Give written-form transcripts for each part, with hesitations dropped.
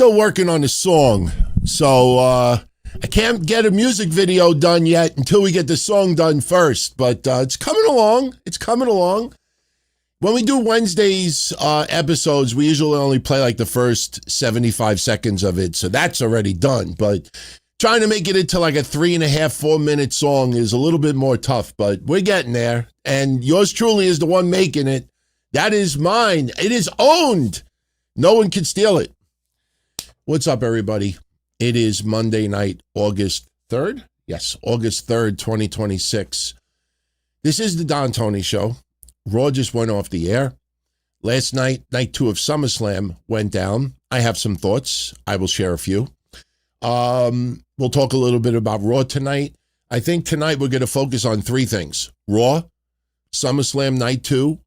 still working on a song, so I can't get a music video done yet until we get the song done first, but it's coming along. It's coming along. When we do Wednesdays episodes, we usually only play like the first 75 seconds of it, so that's already done, but trying to make it into like a 3.5, 4 minute song is a little bit more tough, but we're getting there, and yours truly is the one making it. That is mine. It is owned. No one can steal it. What's up, everybody? It is Monday night, August 3rd. Yes, August 3rd, 2026. This is the Don Tony Show. Raw just went off the air. Last night, night 2 of SummerSlam went down. I have some thoughts. I will share a few. We'll talk a little bit about Raw tonight. I think tonight we're going to focus on 3 things. Raw, SummerSlam night 2,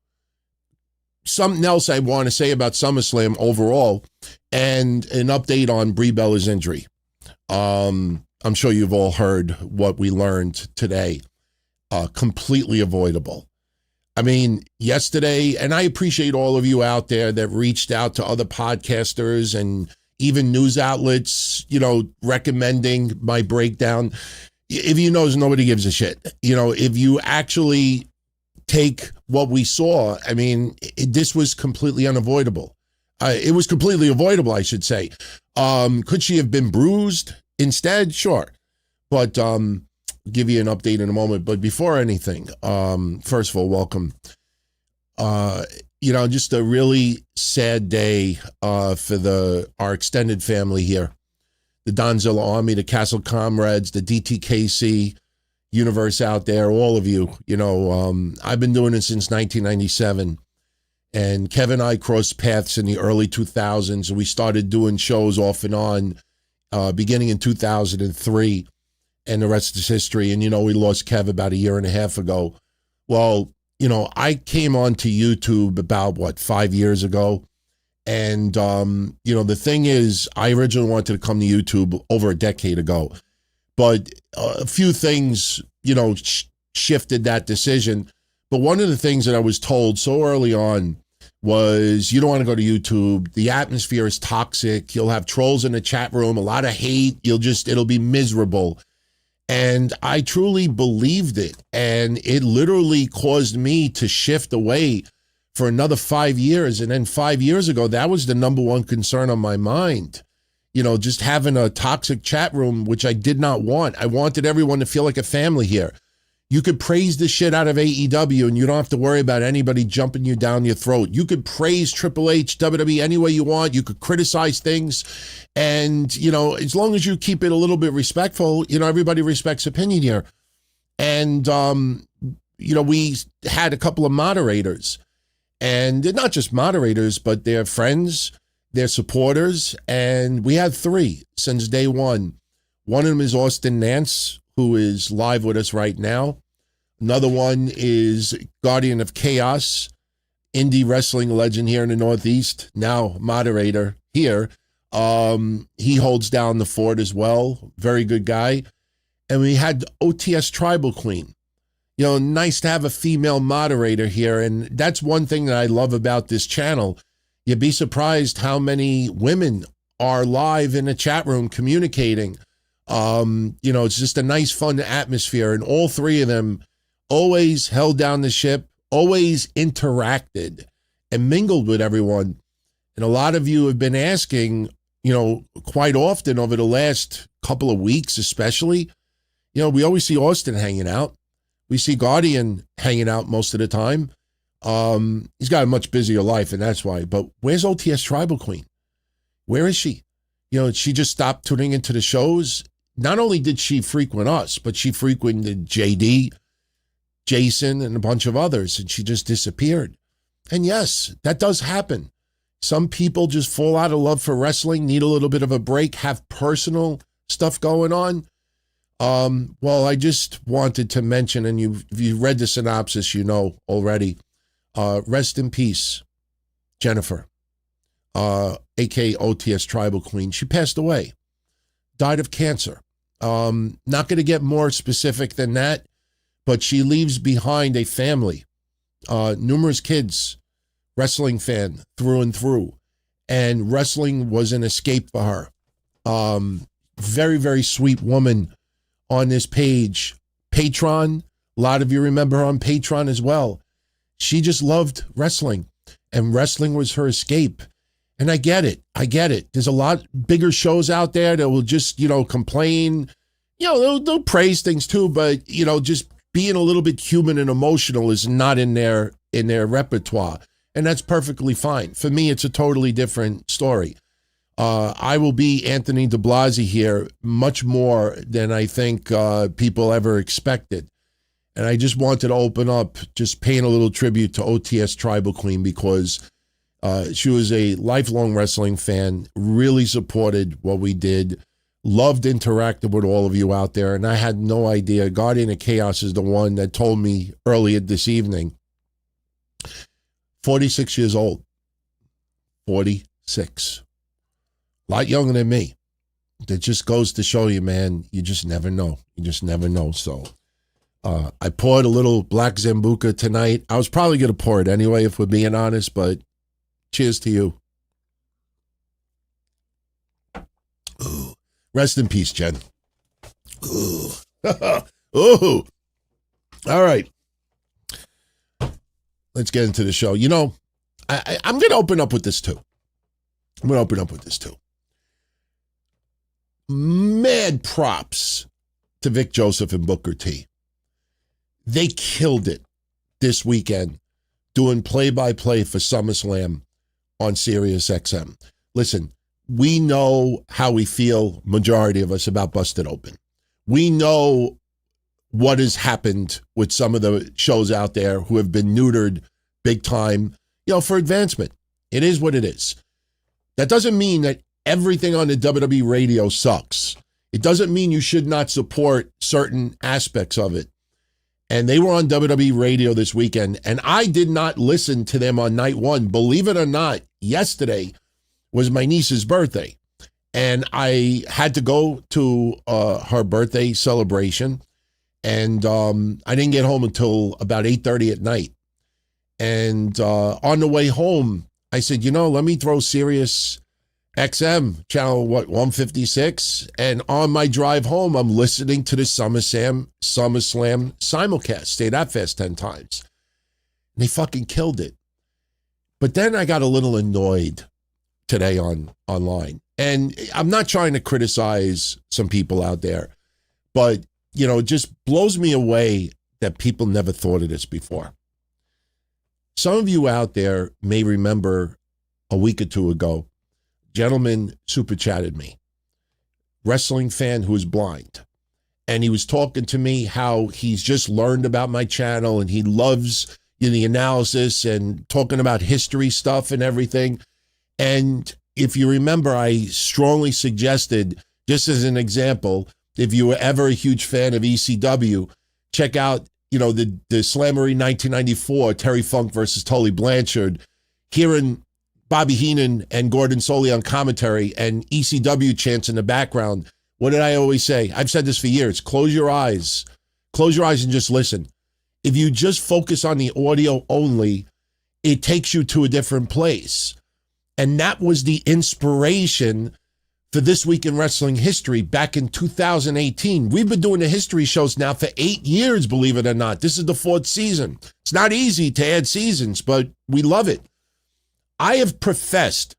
something else I want to say about SummerSlam overall, and an update on Brie Bella's injury. I'm sure you've all heard what we learned today. Completely avoidable. I mean, yesterday, and I appreciate all of you out there that reached out to other podcasters and even news outlets, recommending my breakdown. If you know, nobody gives a shit. If you actually take what we saw, I mean, this was completely unavoidable. It was completely avoidable, I should say. Could she have been bruised instead? Sure. But give you an update in a moment. But before anything, first of all, welcome. Just a really sad day for our extended family here. The Donzilla Army, the Castle Comrades, the DTKC universe out there, all of you. I've been doing it since 1997. And Kevin and I crossed paths in the early 2000s. And we started doing shows off and on beginning in 2003. And the rest is history. And, we lost Kev about 1.5 years ago. Well, I came onto YouTube about, 5 years ago. And, the thing is, I originally wanted to come to YouTube over a decade ago. But a few things, shifted that decision. But one of the things that I was told so early on was, you don't want to go to YouTube. The atmosphere is toxic. You'll have trolls in the chat room, a lot of hate. It'll be miserable. And I truly believed it. And it literally caused me to shift away for another 5 years. And then 5 years ago, that was the number one concern on my mind. Just having a toxic chat room, which I did not want. I wanted everyone to feel like a family here. You could praise the shit out of AEW and you don't have to worry about anybody jumping you down your throat. You could praise Triple H, WWE any way you want. You could criticize things. And, as long as you keep it a little bit respectful, everybody respects opinion here. And, we had a couple of moderators. And they're not just moderators, but they're friends, they're supporters. And we had 3 since day one. One of them is Austin Nance, who is live with us right now. Another one is Guardian of Chaos, indie wrestling legend here in the Northeast, now moderator here. He holds down the fort as well. Very good guy. And we had OTS Tribal Queen. Nice to have a female moderator here. And that's one thing that I love about this channel. You'd be surprised how many women are live in a chat room communicating. It's just a nice, fun atmosphere. And all 3 of them always held down the ship, always interacted and mingled with everyone. And a lot of you have been asking, quite often over the last couple of weeks, especially, we always see Austin hanging out. We see Guardian hanging out most of the time. He's got a much busier life, and that's why. But where's OTS Tribal Queen? Where is she? She just stopped tuning into the shows. Not only did she frequent us, but she frequented JD, Jason, and a bunch of others, and she just disappeared. And yes, that does happen. Some people just fall out of love for wrestling, need a little bit of a break, have personal stuff going on. Well, I just wanted to mention, and if you read the synopsis, already, rest in peace, Jennifer, aka OTS Tribal Queen. She passed away, died of cancer. Not going to get more specific than that, but she leaves behind a family, numerous kids, wrestling fan through and through. and wrestling was an escape for her. Very, very sweet woman on this page. Patreon, a lot of you remember her on Patreon as well. She just loved wrestling, and wrestling was her escape. And I get it. There's a lot bigger shows out there that will just, complain. They'll praise things too, but, just being a little bit human and emotional is not in their repertoire. And that's perfectly fine. For me, it's a totally different story. I will be Anthony DeBlasi here much more than I think people ever expected. And I just wanted to open up, just paying a little tribute to OTS Tribal Queen, because she was a lifelong wrestling fan, really supported what we did, loved interacting with all of you out there. And I had no idea. Guardian of Chaos is the one that told me earlier this evening. 46 years old. 46. A lot younger than me. That just goes to show you, man, you just never know. So I poured a little Black Zambuca tonight. I was probably going to pour it anyway, if we're being honest, but cheers to you. Ooh. Rest in peace, Jen. Ooh. Ooh. All right. Let's get into the show. I'm going to open up with this too. Mad props to Vic Joseph and Booker T. They killed it this weekend doing play-by-play for SummerSlam on Sirius XM. Listen, we know how we feel, majority of us, about Busted Open. We know what has happened with some of the shows out there who have been neutered big time, for advancement. It is what it is. That doesn't mean that everything on the WWE radio sucks. It doesn't mean you should not support certain aspects of it. And they were on WWE radio this weekend, and I did not listen to them on night one. Believe it or not, yesterday was my niece's birthday, and I had to go to her birthday celebration, and I didn't get home until about 8:30 at night. And on the way home, I said, let me throw Sirius XM channel 156, and on my drive home I'm listening to the SummerSlam simulcast. Stay that fast 10 times. And they fucking killed it. But then I got a little annoyed today online. And I'm not trying to criticize some people out there, but it just blows me away that people never thought of this before. Some of you out there may remember a week or two ago, gentleman super chatted me, wrestling fan who is blind. And he was talking to me how he's just learned about my channel and he loves the analysis and talking about history stuff and everything. And if you remember, I strongly suggested, just as an example, if you were ever a huge fan of ECW, check out, the Slammery 1994, Terry Funk versus Tully Blanchard, hearing Bobby Heenan and Gordon Soley on commentary and ECW chants in the background. What did I always say? I've said this for years. Close your eyes and just listen. If you just focus on the audio only, it takes you to a different place. And that was the inspiration for This Week in Wrestling History back in 2018. We've been doing the history shows now for 8 years, believe it or not. This is the 4th season. It's not easy to add seasons, but we love it. I have professed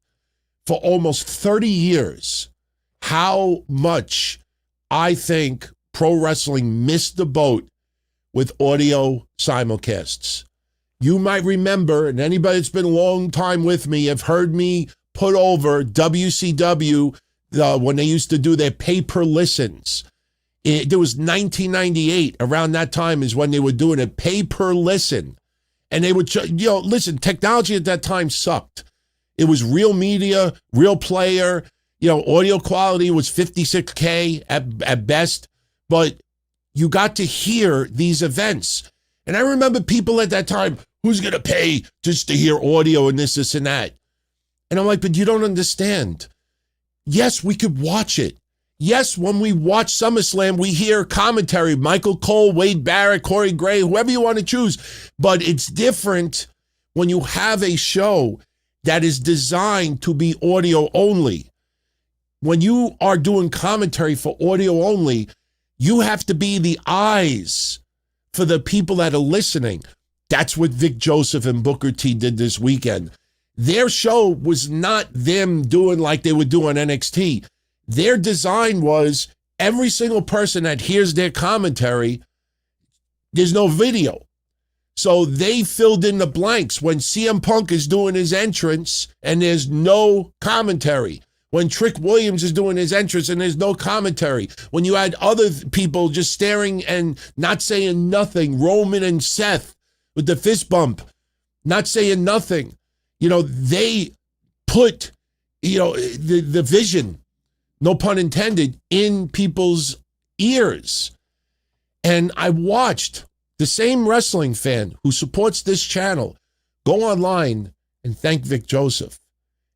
for almost 30 years how much I think pro wrestling missed the boat with audio simulcasts. You might remember, and anybody that's been a long time with me have heard me put over WCW when they used to do their pay-per-listens. There was 1998, around that time is when they were doing a pay-per-listen. And they would, listen, technology at that time sucked. It was real media, real player, audio quality was 56K at best, but you got to hear these events. And I remember people at that time, who's going to pay just to hear audio and this and that? And I'm like, but you don't understand. Yes, we could watch it. Yes, when we watch SummerSlam, we hear commentary, Michael Cole, Wade Barrett, Corey Gray, whoever you want to choose. But it's different when you have a show that is designed to be audio only. When you are doing commentary for audio only, you have to be the eyes for the people that are listening. That's what Vic Joseph and Booker T did this weekend. Their show was not them doing like they would do on NXT. Their design was every single person that hears their commentary, there's no video. So they filled in the blanks when CM Punk is doing his entrance and there's no commentary. When Trick Williams is doing his entrance and there's no commentary. When you had other people just staring and not saying nothing. Roman and Seth with the fist bump, not saying nothing. You know, they put, you know, the vision, no pun intended, in people's ears. And I watched the same wrestling fan who supports this channel go online and thank Vic Joseph.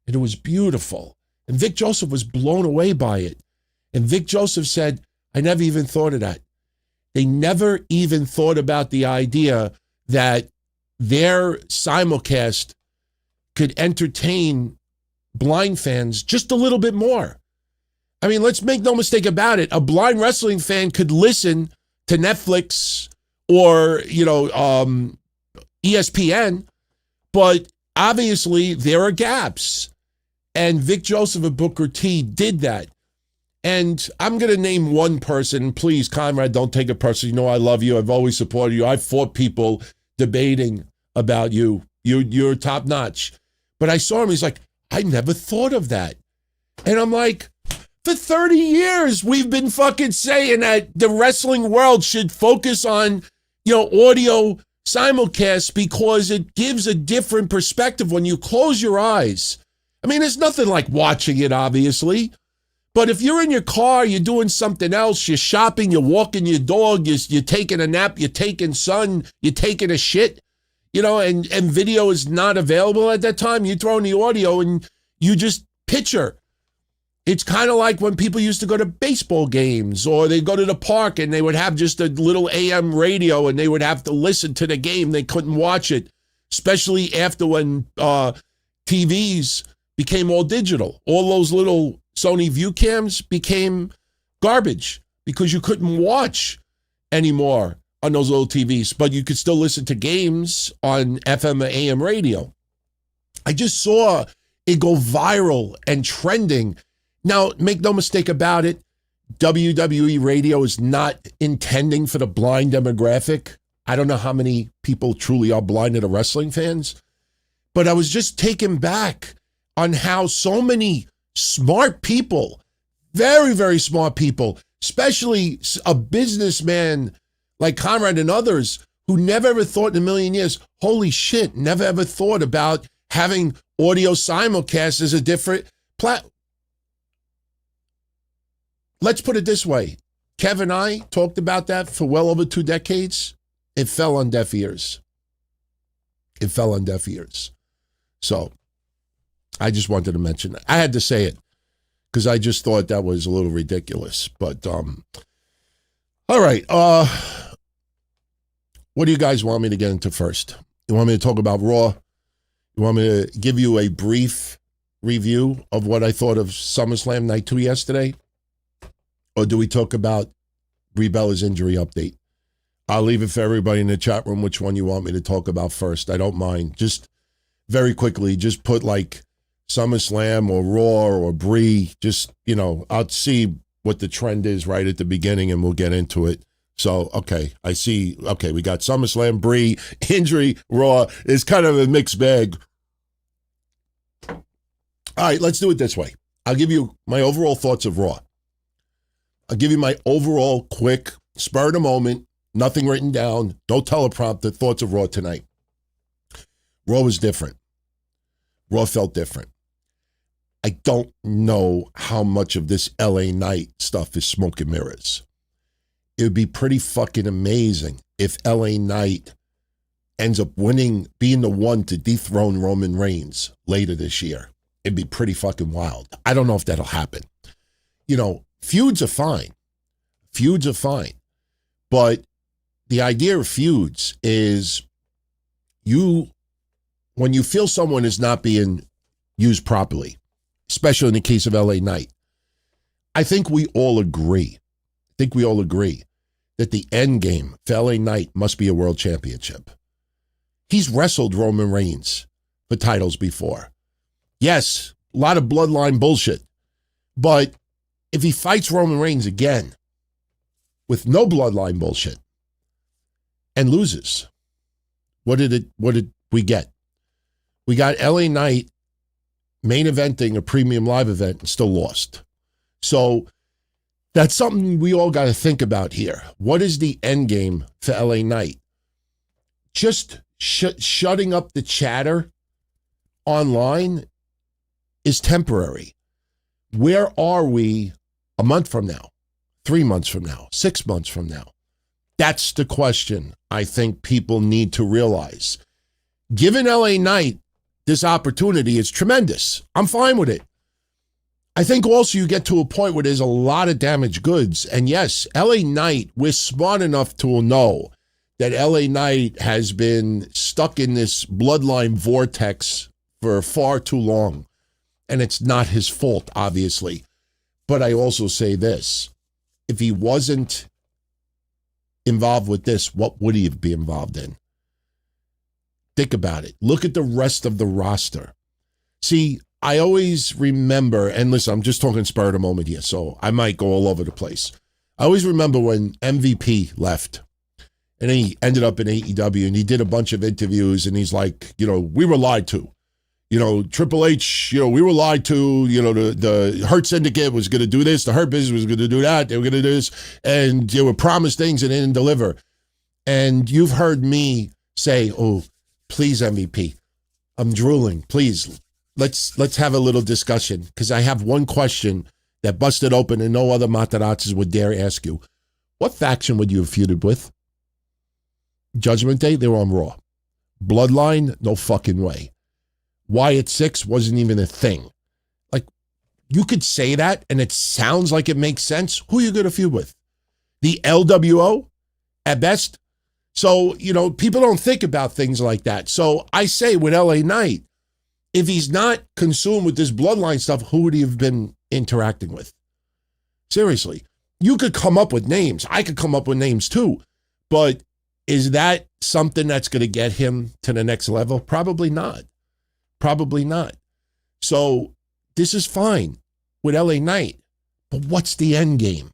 And it was beautiful. And Vic Joseph was blown away by it. And Vic Joseph said, I never even thought of that. They never even thought about the idea that their simulcast could entertain blind fans just a little bit more. I mean, let's make no mistake about it. A blind wrestling fan could listen to Netflix or, you know, ESPN, but obviously there are gaps. And Vic Joseph and Booker T did that. And I'm going to name one person. Please, Conrad, don't take it personally. You know I love you. I've always supported you. I've fought people debating about you. You're top notch. But I saw him. He's like, I never thought of that. And I'm like, for 30 years, we've been fucking saying that the wrestling world should focus on, you know, audio simulcasts because it gives a different perspective when you close your eyes. I mean, there's nothing like watching it, obviously. But if you're in your car, you're doing something else, you're shopping, you're walking your dog, you're taking a nap, you're taking sun, you're taking a shit, you know, and video is not available at that time, you throw in the audio and you just picture. It's kind of like when people used to go to baseball games or they go to the park and they would have just a little AM radio and they would have to listen to the game. They couldn't watch it, especially after when TVs became all digital. All those little Sony view cams became garbage because you couldn't watch anymore on those little TVs, but you could still listen to games on FM or AM radio. I just saw it go viral and trending. Now, make no mistake about it, WWE Radio is not intending for the blind demographic. I don't know how many people truly are blind that are wrestling fans, but I was just taken back on how so many smart people, very, very smart people, especially a businessman like Conrad and others who never ever thought in a million years, holy shit, never ever thought about having audio simulcast as a different platform. Let's put it this way. Kev and I talked about that for well over 2 decades. It fell on deaf ears. It fell on deaf ears. So I just wanted to mention that. I had to say it because I just thought that was a little ridiculous. But all right. What do you guys want me to get into first? You want me to talk about Raw? You want me to give you a brief review of what I thought of SummerSlam Night 2 yesterday? Or do we talk about Brie Bella's injury update? I'll leave it for everybody in the chat room which one you want me to talk about first. I don't mind. Just very quickly, just put like SummerSlam or Raw or Brie. Just, you know, I'll see what the trend is right at the beginning and we'll get into it. So, okay, I see. Okay, we got SummerSlam, Brie, injury, Raw. It's kind of a mixed bag. All right, let's do it this way. I'll give you my overall thoughts of Raw. I'll give you my overall quick, spur of the moment, nothing written down, no teleprompter, thoughts of Raw tonight. Raw was different. Raw felt different. I don't know how much of this LA Knight stuff is smoke and mirrors. It would be pretty fucking amazing if LA Knight ends up winning, being the one to dethrone Roman Reigns later this year. It'd be pretty fucking wild. I don't know if that'll happen. You know, feuds are fine. Feuds are fine. But the idea of feuds is when you feel someone is not being used properly, especially in the case of LA Knight. I think we all agree that the end game for LA Knight must be a world championship. He's wrestled Roman Reigns for titles before. Yes, a lot of bloodline bullshit. But if he fights Roman Reigns again with no bloodline bullshit and loses, what did we get? We got LA Knight main eventing a premium live event and still lost. So that's something we all got to think about here. What is the end game for LA Knight? Just shutting up the chatter online is temporary. Where are we a month from now, 3 months from now, 6 months from now? That's the question I think people need to realize. Giving LA Knight this opportunity is tremendous. I'm fine with it. I think also you get to a point where there's a lot of damaged goods. And yes, LA Knight, we're smart enough to know that LA Knight has been stuck in this bloodline vortex for far too long. And it's not his fault, obviously. But I also say this. If he wasn't involved with this, what would he be involved in? Think about it. Look at the rest of the roster. See, I always remember, and listen, I'm just talking spur of the moment here, so I might go all over the place. I always remember when MVP left, and then he ended up in AEW, and he did a bunch of interviews, and he's like, we were lied to. Triple H, we were lied to, the Hurt Syndicate was going to do this, the Hurt Business was going to do that, they were going to do this, and they were promised things and they didn't deliver. And you've heard me say, oh, please, MVP, I'm drooling, please. Let's have a little discussion, because I have one question that busted open and no other Matarazzis would dare ask you. What faction would you have feuded with? Judgment Day, they were on Raw. Bloodline, no fucking way. Wyatt Six wasn't even a thing. Like, you could say that and it sounds like it makes sense. Who are you going to feud with? The LWO at best? So, people don't think about things like that. So I say with LA Knight, if he's not consumed with this bloodline stuff, who would he have been interacting with? Seriously. You could come up with names. I could come up with names too. But is that something that's going to get him to the next level? Probably not. Probably not. So this is fine with LA Knight. But what's the end game?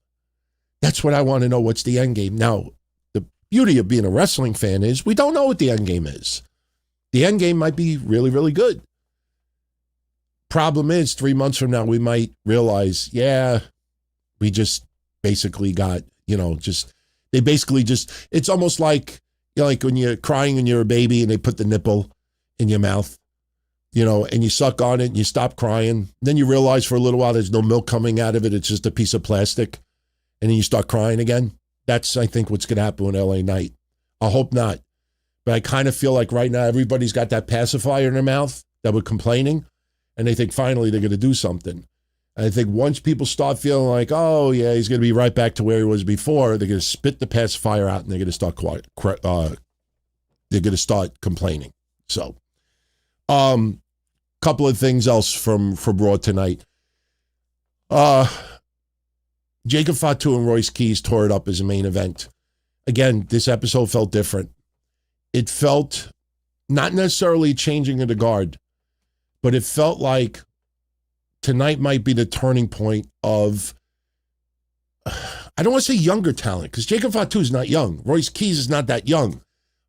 That's what I want to know. What's the end game? Now, the beauty of being a wrestling fan is we don't know what the end game is. The end game might be really, really good. Problem is, 3 months from now, we might realize, we just basically got, it's almost like, like when you're crying and you're a baby and they put the nipple in your mouth, and you suck on it and you stop crying. Then you realize for a little while there's no milk coming out of it. It's just a piece of plastic. And then you start crying again. That's, I think, what's going to happen with LA Knight. I hope not. But I kind of feel like right now everybody's got that pacifier in their mouth that we're complaining. And they think finally they're going to do something. And I think once people start feeling like, oh, yeah, he's going to be right back to where he was before, they're going to spit the pacifier out and they're going to start complaining. So, couple of things else from Raw tonight. Jacob Fatu and Royce Keys tore it up as a main event. Again, this episode felt different. It felt not necessarily changing of the guard, but it felt like tonight might be the turning point of, I don't want to say younger talent, because Jacob Fatu is not young. Royce Keys is not that young.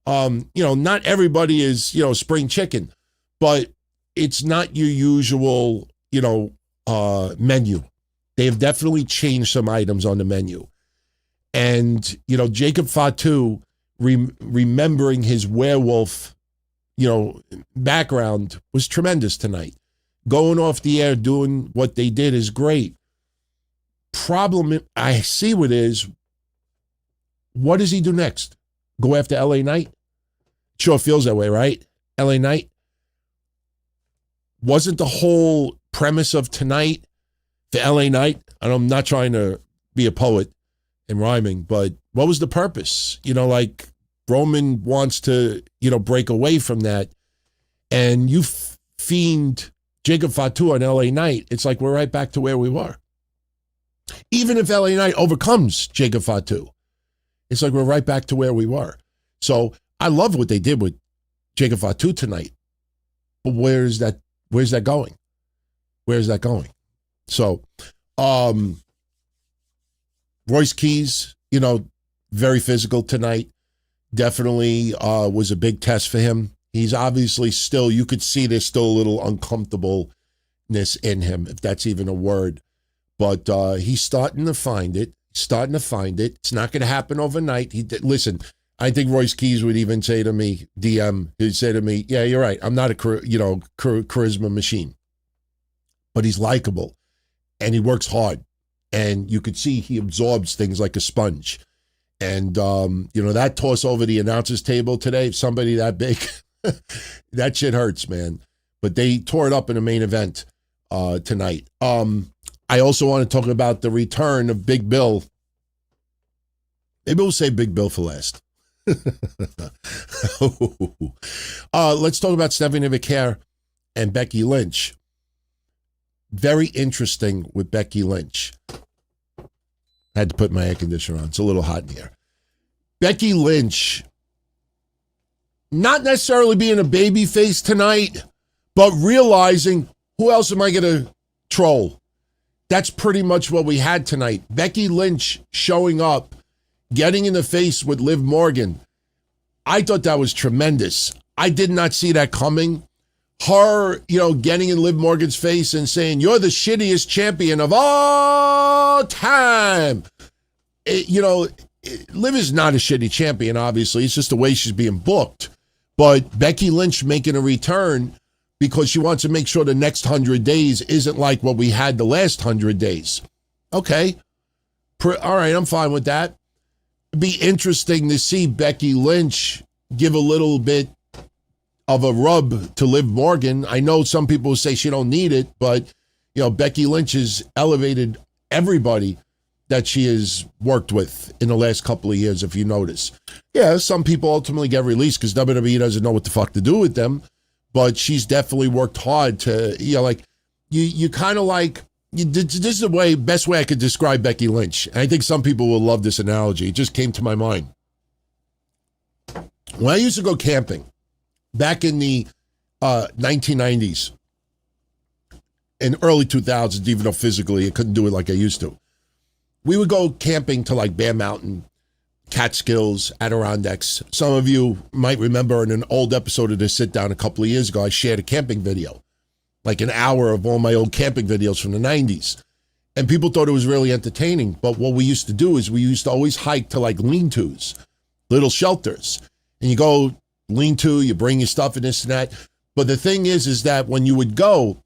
Not everybody is, spring chicken, but it's not your usual, menu. They have definitely changed some items on the menu. And, Jacob Fatu, remembering his werewolf, background was tremendous tonight. Going off the air, doing what they did is great. Problem I see with is, what does he do next? Go after LA Knight? Sure feels that way, right? LA Knight? Wasn't the whole premise of tonight for LA Knight? And I'm not trying to be a poet and rhyming, but what was the purpose? Like Roman wants to, break away from that. And you fiend Jacob Fatu on LA Knight, it's like we're right back to where we were. Even if LA Knight overcomes Jacob Fatu, it's like we're right back to where we were. So I love what they did with Jacob Fatu tonight. But where's that going? Where's that going? So Royce Keys, very physical tonight. Definitely was a big test for him. He's obviously still, you could see there's still a little uncomfortableness in him, if that's even a word. But he's starting to find it. It's not going to happen overnight. Listen, I think Royce Keys would even say to me, DM, he'd say to me, yeah, you're right. I'm not a charisma machine. But he's likable. And he works hard. And you could see he absorbs things like a sponge. And, that toss over the announcer's table today, somebody that big, that shit hurts, man. But they tore it up in the main event tonight. I also want to talk about the return of Big Bill. Maybe we'll say Big Bill for last. Let's talk about Stephanie Vaquer and Becky Lynch. Very interesting with Becky Lynch. I had to put my air conditioner on. It's a little hot in here. Becky Lynch, not necessarily being a baby face tonight, but realizing, who else am I going to troll? That's pretty much what we had tonight. Becky Lynch showing up, getting in the face with Liv Morgan. I thought that was tremendous. I did not see that coming. Her, getting in Liv Morgan's face and saying, you're the shittiest champion of all time. Liv is not a shitty champion, obviously. It's just the way she's being booked. But Becky Lynch making a return because she wants to make sure the next 100 days isn't like what we had the last 100 days. Okay. All right, I'm fine with that. It'd be interesting to see Becky Lynch give a little bit of a rub to Liv Morgan. I know some people say she don't need it, but, Becky Lynch has elevated everybody that she has worked with in the last couple of years, if you notice. Yeah, some people ultimately get released because WWE doesn't know what the fuck to do with them. But she's definitely worked hard to, you kind of like, this is the best way I could describe Becky Lynch. And I think some people will love this analogy. It just came to my mind. When I used to go camping back in the 1990s and early 2000s, even though physically I couldn't do it like I used to, we would go camping to like Bear Mountain, Catskills, Adirondacks. Some of you might remember in an old episode of this sit down a couple of years ago, I shared a camping video, like an hour of all my old camping videos from the 90s. And people thought it was really entertaining. But what we used to do is we used to always hike to like lean-tos, little shelters. And you go lean-to, you bring your stuff and this and that. But the thing is that when you would go,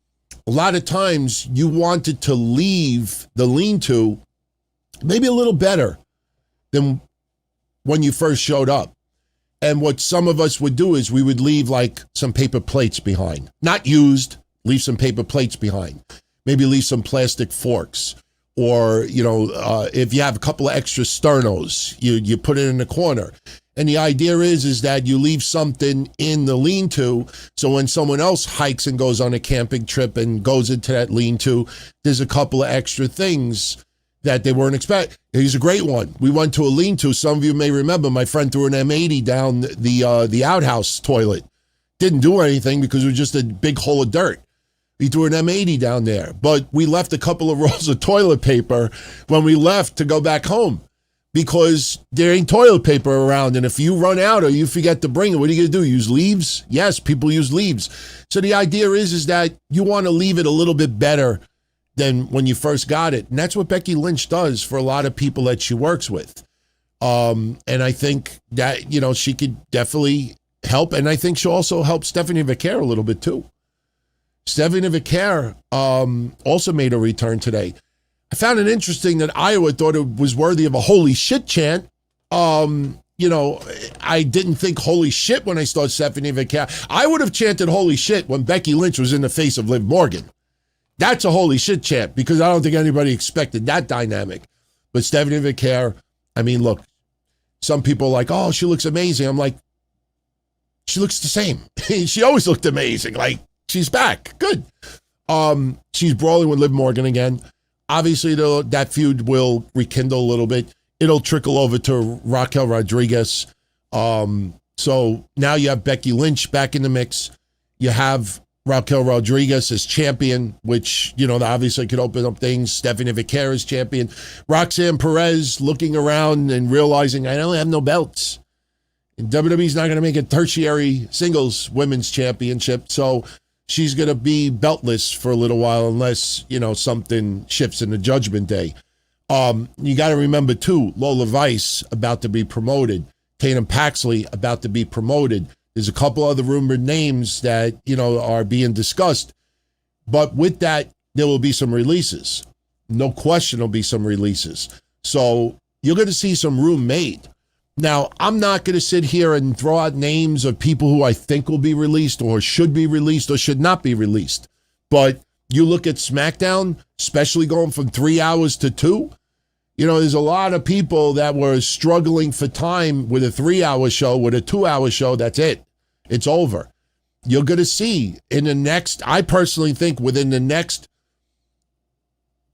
a lot of times you wanted to leave the lean-to maybe a little better than when you first showed up. And what some of us would do is we would leave like some paper plates behind. Not used, leave some paper plates behind. Maybe leave some plastic forks. Or, if you have a couple of extra sternos, you put it in the corner. And the idea is that you leave something in the lean-to, so when someone else hikes and goes on a camping trip and goes into that lean-to, there's a couple of extra things that they weren't expecting. Here's a great one. We went to a lean-to. Some of you may remember my friend threw an M80 down the outhouse toilet. Didn't do anything because it was just a big hole of dirt. He threw an M80 down there. But we left a couple of rolls of toilet paper when we left to go back home because there ain't toilet paper around. And if you run out or you forget to bring it, what are you going to do? Use leaves? Yes, people use leaves. So the idea is that you want to leave it a little bit better than when you first got it. And that's what Becky Lynch does for a lot of people that she works with. And I think that, she could definitely help. And I think she'll also help Stephanie Vaquer a little bit too. Stephanie Vaquer also made a return today. I found it interesting that Iowa thought it was worthy of a holy shit chant. I didn't think holy shit when I saw Stephanie Vaquer. I would have chanted holy shit when Becky Lynch was in the face of Liv Morgan. That's a holy shit chant because I don't think anybody expected that dynamic. But Stephanie Vaquer, look, some people are like, oh, she looks amazing. I'm like, she looks the same. She always looked amazing. Like, she's back. Good. She's brawling with Liv Morgan again. Obviously, that feud will rekindle a little bit. It'll trickle over to Raquel Rodriguez. So now you have Becky Lynch back in the mix. You have Raquel Rodriguez as champion, which, obviously could open up things. Stephanie Vaquer as champion. Roxanne Perex looking around and realizing, I don't have no belts. And WWE's not going to make a tertiary singles women's championship. So she's going to be beltless for a little while unless, something shifts in the Judgment Day. You got to remember, too, Lola Vice about to be promoted. Tatum Paxley about to be promoted. There's a couple other rumored names that, are being discussed. But with that, there will be some releases. No question there'll be some releases. So you're going to see some room made. Now, I'm not going to sit here and throw out names of people who I think will be released or should be released or should not be released. But you look at SmackDown, especially going from 3 hours to 2, there's a lot of people that were struggling for time with a 3-hour show, with a 2-hour show. That's it. It's over. You're going to see I personally think within the next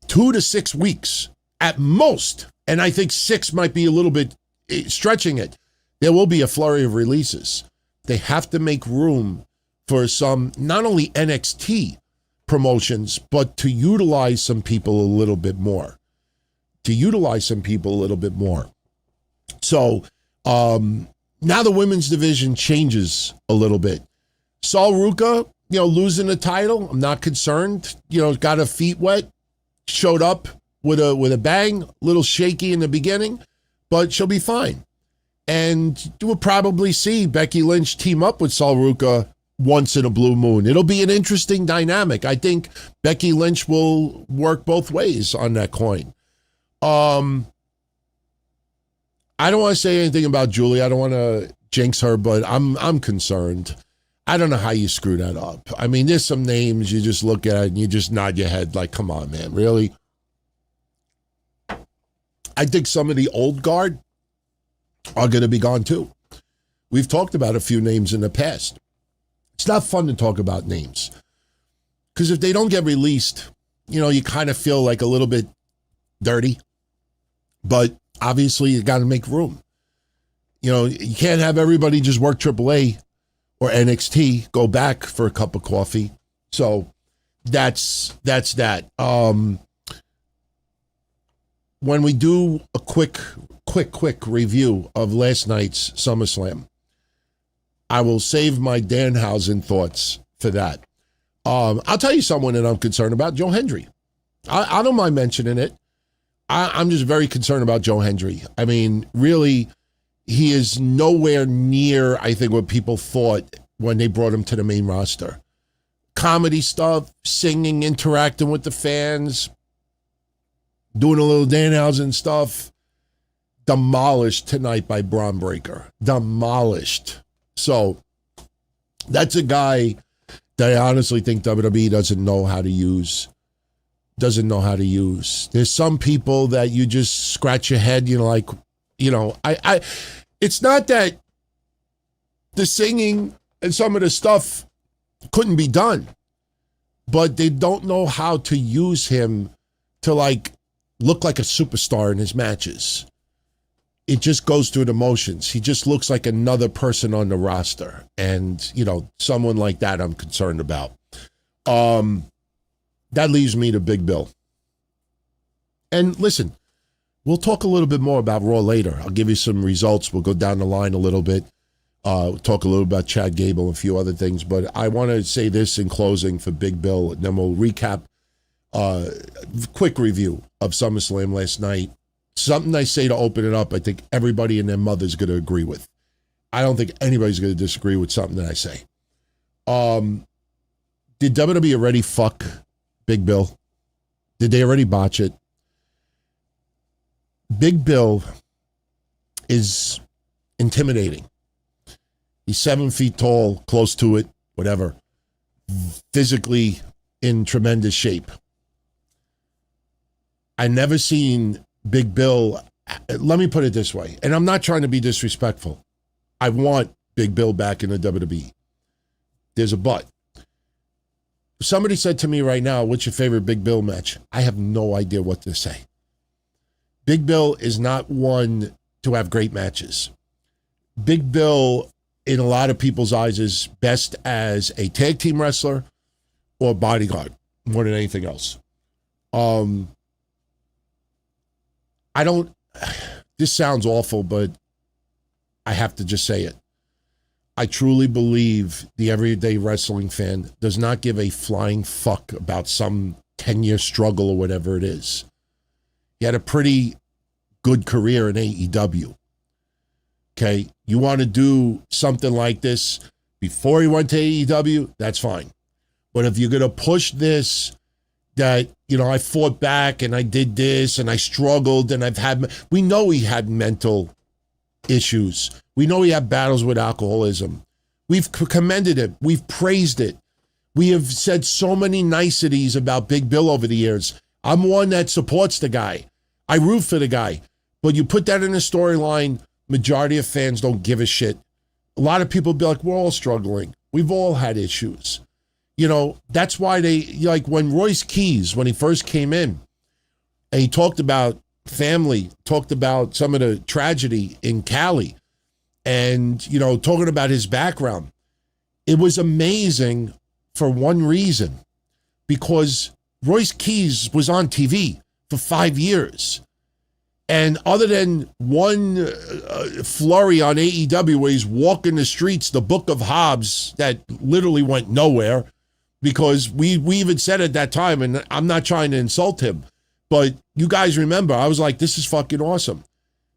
2 to 6 weeks at most, and I think 6 might be a little bit stretching it, there will be a flurry of releases. They have to make room for some, not only NXT promotions, but to utilize some people a little bit more. So now the women's division changes a little bit. Saw Ruca, losing the title. I'm not concerned. Got her feet wet, showed up with a bang, a little shaky in the beginning, but she'll be fine. And you will probably see Becky Lynch team up with Saw Ruca once in a blue moon. It'll be an interesting dynamic. I think Becky Lynch will work both ways on that coin. I don't want to say anything about Julie. I don't want to jinx her, but I'm concerned. I don't know how you screw that up. I mean, there's some names you just look at and you just nod your head like, come on, man, really? I think some of the old guard are going to be gone too. We've talked about a few names in the past. It's not fun to talk about names because if they don't get released, you kind of feel like a little bit dirty. But obviously, you got to make room. You can't have everybody just work AAA or NXT, go back for a cup of coffee. So that's that. When we do a quick review of last night's SummerSlam, I will save my Danhausen thoughts for that. I'll tell you someone that I'm concerned about, Joe Hendry. I don't mind mentioning it. I'm just very concerned about Joe Hendry. I mean, really, he is nowhere near, I think, what people thought when they brought him to the main roster. Comedy stuff, singing, interacting with the fans, doing a little Danhausen stuff. Demolished tonight by Braun Breaker. Demolished. So that's a guy that I honestly think WWE doesn't know how to use. There's some people that you just scratch your head, it's not that the singing and some of the stuff couldn't be done, but they don't know how to use him to look like a superstar in his matches. It just goes through the motions. He just looks like another person on the roster. And, someone like that I'm concerned about. That leaves me to Big Bill. And listen, we'll talk a little bit more about Raw later. I'll give you some results. We'll go down the line a little bit. We'll talk a little about Chad Gable and a few other things. But I want to say this in closing for Big Bill. And then we'll recap quick review of SummerSlam last night. Something I say to open it up, I think everybody and their mother's going to agree with. I don't think anybody's going to disagree with something that I say. Did WWE already fuck Big Bill? Did they already botch it? Big Bill is intimidating. He's 7 feet tall, close to it, whatever. Physically in tremendous shape. I never seen Big Bill. Let me put it this way, and I'm not trying to be disrespectful. I want Big Bill back in the WWE. There's a but. If somebody said to me right now, what's your favorite Big Bill match? I have no idea what to say. Big Bill is not one to have great matches. Big Bill, in a lot of people's eyes, is best as a tag team wrestler or bodyguard more than anything else. This sounds awful, but I have to just say it. I truly believe the everyday wrestling fan does not give a flying fuck about some 10-year struggle or whatever it is. He had a pretty good career in AEW. Okay, you want to do something like this before he went to AEW, that's fine. But if you're going to push this, that, I fought back and I did this and I struggled and we know he had mental issues. We know he had battles with alcoholism. We've commended him. We've praised it. We have said so many niceties about Big Bill over the years. I'm one that supports the guy. I root for the guy. But you put that in a storyline, majority of fans don't give a shit. A lot of people be like, we're all struggling. We've all had issues. That's why like when Royce Keys, when he first came in, and he talked about family, talked about some of the tragedy in Cali, and, talking about his background. It was amazing for one reason, because Royce Keys was on TV for 5 years. And other than one flurry on AEW where he's walking the streets, the Book of Hobbs, that literally went nowhere, because we even said at that time, and I'm not trying to insult him, but you guys remember, I was like, this is fucking awesome.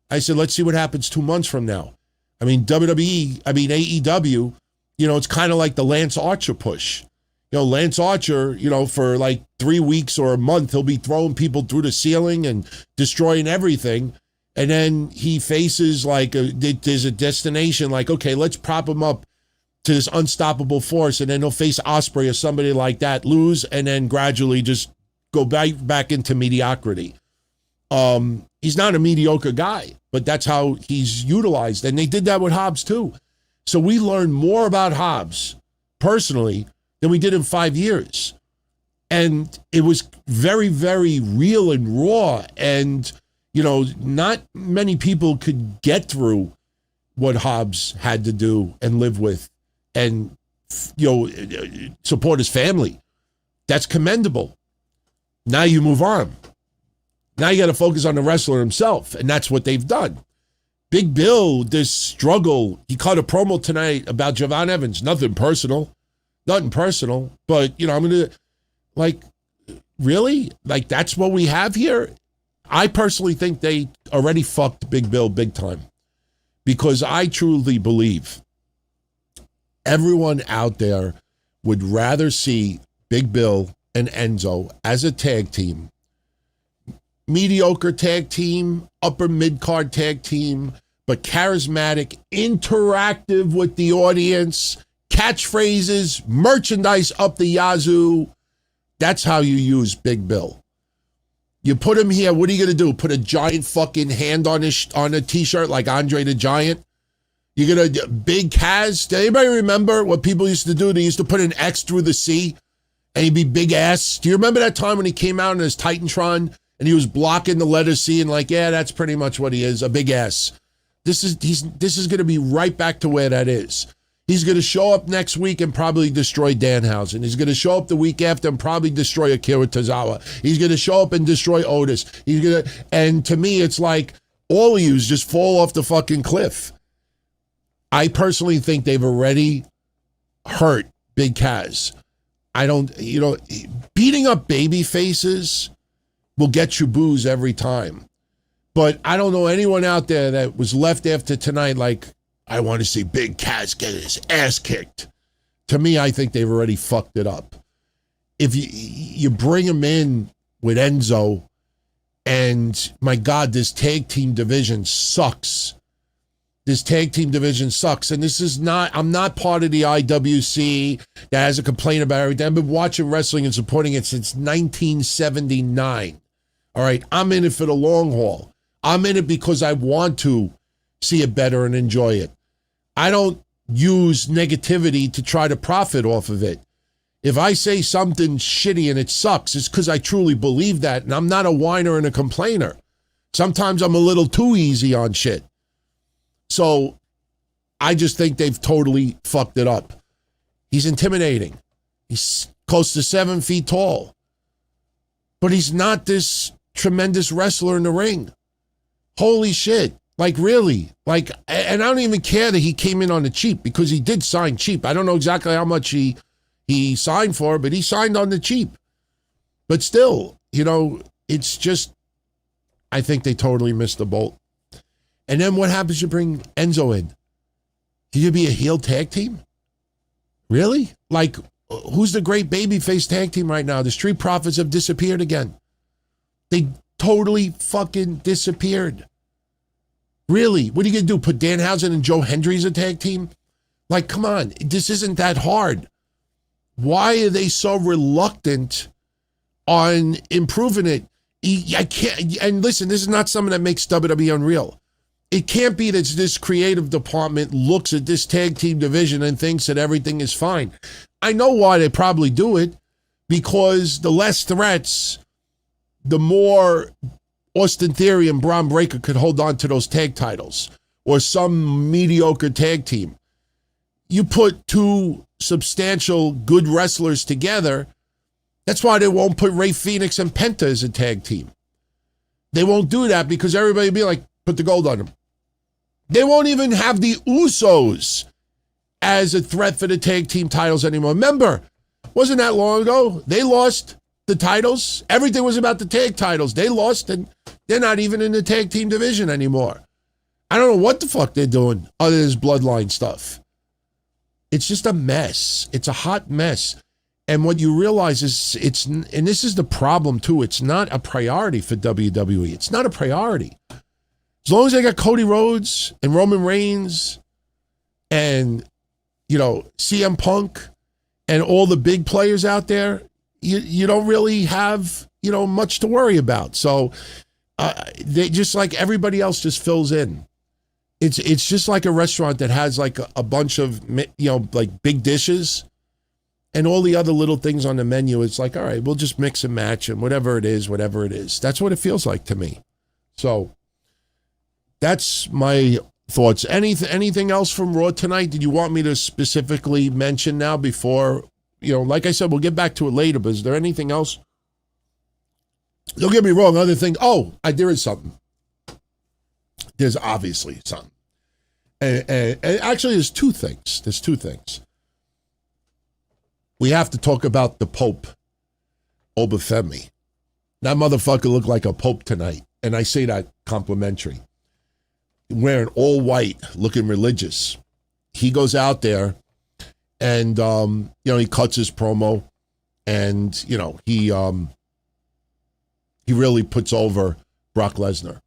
I said, let's see what happens 2 months from now. AEW, it's kind of like the Lance Archer push. Lance Archer, for like 3 weeks or a month, he'll be throwing people through the ceiling and destroying everything. And then he faces there's a destination, like, okay, let's prop him up to this unstoppable force. And then he'll face Osprey or somebody like that, lose, and then gradually just go back into mediocrity. He's not a mediocre guy, but that's how he's utilized. And they did that with Hobbs too. So we learned more about Hobbs personally than we did in 5 years. And it was very, very real and raw. And, not many people could get through what Hobbs had to do and live with and, support his family. That's commendable. Now you move on. Now you got to focus on the wrestler himself. And that's what they've done. Big Bill, this struggle, he cut a promo tonight about Javon Evans. Nothing personal, but, I'm going to, really? That's what we have here? I personally think they already fucked Big Bill big time, because I truly believe everyone out there would rather see Big Bill and Enzo as a tag team, mediocre tag team, upper mid-card tag team, but charismatic, interactive with the audience, catchphrases, merchandise up the yazoo. That's how you use Big Bill. You put him here, what are you going to do? Put a giant fucking hand on a t-shirt like Andre the Giant? You're going to, Big Kaz? Does anybody remember what people used to do? They used to put an X through the C and he'd be Big S. Do you remember that time when he came out in his Titantron and he was blocking the letter C and yeah, that's pretty much what he is, a Big S. This is going to be right back to where that is. He's going to show up next week and probably destroy Danhausen. He's going to show up the week after and probably destroy Akira Tozawa. He's going to show up and destroy Otis. And to me, it's like all of yous just fall off the fucking cliff. I personally think they've already hurt Big Kaz. Beating up baby faces will get you boos every time. But I don't know anyone out there that was left after tonight I want to see Big Kaz get his ass kicked. To me, I think they've already fucked it up. If you bring him in with Enzo, and my God, this tag team division sucks. This tag team division sucks. And I'm not part of the IWC that has a complaint about everything. I've been watching wrestling and supporting it since 1979. All right, I'm in it for the long haul. I'm in it because I want to see it better and enjoy it. I don't use negativity to try to profit off of it. If I say something shitty and it sucks, it's because I truly believe that, and I'm not a whiner and a complainer. Sometimes I'm a little too easy on shit. So I just think they've totally fucked it up. He's intimidating. He's close to 7 feet tall. But he's not this tremendous wrestler in the ring. Holy shit. Like, really? Like, and I don't even care that he came in on the cheap, because he did sign cheap. I don't know exactly how much he signed for, but he signed on the cheap. But still, you know, it's just, I think they totally missed the boat. And then what happens? You bring Enzo in. Can you be a heel tag team? Really? Like, who's the great babyface tag team right now? The Street Profits have disappeared again. They totally fucking disappeared. Really? What are you going to do? Put Danhausen and Joe Hendry as a tag team? Like, come on. This isn't that hard. Why are they so reluctant on improving it? I can't. And listen, this is not something that makes WWE unreal. It can't be that this creative department looks at this tag team division and thinks that everything is fine. I know why they probably do it, because the less threats, the more Austin Theory and Braun Breaker could hold on to those tag titles, or some mediocre tag team. You put two substantial good wrestlers together. That's why they won't put Rey Fenix and Penta as a tag team. They won't do that because everybody will be like, put the gold on them. They won't even have the Usos as a threat for the tag team titles anymore. Remember, wasn't that long ago? They lost the titles. Everything was about the tag titles. They lost, and they're not even in the tag team division anymore. I don't know what the fuck they're doing other than this bloodline stuff. It's just a mess. It's a hot mess. And what you realize is and this is the problem too, it's not a priority for WWE. It's not a priority. As long as they got Cody Rhodes and Roman Reigns and, you know, CM Punk and all the big players out there, you don't really have, you know, much to worry about. So they just, like everybody else, just fills in. It's just like a restaurant that has like a bunch of, you know, like big dishes and all the other little things on the menu. It's like, all right, we'll just mix and match and whatever it is. That's what it feels like to me. So that's my thoughts. Anything else from Raw tonight? Did you want me to specifically mention now before, you know, like I said, we'll get back to it later, but is there anything else? Don't get me wrong, other thing. Oh, there is something. There's obviously something. And actually, there's two things. We have to talk about the Pope, Obafemi. That motherfucker looked like a Pope tonight. And I say that complimentary. Wearing all white, looking religious. He goes out there and, you know, he cuts his promo and, you know, he really puts over Brock Lesnar.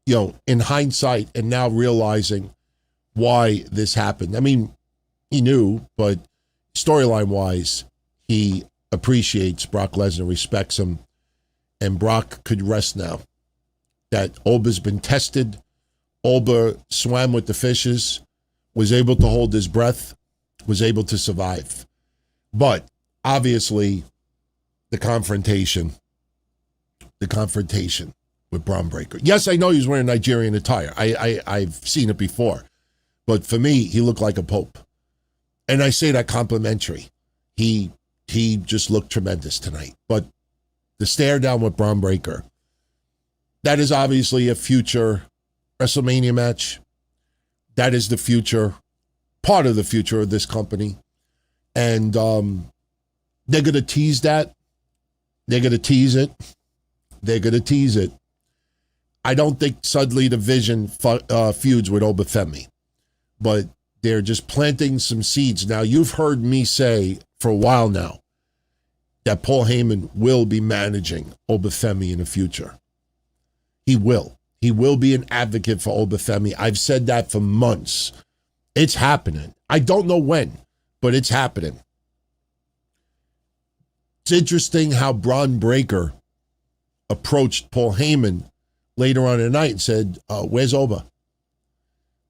You know, in hindsight and now realizing why this happened. I mean, he knew, but storyline-wise, he appreciates Brock Lesnar, respects him, and Brock could rest now. That Oba's been tested. Oba swam with the fishes, was able to hold his breath, was able to survive. But obviously, the confrontation with Braun Breaker. Yes, I know he was wearing Nigerian attire. I've seen it before. But for me, he looked like a Pope. And I say that complimentary. He just looked tremendous tonight. But the stare down with Braun Breaker, that is obviously a future WrestleMania match. That is the future, part of the future of this company. And they're going to tease that. They're going to tease it. I don't think suddenly the Vision feuds with Obafemi, but they're just planting some seeds. Now, you've heard me say for a while now that Paul Heyman will be managing Obafemi in the future. He will. He will be an advocate for Obafemi. I've said that for months. It's happening. I don't know when, but it's happening. It's interesting how Braun Breaker approached Paul Heyman later on in the night and said, where's Oba?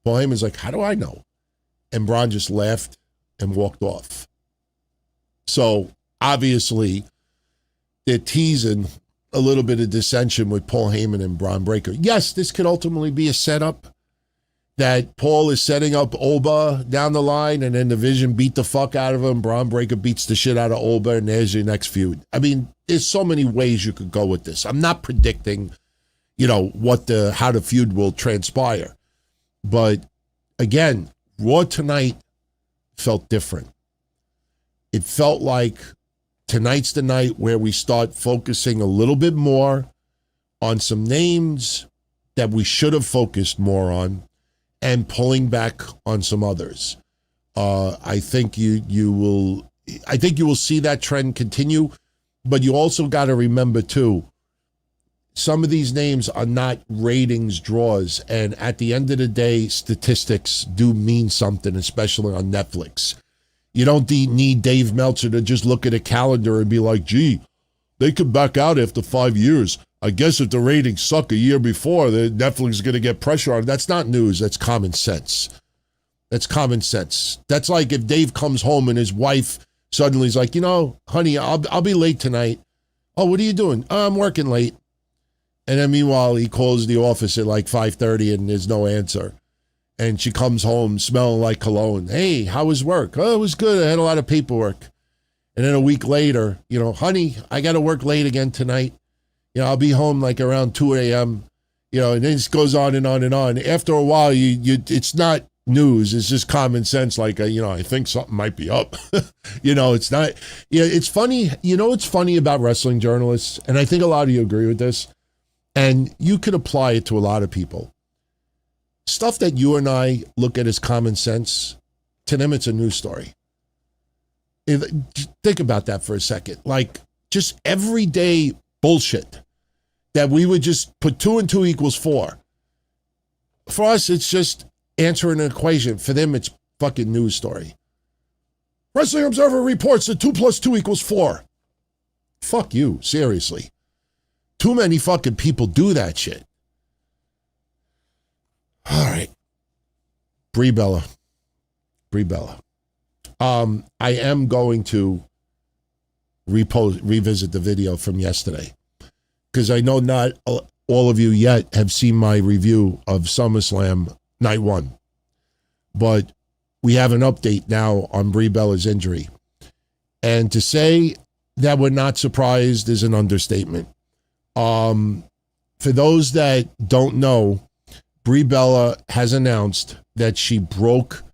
Paul Heyman's like, how do I know? And Braun just laughed and walked off. So obviously they're teasing a little bit of dissension with Paul Heyman and Braun Breaker. Yes, this could ultimately be a setup that Paul is setting up Olba down the line, and then the Vision beat the fuck out of him. Braun Breaker beats the shit out of Olba, and there's your next feud. I mean, there's so many ways you could go with this. I'm not predicting, how the feud will transpire. But again, Raw tonight felt different. It felt like tonight's the night where we start focusing a little bit more on some names that we should have focused more on and pulling back on some others. I think you will see that trend continue, but you also got to remember too, some of these names are not ratings draws, and at the end of the day, statistics do mean something, especially on Netflix. You don't need Dave Meltzer to just look at a calendar and be like, gee, they could back out after 5 years. I guess if the ratings suck a year before, then Netflix is going to get pressure on it. That's not news. That's common sense. That's common sense. That's like if Dave comes home and his wife suddenly is like, honey, I'll be late tonight. Oh, what are you doing? Oh, I'm working late. And then meanwhile, he calls the office at like 5:30 and there's no answer. And she comes home smelling like cologne. Hey, how was work? Oh, it was good. I had a lot of paperwork. And then a week later, honey, I got to work late again tonight. I'll be home like around 2 a.m. And then it goes on and on and on. After a while, it's not news. It's just common sense. Like, I think something might be up. It's not. It's funny. What's funny about wrestling journalists, and I think a lot of you agree with this, and you could apply it to a lot of people. Stuff that you and I look at as common sense, to them it's a news story. Think about that for a second. Like, just everyday bullshit that we would just put 2 and 2 equals 4. For us, it's just answering an equation. For them, it's fucking news story. Wrestling Observer reports that 2 plus 2 equals 4. Fuck you, seriously. Too many fucking people do that shit. All right. Brie Bella. I am going to revisit the video from yesterday, because I know not all of you yet have seen my review of SummerSlam Night 1. But we have an update now on Brie Bella's injury. And to say that we're not surprised is an understatement. For those that don't know, Brie Bella has announced that she broke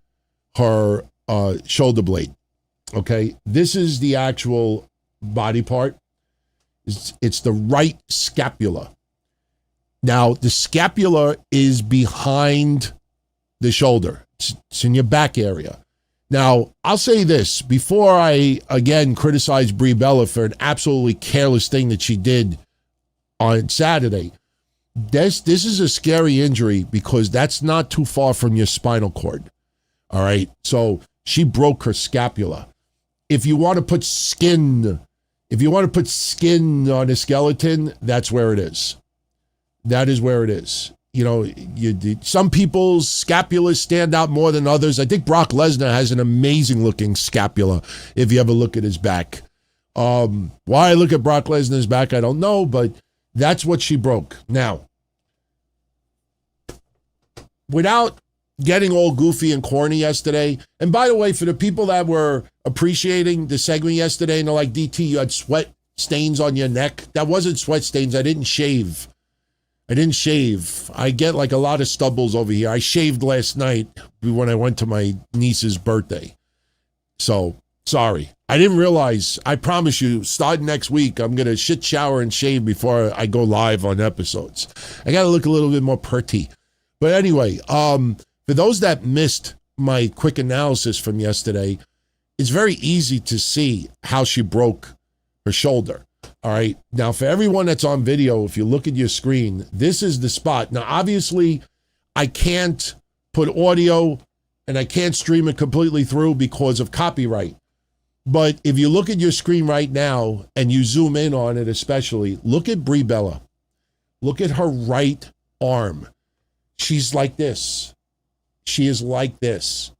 her shoulder blade. Okay, this is the actual body part. It's the right scapula. Now, the scapula is behind the shoulder. It's in your back area. Now, I'll say this before I, again, criticize Brie Bella for an absolutely careless thing that she did on Saturday. This is a scary injury because that's not too far from your spinal cord. All right. So she broke her scapula. If you want to put skin on a skeleton, that's where it is. That is where it is. Some people's scapulas stand out more than others. I think Brock Lesnar has an amazing looking scapula if you ever look at his back. Why I look at Brock Lesnar's back, I don't know, but that's what she broke. Now, without getting all goofy and corny yesterday, and by the way, for the people that were appreciating the segment yesterday and they're like, DT, you had sweat stains on your neck. That wasn't sweat stains. I didn't shave. I get like a lot of stubbles over here. I shaved last night when I went to my niece's birthday. So, sorry. I didn't realize. I promise you, starting next week, I'm going to shit, shower, and shave before I go live on episodes. I got to look a little bit more pretty. But anyway, for those that missed my quick analysis from yesterday, it's very easy to see how she broke her shoulder. All right. Now, for everyone that's on video, if you look at your screen, this is the spot. Now, obviously, I can't put audio and I can't stream it completely through because of copyright. But if you look at your screen right now and you zoom in on it especially, look at Brie Bella. Look at her right arm. She's like this. She is like this.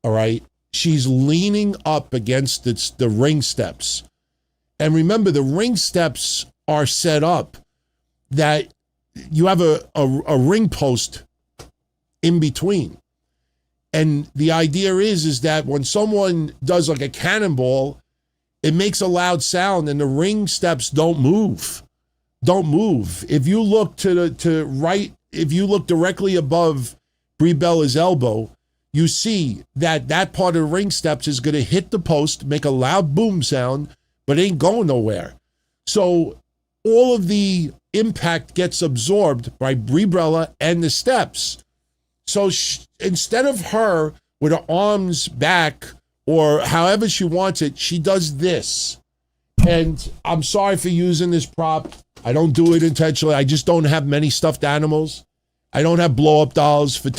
All right. she's leaning up against the ring steps. And remember, the ring steps are set up that you have a ring post in between. And the idea is that when someone does like a cannonball, it makes a loud sound and the ring steps don't move. Don't move. If you look if you look directly above Brie Bella's elbow, you see that part of the ring steps is going to hit the post, make a loud boom sound, but ain't going nowhere. So all of the impact gets absorbed by Brie Bella and the steps. So instead of her with her arms back or however she wants it, she does this. And I'm sorry for using this prop. I don't do it intentionally. I just don't have many stuffed animals. I don't have blow-up dolls for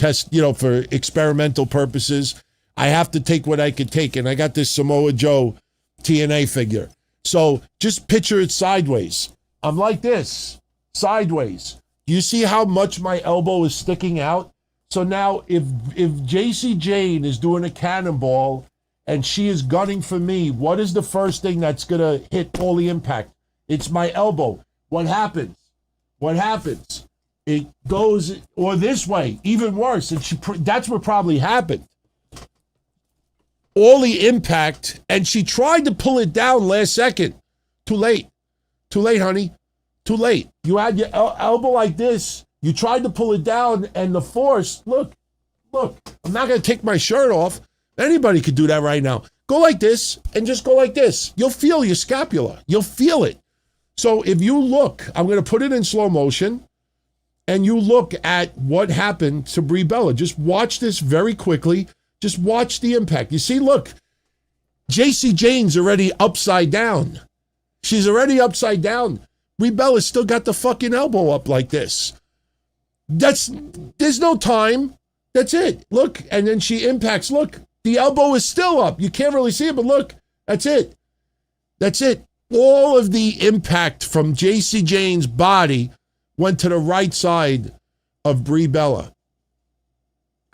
for experimental purposes. I have to take what I could take. And I got this Samoa Joe TNA figure. So just picture it sideways. I'm like this, sideways. You see how much my elbow is sticking out? So now if JC Jane is doing a cannonball and she is gunning for me, what is the first thing that's going to hit all the impact? It's my elbow. What happens? It goes, or this way, even worse. And that's what probably happened. All the impact, and she tried to pull it down last second. Too late, honey. Too late. You had your elbow like this. You tried to pull it down, and the force, look. I'm not going to take my shirt off. Anybody could do that right now. Go like this, and just go like this. You'll feel your scapula. You'll feel it. So if you look, I'm going to put it in slow motion, and you look at what happened to Brie Bella. Just watch this very quickly. Just watch the impact. You see, look, JC Jane's already upside down. She's already upside down. Brie Bella's still got the fucking elbow up like this. There's no time. That's it. Look, and then she impacts. Look, the elbow is still up. You can't really see it, but look, that's it. That's it. All of the impact from JC Jane's body went to the right side of Brie Bella.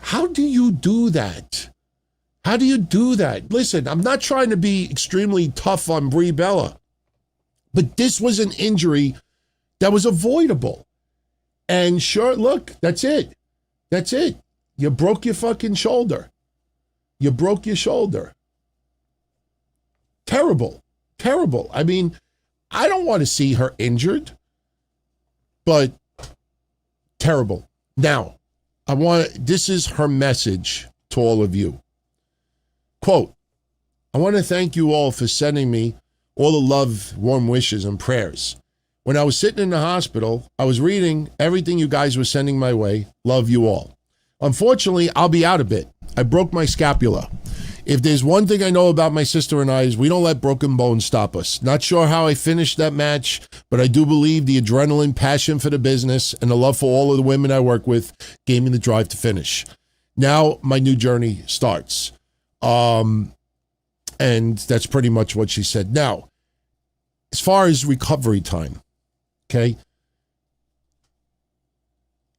How do you do that? How do you do that? Listen, I'm not trying to be extremely tough on Brie Bella, but this was an injury that was avoidable. And sure, look, that's it. That's it. You broke your fucking shoulder. You broke your shoulder. Terrible. Terrible. I mean, I don't want to see her injured, but terrible. Now, this is her message to all of you. Quote, I want to thank you all for sending me all the love, warm wishes, and prayers. When I was sitting in the hospital, I was reading everything you guys were sending my way. Love you all. Unfortunately, I'll be out a bit. I broke my scapula. If there's one thing I know about my sister and I is we don't let broken bones stop us. Not sure how I finished that match, but I do believe the adrenaline, passion for the business, and the love for all of the women I work with gave me the drive to finish. Now my new journey starts. And that's pretty much what she said. Now, as far as recovery time, okay,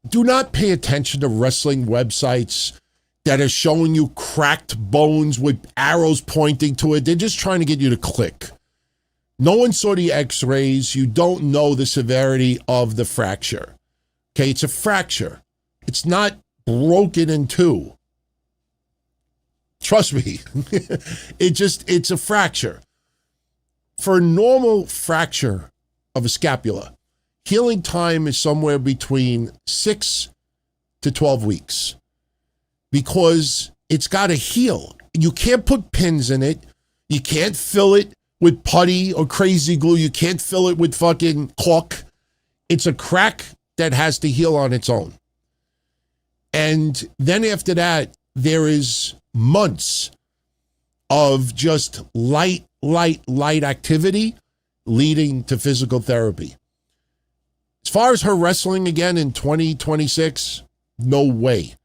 do not pay attention to wrestling websites that are showing you cracked bones with arrows pointing to it. They're just trying to get you to click. No one saw the x-rays. You don't know the severity of the fracture. Okay, it's a fracture. It's not broken in two. Trust me. It's a fracture. For a normal fracture of a scapula, healing time is somewhere between 6 to 12 weeks. Because it's got to heal. You can't put pins in it. You can't fill it with putty or crazy glue. You can't fill it with fucking caulk. It's a crack that has to heal on its own. And then after that, there is months of just light activity leading to physical therapy. As far as her wrestling again in 2026, no way.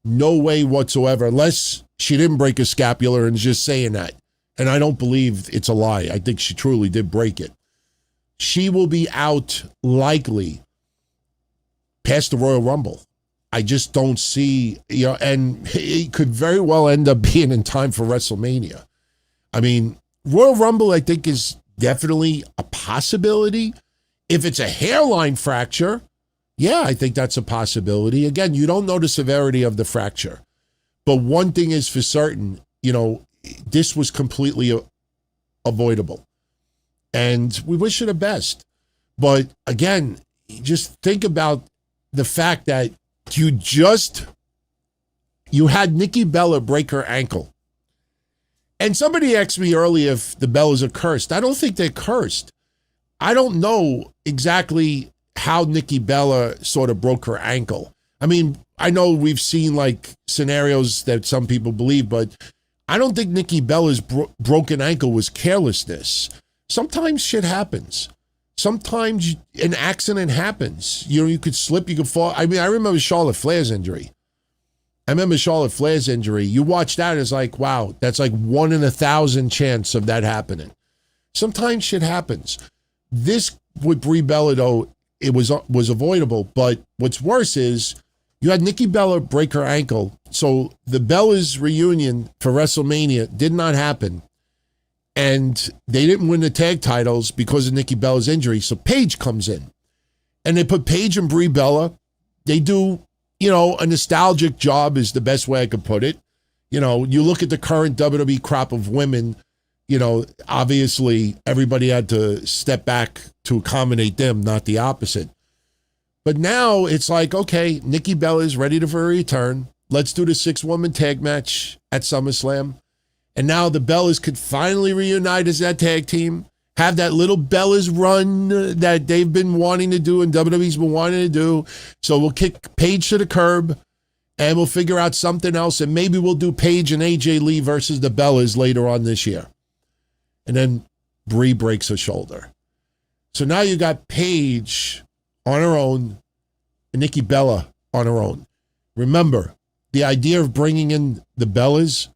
No way whatsoever, unless she didn't break a scapula and is just saying that. And I don't believe it's a lie. I think she truly did break it. She will be out likely past the Royal Rumble. I just don't see, and it could very well end up being in time for WrestleMania. I mean, Royal Rumble, I think, is definitely a possibility. If it's a hairline fracture, yeah, I think that's a possibility. Again, you don't know the severity of the fracture. But one thing is for certain, this was completely avoidable. And we wish her the best. But again, just think about the fact that you had Nikki Bella break her ankle. And somebody asked me earlier if the Bellas are cursed. I don't think they're cursed. I don't know exactly how Nikki Bella sort of broke her ankle. I mean, I know we've seen like scenarios that some people believe, but I don't think Nikki Bella's broken ankle was carelessness. Sometimes shit happens. Sometimes an accident happens. You could slip, you could fall. I mean, I remember Charlotte Flair's injury. You watch that, it's like, wow, that's like 1 in 1,000 chance of that happening. Sometimes shit happens. This with Brie Bella, though, it was avoidable. But what's worse is you had Nikki Bella break her ankle. So the Bellas reunion for WrestleMania did not happen. And they didn't win the tag titles because of Nikki Bella's injury. So Paige comes in. And they put Paige and Brie Bella. They do, a nostalgic job is the best way I could put it. You look at the current WWE crop of women, obviously everybody had to step back to accommodate them, not the opposite. But now it's like, okay, Nikki Bella is ready for a return. Let's do the 6-woman tag match at SummerSlam. And now the Bellas could finally reunite as that tag team, have that little Bellas run that they've been wanting to do and WWE's been wanting to do. So we'll kick Paige to the curb and we'll figure out something else. And maybe we'll do Paige and AJ Lee versus the Bellas later on this year. And then Brie breaks her shoulder. So now you got Paige on her own and Nikki Bella on her own. Remember, the idea of bringing in the Bellas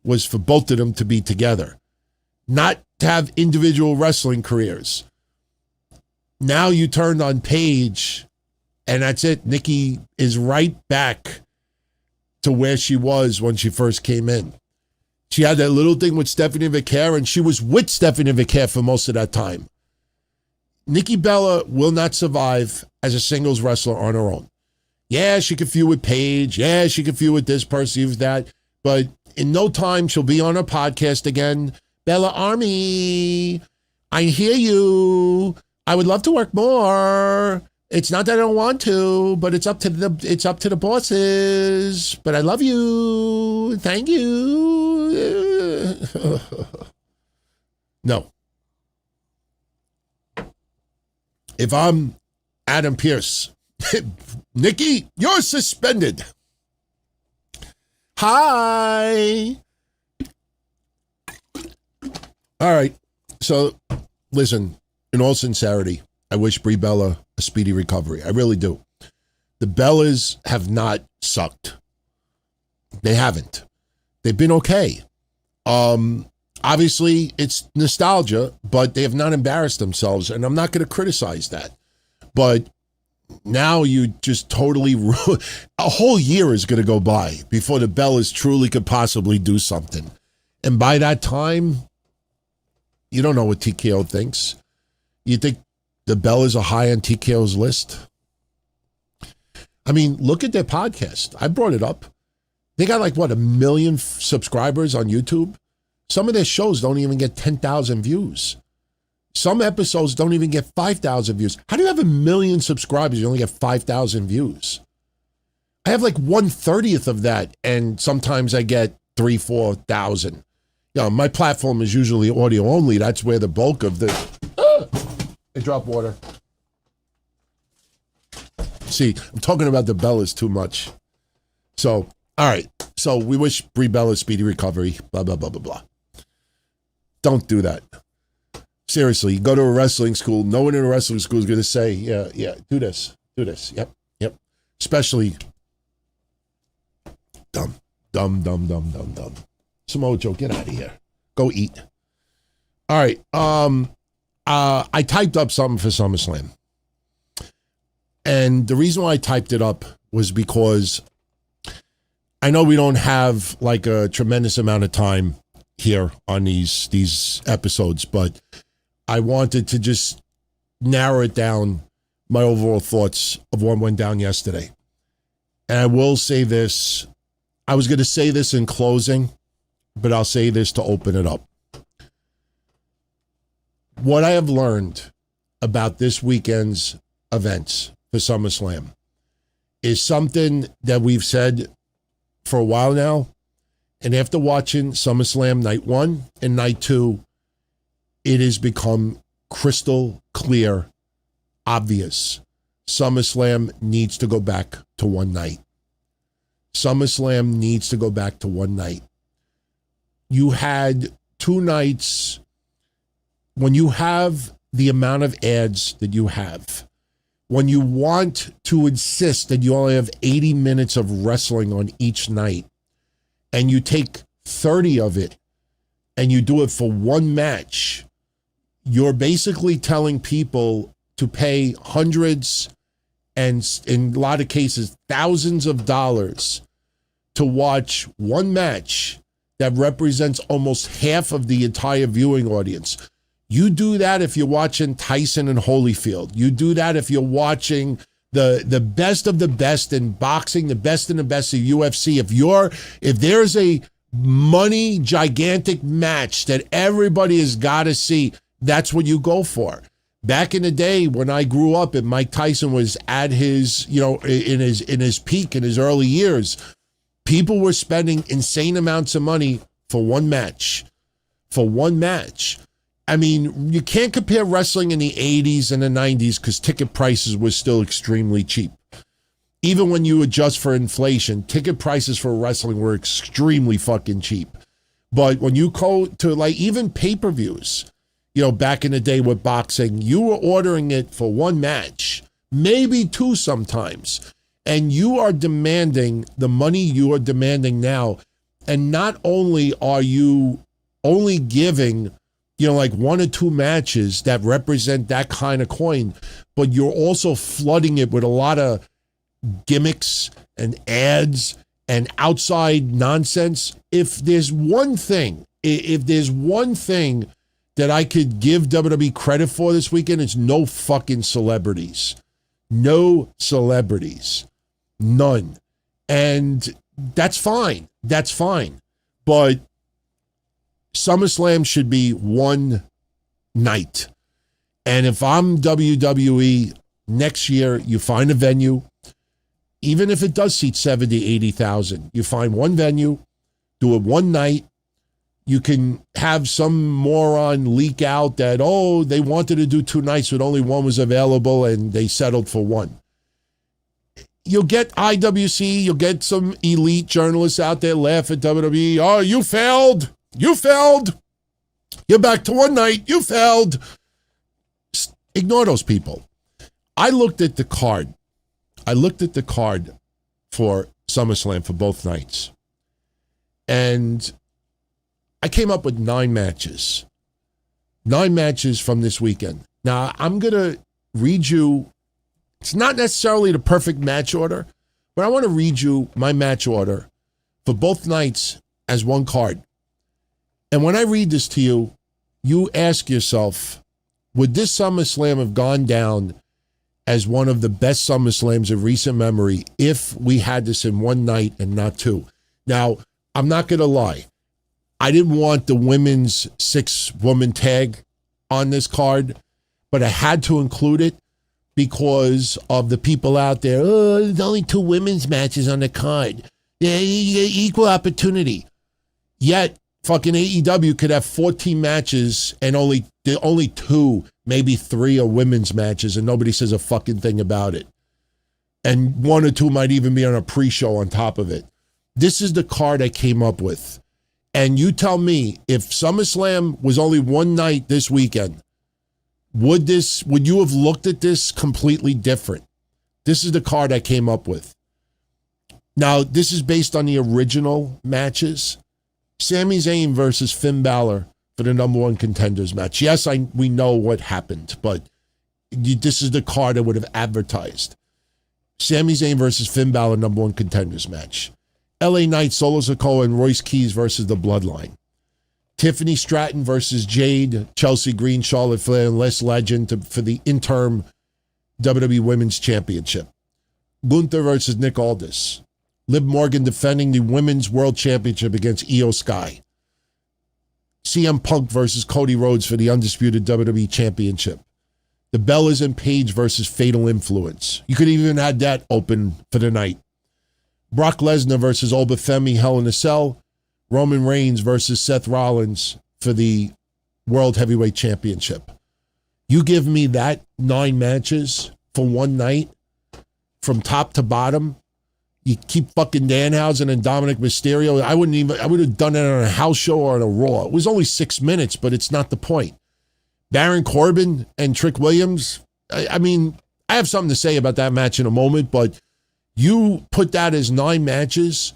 was for both of them to be together, not to have individual wrestling careers. Now you turned on Paige, and that's it. Nikki is right back to where she was when she first came in. She had that little thing with Stephanie Vaquer, and she was with Stephanie Vaquer for most of that time. Nikki Bella will not survive as a singles wrestler on her own. Yeah, she could feud with Paige. Yeah, she could feud with this person, with that. But in no time, she'll be on her podcast again. Bella Army, I hear you. I would love to work more. It's not that I don't want to, but it's up to the bosses. But I love you. Thank you. No. If I'm Adam Pearce, Nikki, you're suspended. Hi. All right. So, listen, in all sincerity, I wish Brie Bella a speedy recovery. I really do. The Bellas have not sucked. They haven't. They've been okay. Obviously, it's nostalgia, but they have not embarrassed themselves, and I'm not going to criticize that. But now you just totally a whole year is going to go by before the Bellas truly could possibly do something. And by that time, you don't know what TKO thinks. You think the Bellas are high on TKO's list? I mean, look at their podcast. I brought it up. They got like, 1 million subscribers on YouTube? Some of their shows don't even get 10,000 views. Some episodes don't even get 5,000 views. How do you have 1 million subscribers? You only get 5,000 views. I have like 1/30th of that, and sometimes I get 3,000-4,000. My platform is usually audio only. That's where the bulk of the... I dropped water. See, I'm talking about the Bellas too much. So, all right. So we wish Brie Bella speedy recovery. Blah, blah, blah, blah, blah. Don't do that. Seriously, you go to a wrestling school. No one in a wrestling school is going to say, yeah, do this. Yep. Especially dumb. Samoa Joe, get out of here. Go eat. All right. I typed up something for SummerSlam. And the reason why I typed it up was because I know we don't have like a tremendous amount of time here on these episodes, but I wanted to just narrow it down, my overall thoughts of what went down yesterday. And I will say this. I was going to say this in closing, but I'll say this to open it up. What I have learned about this weekend's events for SummerSlam is something that we've said for a while now. And after watching SummerSlam Night 1 and Night 2, it has become crystal clear, obvious. SummerSlam needs to go back to one night. SummerSlam needs to go back to one night. You had two nights. When you have the amount of ads that you have, when you want to insist that you only have 80 minutes of wrestling on each night, and you take 30 of it and you do it for one match, you're basically telling people to pay hundreds and, in a lot of cases, thousands of dollars to watch one match that represents almost half of the entire viewing audience. You do that if you're watching Tyson and Holyfield. You do that if you're watching the best of the best in boxing, the best and the best of UFC. If there's a money gigantic match that everybody has got to see, that's what you go for. Back in the day when I grew up and Mike Tyson was at his, in his peak, in his early years, people were spending insane amounts of money for one match. For one match. I mean, you can't compare wrestling in the 80s and the 90s because ticket prices were still extremely cheap. Even when you adjust for inflation, ticket prices for wrestling were extremely fucking cheap. But when you go to like even pay-per-views, back in the day with boxing, you were ordering it for one match, maybe two sometimes. And you are demanding the money you are demanding now. And not only are you only giving like one or two matches that represent that kind of coin, but you're also flooding it with a lot of gimmicks and ads and outside nonsense. If there's one thing that I could give WWE credit for this weekend, it's no fucking celebrities. No celebrities. None. And that's fine. That's fine. But SummerSlam should be one night. And if I'm WWE, next year you find a venue, even if it does seat 70, 80,000, you find one venue, do it one night. You can have some moron leak out that, they wanted to do two nights, but only one was available and they settled for one. You'll get IWC, you'll get some elite journalists out there laugh at WWE. Oh, you failed. You failed. You're back to one night. You failed. Ignore those people. I looked at the card. For SummerSlam for both nights. And I came up with 9 matches. 9 matches from this weekend. Now, I'm going to read you. It's not necessarily the perfect match order, but I want to read you my match order for both nights as one card. And when I read this to you, you ask yourself, would this SummerSlam have gone down as one of the best SummerSlams of recent memory if we had this in one night and not two? Now, I'm not going to lie. I didn't want the women's 6-woman tag on this card, but I had to include it because of the people out there. There's only 2 women's matches on the card. Yeah, equal opportunity. Yet, fucking AEW could have 14 matches and only 2, maybe 3 are women's matches, and nobody says a fucking thing about it. And 1 or 2 might even be on a pre-show on top of it. This is the card I came up with. And you tell me, if SummerSlam was only one night this weekend, would you have looked at this completely different? This is the card I came up with. Now, this is based on the original matches. Sami Zayn versus Finn Balor for the number 1 contenders match. Yes, we know what happened, but this is the card I would have advertised. Sami Zayn versus Finn Balor, number one contenders match. LA Knight, Solo Sikoa, and Royce Keys versus the Bloodline. Tiffany Stratton versus Jade, Chelsea Green, Charlotte Flair, and Les Legend for the interim WWE Women's Championship. Gunther versus Nick Aldis. Liv Morgan defending the Women's World Championship against Io Sky. CM Punk versus Cody Rhodes for the undisputed WWE Championship. The Bellas and Paige versus Fatal Influence. You could even have that open for the night. Brock Lesnar versus Obafemi Hell in a Cell. Roman Reigns versus Seth Rollins for the World Heavyweight Championship. You give me that 9 matches for one night from top to bottom. You keep fucking Danhausen and Dominic Mysterio. I would have done it on a house show or on a Raw. It was only 6 minutes, but it's not the point. Baron Corbin and Trick Williams. I mean, I have something to say about that match in a moment, but you put that as 9 matches,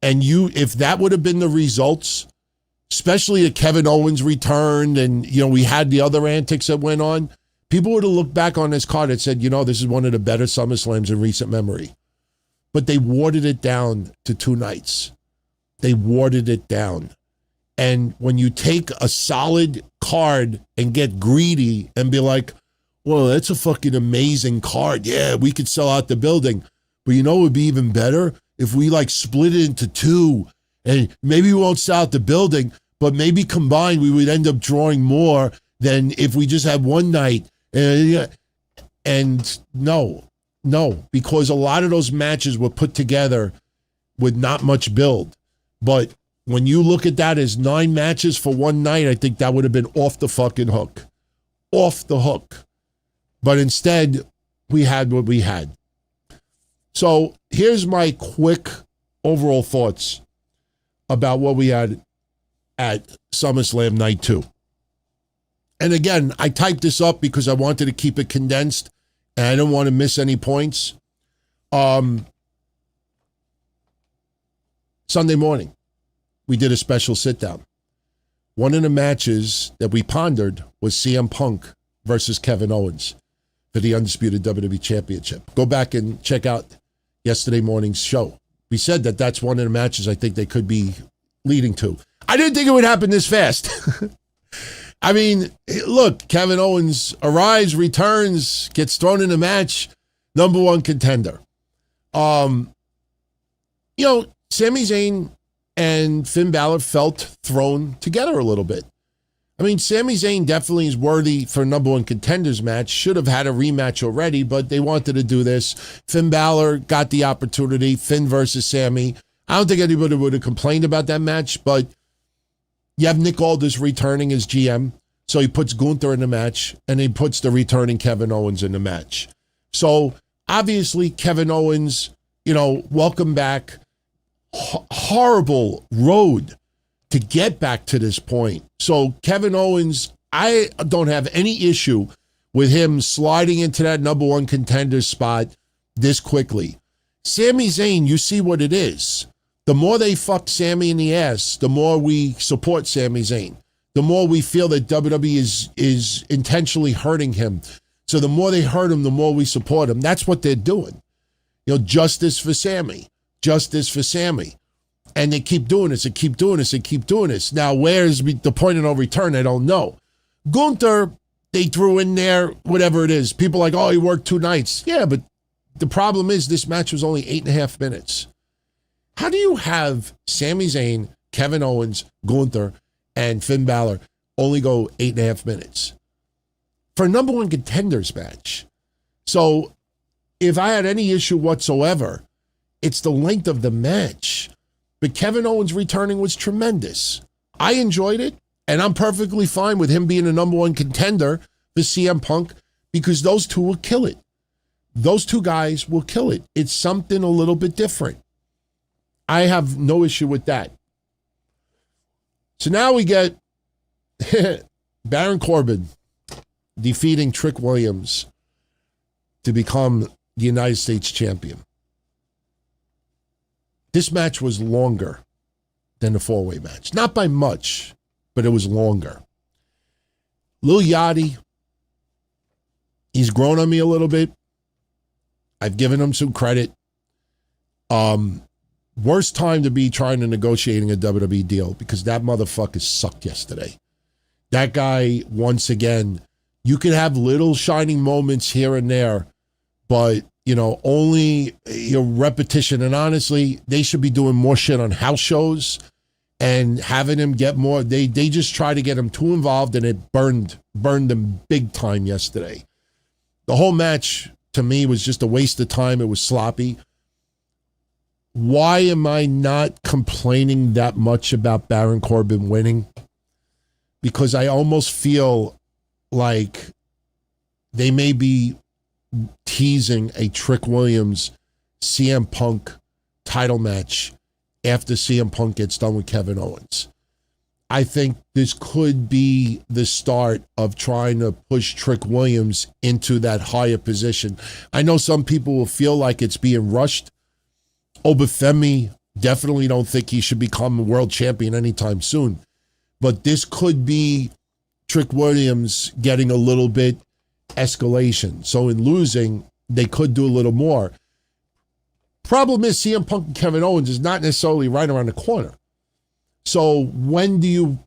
and if that would have been the results, especially if Kevin Owens returned and, we had the other antics that went on, people would have looked back on this card and said, this is one of the better SummerSlams in recent memory. But they watered it down to 2 nights. They watered it down. And when you take a solid card and get greedy and be like, well, that's a fucking amazing card. Yeah, we could sell out the building. But it would be even better if we split it into 2 and maybe we won't sell out the building, but maybe combined we would end up drawing more than if we just had one night. And no, because a lot of those matches were put together with not much build. But when you look at that as 9 matches for one night, I think that would have been off the fucking hook. Off the hook. But instead, we had what we had. So here's my quick overall thoughts about what we had at SummerSlam Night 2. And again, I typed this up because I wanted to keep it condensed and I didn't want to miss any points. Sunday morning, we did a special sit-down. One of the matches that we pondered was CM Punk versus Kevin Owens for the undisputed WWE Championship. Go back and check out yesterday morning's show. We said that that's one of the matches I think they could be leading to. I didn't think it would happen this fast. I mean, look, Kevin Owens arrives, returns, gets thrown in the match, number one contender. Sami Zayn and Finn Balor felt thrown together a little bit. I mean, Sami Zayn definitely is worthy for a number one contenders match. Should have had a rematch already, but they wanted to do this. Finn Balor got the opportunity. Finn versus Sami. I don't think anybody would have complained about that match, but you have Nick Aldis returning as GM, so he puts Gunther in the match, and he puts the returning Kevin Owens in the match. So, obviously, Kevin Owens, welcome back. Horrible road to get back to this point. So Kevin Owens, I don't have any issue with him sliding into that number one contender spot this quickly. Sami Zayn, you see what it is. The more they fuck Sami in the ass, the more we support Sami Zayn. The more we feel that WWE is intentionally hurting him. So the more they hurt him, the more we support him. That's what they're doing. Justice for Sami. Justice for Sami. And they keep doing this and keep doing this and keep doing this. Now, where's the point of no return? I don't know. Gunther, they threw in there, whatever it is. People like, oh, he worked 2 nights. Yeah, but the problem is this match was only 8.5 minutes. How do you have Sami Zayn, Kevin Owens, Gunther, and Finn Balor only go 8.5 minutes? For a number one contenders match. So if I had any issue whatsoever, it's the length of the match. But Kevin Owens returning was tremendous. I enjoyed it, and I'm perfectly fine with him being a number one contender for CM Punk because those two will kill it. Those 2 guys will kill it. It's something a little bit different. I have no issue with that. So now we get Baron Corbin defeating Trick Williams to become the United States champion. This match was longer than the 4-way match. Not by much, but it was longer. Lil Yachty, he's grown on me a little bit. I've given him some credit. Worst time to be trying to negotiating a WWE deal because that motherfucker sucked yesterday. That guy, once again, you could have little shining moments here and there, but, only repetition. And honestly, they should be doing more shit on house shows and having him get more. They just try to get him too involved, and it burned them big time yesterday. The whole match, to me, was just a waste of time. It was sloppy. Why am I not complaining that much about Baron Corbin winning? Because I almost feel like they may be teasing a Trick Williams CM Punk title match after CM Punk gets done with Kevin Owens. I think this could be the start of trying to push Trick Williams into that higher position. I know some people will feel like it's being rushed. Obafemi, definitely don't think he should become a world champion anytime soon. But this could be Trick Williams getting a little bit escalation. So in losing, they could do a little more. Problem is CM Punk and Kevin Owens is not necessarily right around the corner. So when do you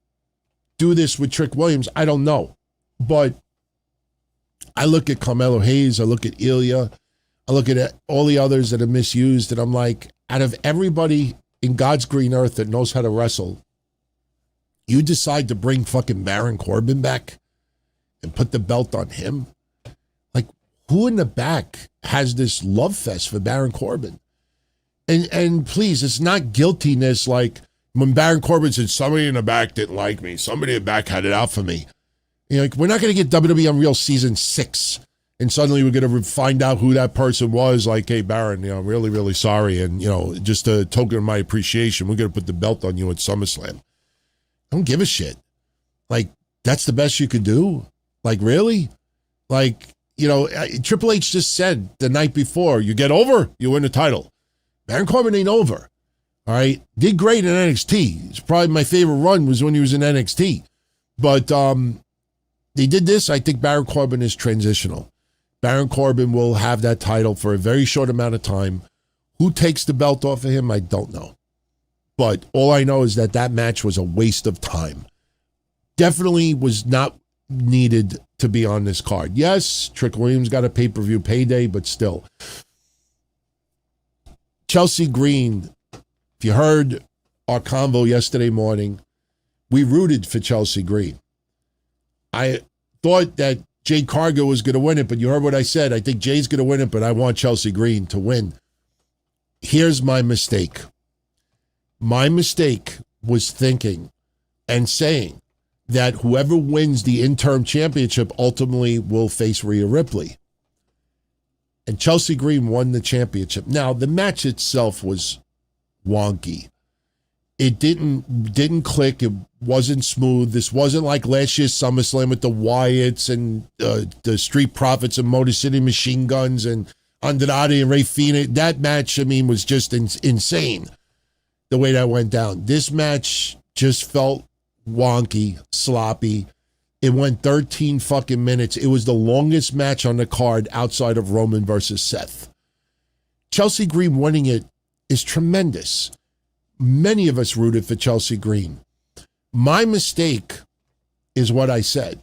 do this with Trick Williams? I don't know. But I look at Carmelo Hayes, I look at Ilya, I look at all the others that are misused, and I'm like, out of everybody in God's green earth that knows how to wrestle, you decide to bring fucking Baron Corbin back and put the belt on him? Like, who in the back has this love fest for Baron Corbin? And please, it's not guiltiness like when Baron Corbin said, somebody in the back didn't like me. Somebody in the back had it out for me. Like, we're not going to get WWE Unreal Season 6. And suddenly we're going to find out who that person was. Like, hey, Baron, really, really sorry. And, just a token of my appreciation, we're going to put the belt on you at SummerSlam. I don't give a shit. Like, that's the best you could do? Like, really? Like, Triple H just said the night before, you get over, you win the title. Baron Corbin ain't over. All right? Did great in NXT. It's probably my favorite run was when he was in NXT. But they did this. I think Baron Corbin is transitional. Baron Corbin will have that title for a very short amount of time. Who takes the belt off of him, I don't know. But all I know is that match was a waste of time. Definitely was not needed to be on this card. Yes, Trick Williams got a pay-per-view payday, but still. Chelsea Green, if you heard our convo yesterday morning, we rooted for Chelsea Green. I thought that Jade Cargill was going to win it, but you heard what I said. I think Jay's going to win it, but I want Chelsea Green to win. Here's my mistake. My mistake was thinking and saying that whoever wins the interim championship ultimately will face Rhea Ripley. And Chelsea Green won the championship. Now, the match itself was wonky. It didn't click. It wasn't smooth. This wasn't like last year's SummerSlam with the Wyatts and the Street Profits and Motor City Machine Guns and Andrade and Rey Fenix. That match, was just insane the way that went down. This match just felt wonky, sloppy. It went 13 fucking minutes. It was the longest match on the card outside of Roman versus Seth. Chelsea Green winning it is tremendous. Many of us rooted for Chelsea Green. My mistake is what I said.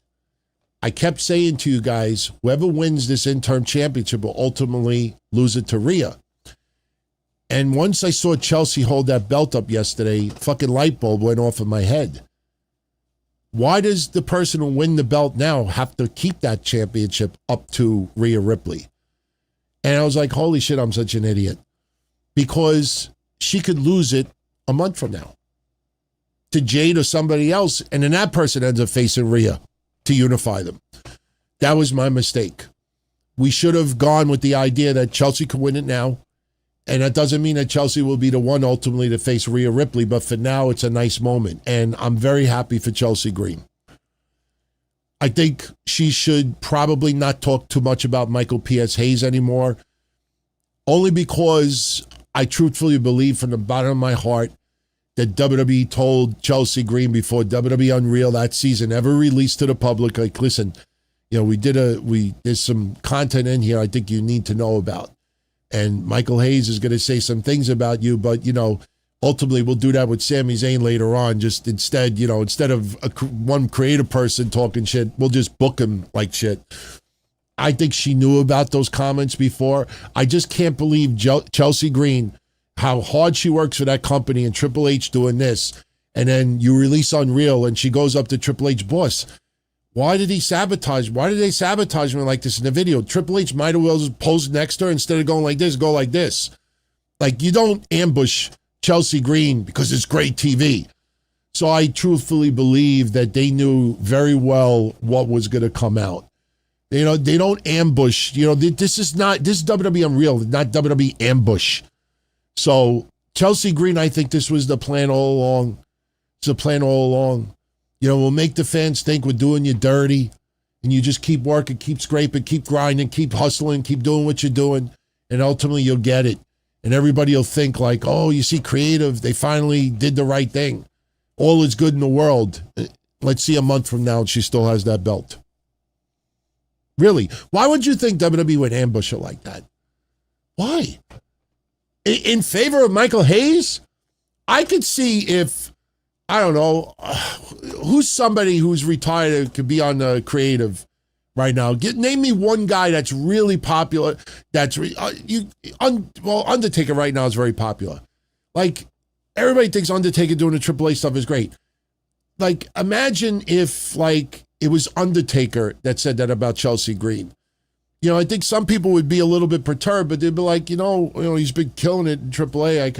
I kept saying to you guys, whoever wins this interim championship will ultimately lose it to Rhea. And once I saw Chelsea hold that belt up yesterday, fucking light bulb went off in my head. Why does the person who win the belt now have to keep that championship up to Rhea Ripley? And I was like, holy shit, I'm such an idiot. Because she could lose it a month from now to Jade or somebody else, and then that person ends up facing Rhea to unify them. That was my mistake. We should have gone with the idea that Chelsea could win it now, and that doesn't mean that Chelsea will be the one ultimately to face Rhea Ripley, but for now, it's a nice moment, and I'm very happy for Chelsea Green. I think she should probably not talk too much about Michael P.S. Hayes anymore, only because I truthfully believe from the bottom of my heart that WWE told Chelsea Green before WWE Unreal that season ever released to the public, like, listen, there's some content in here I think you need to know about. and Michael Hayes is going to say some things about you, but, you know, ultimately we'll do that with Sami Zayn later on. Just instead, you know, instead of one creative person talking shit, we'll just book him like shit. I think she knew about those comments before. I just can't believe Chelsea Green, how hard she works for that company, and Triple H doing this. And then you release Unreal and she goes up to Triple H, boss, why did he sabotage? Why did they sabotage me like this in the video? Triple H might as well just pose next to her instead of going like this, go like this. Like, you don't ambush Chelsea Green because it's great TV. So I truthfully believe that they knew very well what was going to come out. You know, they don't ambush. You know, this is WWE Unreal, not WWE Ambush. So Chelsea Green, I think this was the plan all along. It's the plan all along. You know, we'll make the fans think we're doing you dirty, and you just keep working, keep scraping, keep grinding, keep hustling, keep doing what you're doing, and ultimately you'll get it. And everybody will think like, oh, you see, creative, they finally did the right thing. All is good in the world. Let's see a month from now and she still has that belt. Really? Why would you think WWE would ambush her like that? Why? In favor of Michael Hayes? I could see if, I don't know, who's somebody who's retired who could be on the creative right now. Name me one guy that's really popular. Undertaker right now is very popular. Like, everybody thinks Undertaker doing the Triple H stuff is great. Like, imagine if, like, it was Undertaker that said that about Chelsea Green. You know, I think some people would be a little bit perturbed, but they'd be like, you know, he's been killing it in AAA.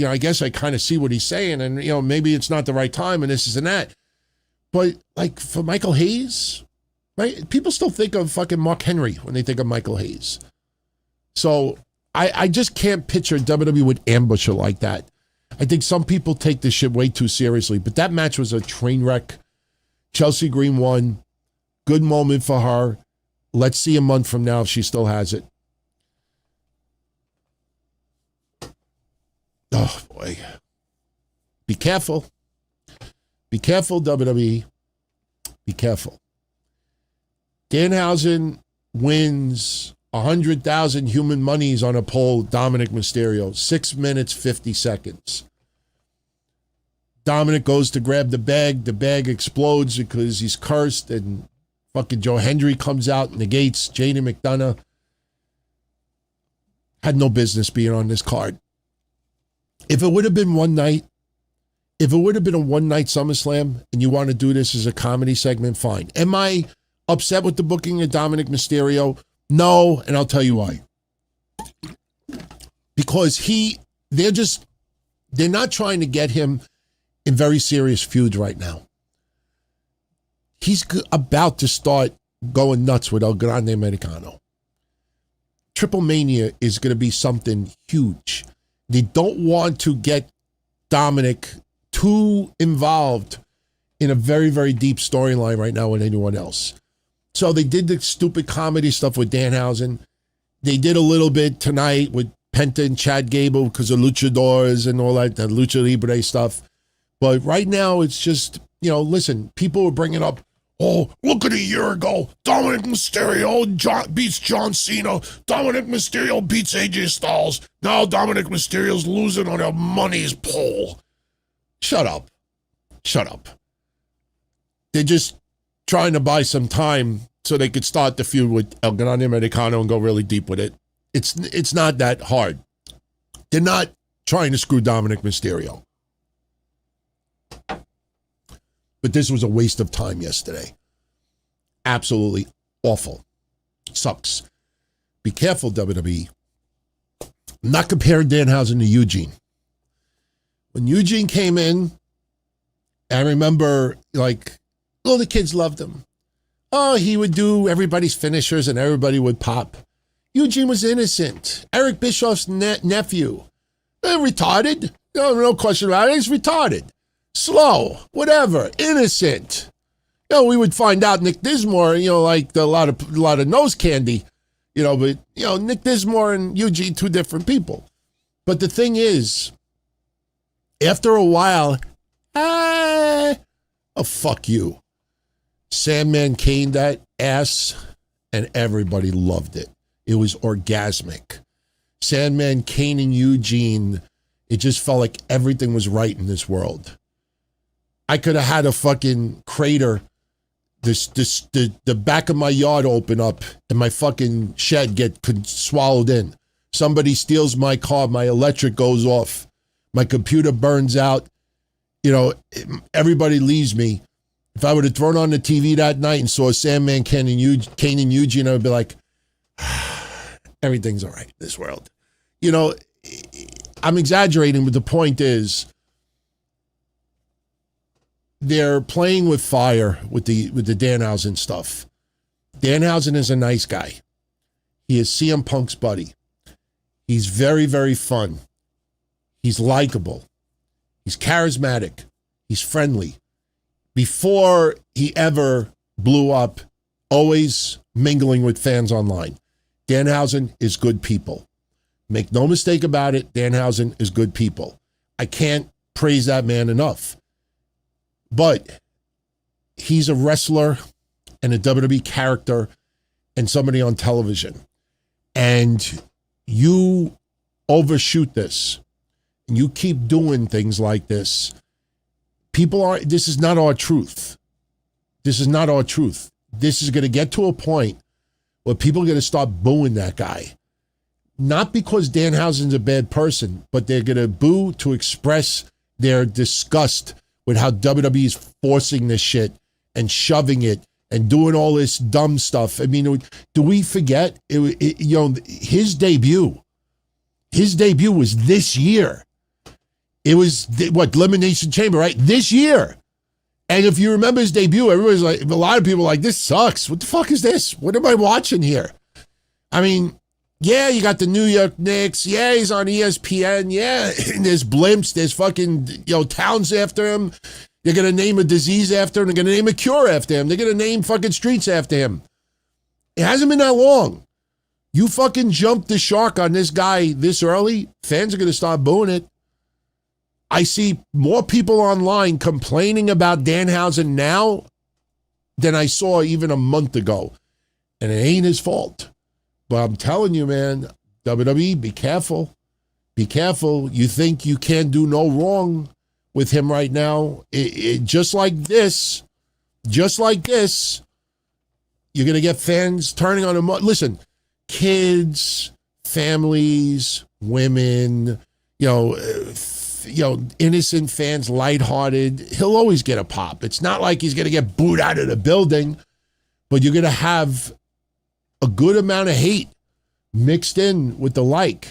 I guess I kind of see what he's saying, and you know, maybe it's not the right time, and this and that. But like for Michael Hayes, right? People still think of fucking Mark Henry when they think of Michael Hayes. So I just can't picture WWE would ambush her like that. I think some people take this shit way too seriously, but that match was a train wreck. Chelsea Green won. Good moment for her. Let's see a month from now if she still has it. Oh, boy. Be careful. Be careful, WWE. Be careful. Danhausen wins 100,000 human monies on a poll. Dominic Mysterio. 6 minutes, 50 seconds. Dominic goes to grab the bag. The bag explodes because he's cursed, and fucking Joe Hendry comes out, negates. Janie McDonough had no business being on this card. If it would have been one night, if it would have been a one-night SummerSlam and you want to do this as a comedy segment, fine. Am I upset with the booking of Dominic Mysterio? No, and I'll tell you why. Because they're not trying to get him in very serious feuds right now. He's about to start going nuts with El Grande Americano. Triple Mania is going to be something huge. They don't want to get Dominic too involved in a very, very deep storyline right now with anyone else. So they did the stupid comedy stuff with Danhausen. They did a little bit tonight with Penta and Chad Gable because of luchadors and all that, the lucha libre stuff. But right now it's just, you know, listen, people were bringing up, oh, look at a year ago, Dominic Mysterio beats John Cena. Dominic Mysterio beats AJ Styles. Now Dominic Mysterio's losing on a money's poll. Shut up. Shut up. They're just trying to buy some time so they could start the feud with El Grande Americano and go really deep with it. It's not that hard. They're not trying to screw Dominic Mysterio. But this was a waste of time yesterday. Absolutely awful. Sucks. Be careful, WWE. I'm not comparing Danhausen to Eugene. When Eugene came in, I remember, like, all the kids loved him. Oh, he would do everybody's finishers and everybody would pop. Eugene was innocent. Eric Bischoff's nephew. Retarded. No question about it. He's retarded. Slow. Whatever. Innocent. You know, we would find out Nick Dismore, you know, like a lot of nose candy, you know, but, you know, Nick Dismore and Eugene, two different people. But the thing is, after a while, oh, fuck you. Sandman caned that ass, and everybody loved it. It was orgasmic. Sandman, Kane, and Eugene, it just felt like everything was right in this world. I could have had a fucking crater, the back of my yard open up and my fucking shed get swallowed in. Somebody steals my car, my electric goes off, my computer burns out, you know, everybody leaves me. If I would have thrown on the TV that night and saw Sandman, Kane, and Eugene, I would be like, everything's all right in this world. You know, I'm exaggerating, but the point is, they're playing with fire with the Danhausen stuff. Danhausen is a nice guy. He is CM Punk's buddy. He's very, very fun. He's likable. He's charismatic. He's friendly. Before he ever blew up, always mingling with fans online. Danhausen is good people. Make no mistake about it, Danhausen is good people. I can't praise that man enough. But he's a wrestler and a WWE character and somebody on television. And you overshoot this and you keep doing things like this. This is not our truth. This is not our truth. This is going to get to a point where people are going to start booing that guy. Not because Danhausen's a bad person, but they're going to boo to express their disgust with how WWE is forcing this shit and shoving it and doing all this dumb stuff. I mean, do we forget? His debut was this year. It was, Elimination Chamber, right? This year. And if you remember his debut, everybody's like, a lot of people are like, this sucks. What the fuck is this? What am I watching here? I mean, yeah, you got the New York Knicks. Yeah, he's on ESPN. Yeah, and there's blimps. There's fucking, towns after him. They're going to name a disease after him. They're going to name a cure after him. They're going to name fucking streets after him. It hasn't been that long. You fucking jumped the shark on this guy this early, fans are going to start booing it. I see more people online complaining about Danhausen now than I saw even a month ago. And it ain't his fault. But I'm telling you, man, WWE, be careful. Be careful. You think you can't do no wrong with him right now. Just like this, you're going to get fans turning on him. Listen, kids, families, women, innocent fans, lighthearted. He'll always get a pop. It's not like he's going to get booed out of the building, but you're going to have a good amount of hate mixed in with the like.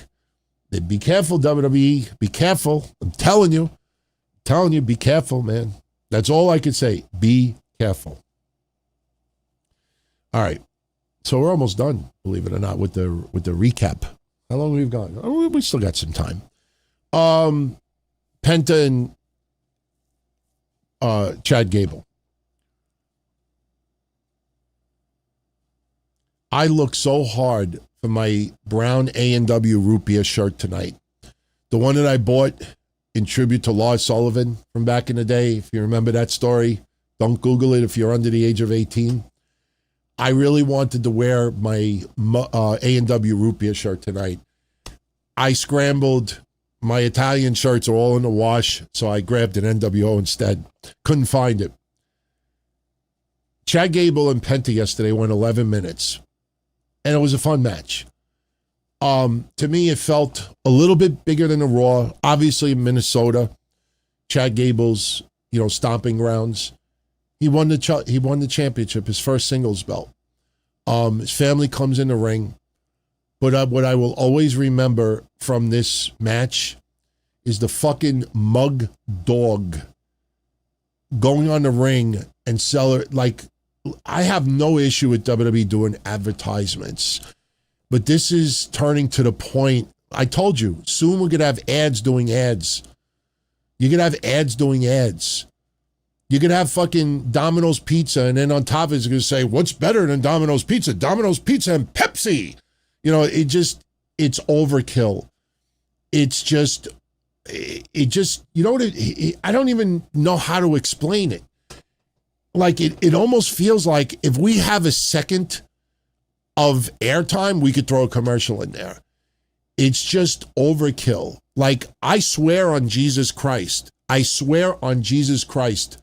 Then be careful, WWE. Be careful. I'm telling you, be careful, man. That's all I could say. Be careful. All right. So we're almost done, believe it or not, with the recap. How long have we gone? Oh, we still got some time. Penta and Chad Gable. I look so hard for my brown A&W root beer shirt tonight. The one that I bought in tribute to Lars Sullivan from back in the day. If you remember that story, don't Google it if you're under the age of 18. I really wanted to wear my A&W root beer shirt tonight. I scrambled. My Italian shirts are all in the wash, so I grabbed an NWO instead. Couldn't find it. Chad Gable and Penta yesterday went 11 minutes. And it was a fun match. To me, it felt a little bit bigger than the Raw. Obviously, Minnesota, Chad Gable's, stomping grounds. He won the championship, his first singles belt. His family comes in the ring. But what I will always remember from this match is the fucking mug dog going on the ring and I have no issue with WWE doing advertisements, but this is turning to the point. I told you, soon we're going to have ads doing ads. You're going to have ads doing ads. You're going to have fucking Domino's Pizza, and then on top of it, it's going to say, what's better than Domino's Pizza? Domino's Pizza and Pepsi. It's overkill. It's just, I don't even know how to explain it. Like, it almost feels like if we have a second of airtime, we could throw a commercial in there. It's just overkill. Like, I swear on Jesus Christ. I swear on Jesus Christ.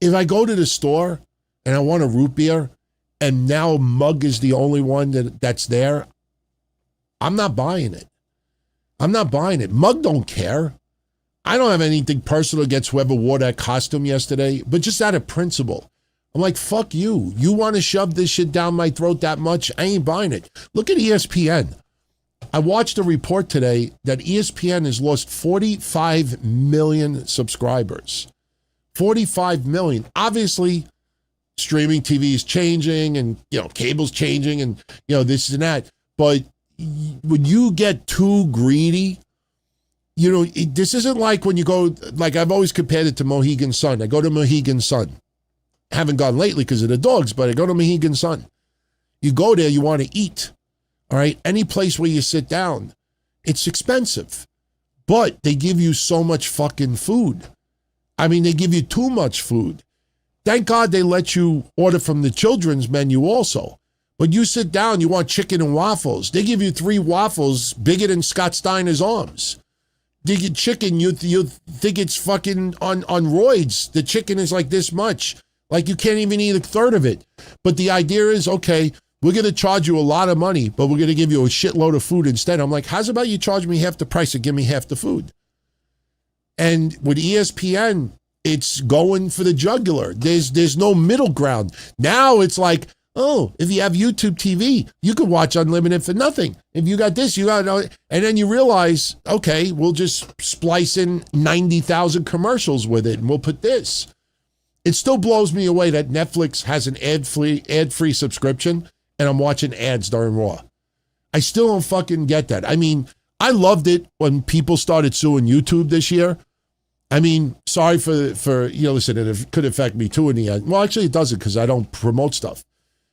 If I go to the store and I want a root beer and now Mug is the only one that's there, I'm not buying it. I'm not buying it. Mug don't care. I don't have anything personal against whoever wore that costume yesterday, but just out of principle. I'm like, fuck you. You want to shove this shit down my throat that much? I ain't buying it. Look at ESPN. I watched a report today that ESPN has lost 45 million subscribers. 45 million. Obviously, streaming TV is changing and, cable's changing and, this and that. But when you get too greedy, this isn't like when you go, like I've always compared it to Mohegan Sun. I go to Mohegan Sun. Haven't gone lately because of the dogs, but I go to Mohegan Sun. You go there, you want to eat. All right? Any place where you sit down, it's expensive. But they give you so much fucking food. I mean, they give you too much food. Thank God they let you order from the children's menu also. When you sit down, you want chicken and waffles. They give you 3 waffles bigger than Scott Steiner's arms. They get chicken, you think it's fucking on roids. The chicken is like this much. Like you can't even eat a third of it. But the idea is, okay, we're going to charge you a lot of money, but we're going to give you a shitload of food instead. I'm like, how's about you charge me half the price and give me half the food? And with ESPN, it's going for the jugular. There's no middle ground. Now it's like, oh, if you have YouTube TV, you could watch unlimited for nothing. If you got this, you got, and then you realize, okay, we'll just splice in 90,000 commercials with it, and we'll put this. It still blows me away that Netflix has an ad-free subscription, and I'm watching ads during Raw. I still don't fucking get that. I mean, I loved it when people started suing YouTube this year. I mean, sorry for listen, it could affect me too in the end. Well, actually, it doesn't because I don't promote stuff.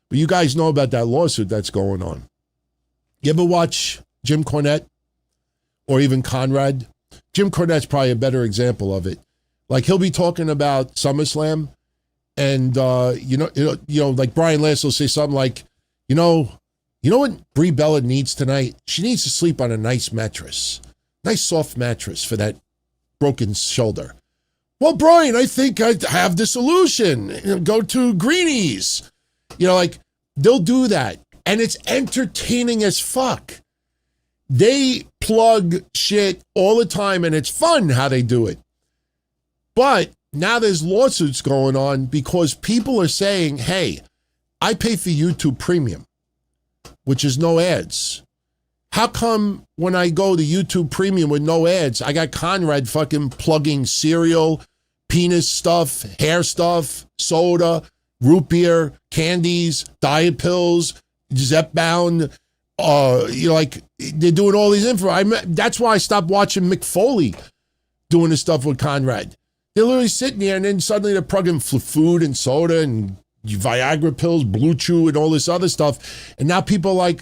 But you guys know about that lawsuit that's going on. You ever watch Jim Cornette or even Conrad? Jim Cornette's probably a better example of it. Like he'll be talking about SummerSlam, and like Brian Last will say something like, you know what Brie Bella needs tonight? She needs to sleep on a nice mattress, nice soft mattress for that broken shoulder. Well, Brian, I think I have the solution. Go to Greenies. Like they'll do that, and it's entertaining as fuck. They plug shit all the time, and it's fun how they do it. But now there's lawsuits going on because people are saying, hey, I pay for YouTube Premium, which is no ads. How come when I go to YouTube Premium with no ads, I got Conrad fucking plugging cereal, penis stuff, hair stuff, soda, root beer, candies, diet pills, Zepbound, like they're doing all these info. That's why I stopped watching Mick Foley doing this stuff with Conrad. They're literally sitting there and then suddenly they're plugging food and soda and Viagra pills, Blue Chew and all this other stuff. And now people are like,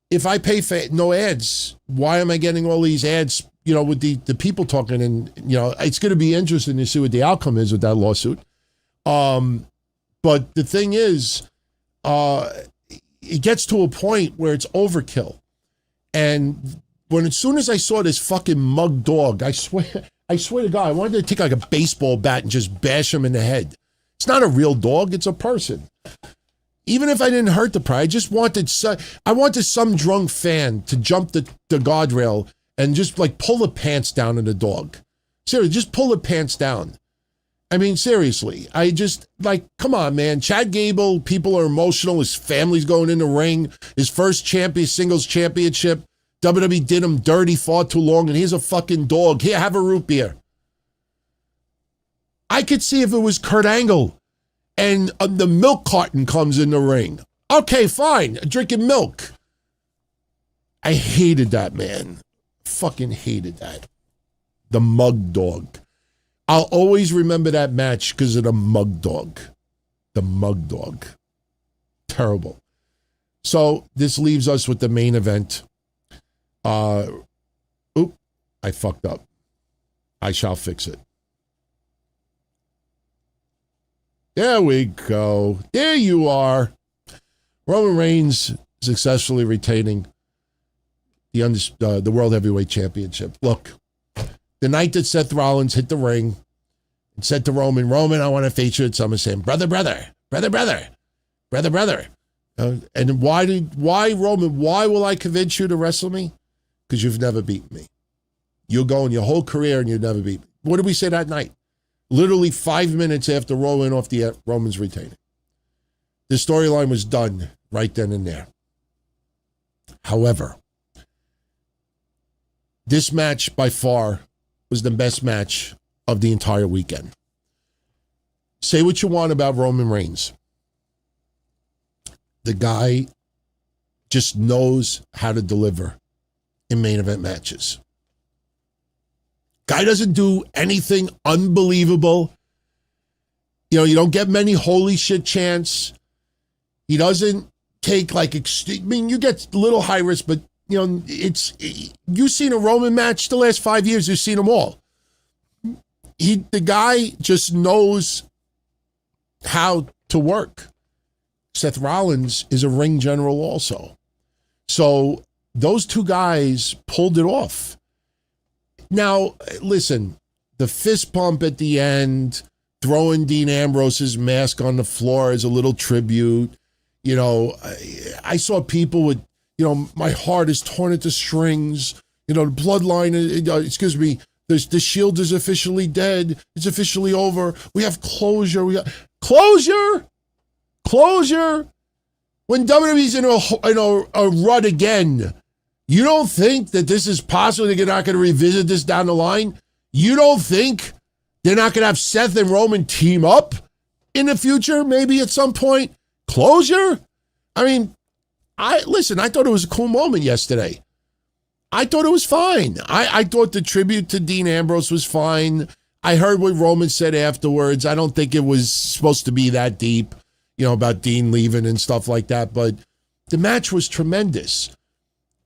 if I pay for no ads, why am I getting all these ads, with the people talking? And, it's going to be interesting to see what the outcome is with that lawsuit. But the thing is, it gets to a point where it's overkill. And as soon as I saw this fucking mug dog, I swear to God, I wanted to take like a baseball bat and just bash him in the head. It's not a real dog, it's a person. Even if I didn't hurt the pride, I just wanted some drunk fan to jump the guardrail and just like pull the pants down on the dog. Seriously, just pull the pants down. I mean, seriously, I just, come on, man. Chad Gable, people are emotional. His family's going in the ring. His first singles championship. WWE did him dirty far too long, and here's a fucking dog. Here, have a root beer. I could see if it was Kurt Angle and the milk carton comes in the ring. Okay, fine, drinking milk. I hated that, man. Fucking hated that. The mug dog. I'll always remember that match because of the mug dog. The mug dog. Terrible. So this leaves us with the main event. I fucked up. I shall fix it. There we go. There you are. Roman Reigns successfully retaining the World Heavyweight Championship. Look, the night that Seth Rollins hit the ring and said to Roman, I want to face you at SummerSlam. Brother. And why, Roman, why will I convince you to wrestle me? Because you've never beaten me. You'll go in your whole career and you'll never beat me. What did we say that night? Literally 5 minutes after rolling off the Roman's retaining. The storyline was done right then and there. However, this match by far was the best match of the entire weekend. Say what you want about Roman Reigns. The guy just knows how to deliver in main event matches. Guy doesn't do anything unbelievable. You know, you don't get many holy shit chants. He doesn't take you get a little high risk, but you know, you've seen a Roman match the last 5 years, you've seen them all. The guy just knows how to work. Seth Rollins is a ring general also. So those two guys pulled it off. Now, listen, the fist pump at the end, throwing Dean Ambrose's mask on the floor as a little tribute. You know, I saw people with, you know, my heart is torn into strings. You know, the bloodline, the Shield is officially dead. It's officially over. We have closure. Closure. When WWE's in a rut again, you don't think that this is possible? They're not going to revisit this down the line? You don't think they're not going to have Seth and Roman team up in the future, maybe at some point? Closure? I mean, I thought it was a cool moment yesterday. I thought it was fine. I thought the tribute to Dean Ambrose was fine. I heard what Roman said afterwards. I don't think it was supposed to be that deep, you know, about Dean leaving and stuff like that, but the match was tremendous.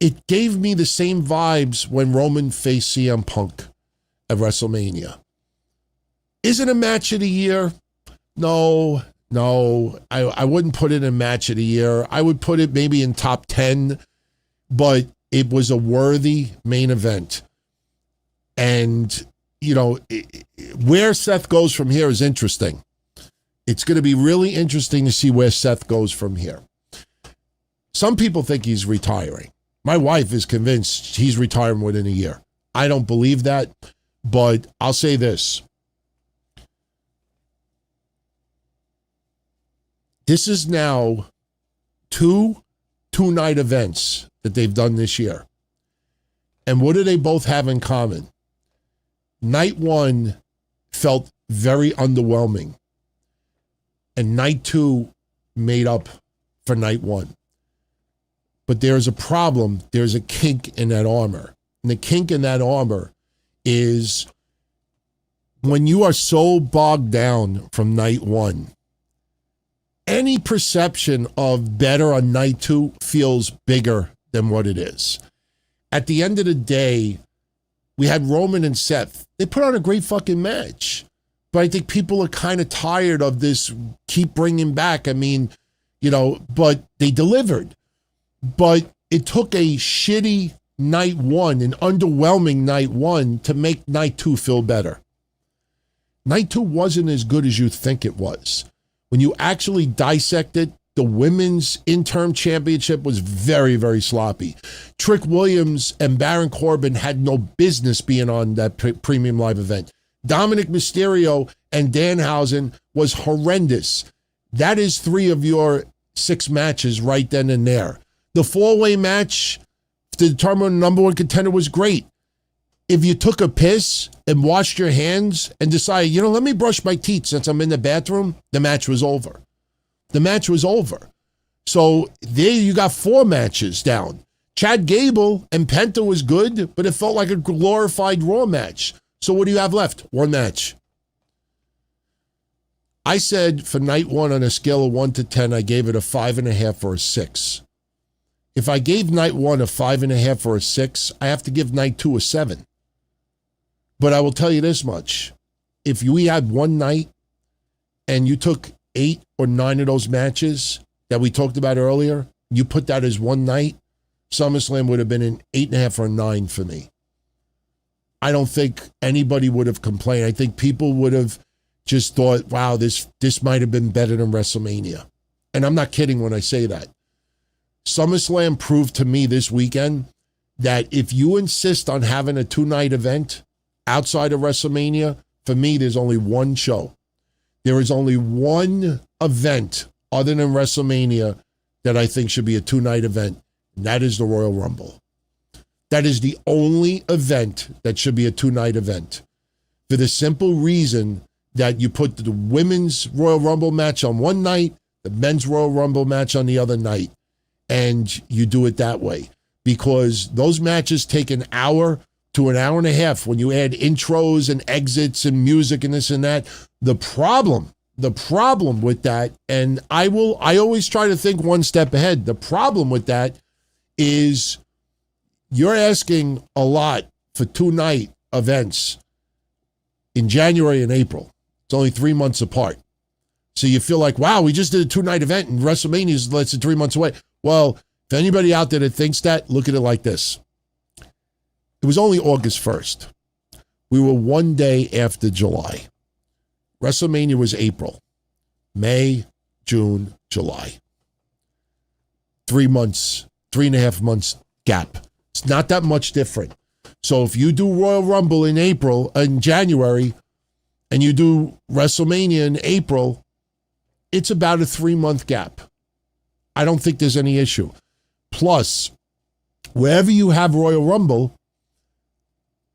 It gave me the same vibes when Roman faced CM Punk at WrestleMania. Is it a match of the year? No, I wouldn't put it in match of the year. I would put it maybe in top 10, but it was a worthy main event. And, you know, where Seth goes from here is interesting. It's going to be really interesting to see where Seth goes from here. Some people think he's retiring. My wife is convinced he's retiring within a year. I don't believe that, but I'll say this. This is now two-night events that they've done this year. And what do they both have in common? Night one felt very underwhelming. And night two made up for night one. But there's a problem. There's a kink in that armor. And the kink in that armor is when you are so bogged down from night one, any perception of better on night two feels bigger than what it is. At the end of the day, we had Roman and Seth. They put on a great fucking match. But I think people are kind of tired of this keep bringing back. I mean, you know, but they delivered. But it took a shitty night one, an underwhelming night one, to make night two feel better. Night two wasn't as good as you think it was. When you actually dissect it, the women's interim championship was very, very sloppy. Trick Williams and Baron Corbin had no business being on that premium live event. Dominic Mysterio and Danhausen was horrendous. That is 3 of your 6 matches right then and there. The 4-way match to determine the number 1 contender was great. If you took a piss and washed your hands and decided, you know, let me brush my teeth since I'm in the bathroom, the match was over. The match was over. So there you got 4 matches down. Chad Gable and Penta was good, but it felt like a glorified Raw match. So what do you have left? 1 match. I said for night 1 on a scale of 1 to 10, I gave it a 5.5 or a 6. If I gave night 1 a 5.5 or a 6, I have to give night 2 a 7. But I will tell you this much. If we had one night and you took 8 or 9 of those matches that we talked about earlier, you put that as one night, SummerSlam would have been an 8.5 or a 9 for me. I don't think anybody would have complained. I think people would have just thought, wow, this might have been better than WrestleMania. And I'm not kidding when I say that. SummerSlam proved to me this weekend that if you insist on having a 2-night event outside of WrestleMania, for me, there's only one show. There is only one event other than WrestleMania that I think should be a 2-night event, and that is the Royal Rumble. That is the only event that should be a 2-night event. For the simple reason that you put the women's Royal Rumble match on one night, the men's Royal Rumble match on the other night, and you do it that way. Because those matches take an hour to an hour and a half when you add intros and exits and music and this and that. The problem with that, and I always try to think one step ahead. The problem with that is you're asking a lot for 2-night events in January and April. It's only 3 months apart. So you feel like, wow, we just did a 2-night event and WrestleMania is less than 3 months away. Well, if anybody out there that thinks that, look at it like this. It was only August 1st. We were one day after July. WrestleMania was April, May, June, July. 3 months, 3.5 months gap. It's not that much different. So if you do Royal Rumble in January, and you do WrestleMania in April, it's about a 3-month gap. I don't think there's any issue. Plus, wherever you have Royal Rumble,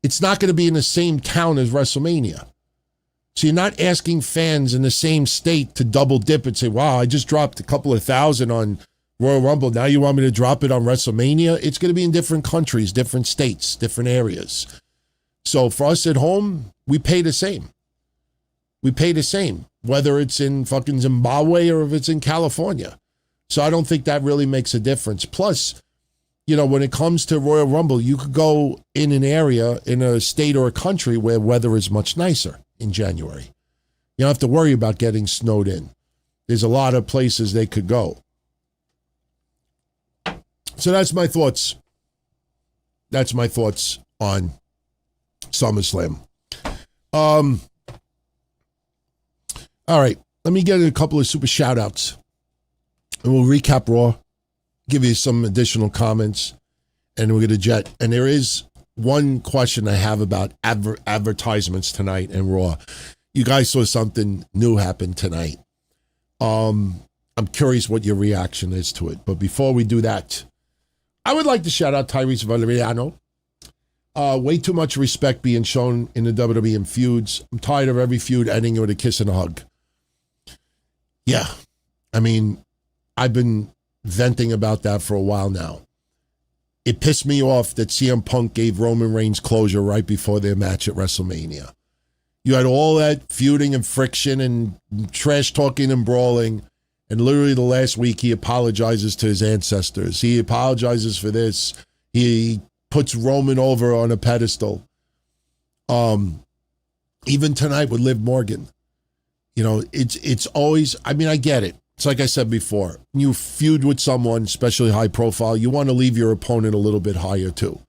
it's not going to be in the same town as WrestleMania. So you're not asking fans in the same state to double dip and say, wow, I just dropped a couple of thousand on Royal Rumble. Now you want me to drop it on WrestleMania? It's going to be in different countries, different states, different areas. So for us at home, we pay the same. We pay the same, whether it's in fucking Zimbabwe or if it's in California. So I don't think that really makes a difference. Plus, you know, when it comes to Royal Rumble, you could go in an area, in a state or a country where weather is much nicer in January. You don't have to worry about getting snowed in. There's a lot of places they could go. So that's my thoughts. That's my thoughts on SummerSlam. All right, let me get a couple of super shout-outs. And we'll recap Raw, give you some additional comments, and we're going to jet. And there is one question I have about advertisements tonight and Raw. You guys saw something new happen tonight. I'm curious what your reaction is to it. But before we do that, I would like to shout out Tyrese Valeriano. Way too much respect being shown in the WWE in feuds. I'm tired of every feud ending with a kiss and a hug. Yeah, I mean, I've been venting about that for a while now. It pissed me off that CM Punk gave Roman Reigns closure right before their match at WrestleMania. You had all that feuding and friction and trash talking and brawling, and literally the last week he apologizes to his ancestors. He apologizes for this. He puts Roman over on a pedestal. Even tonight with Liv Morgan. You know, it's always, I mean, I get it. It's like I said before, when you feud with someone, especially high profile, you want to leave your opponent a little bit higher too.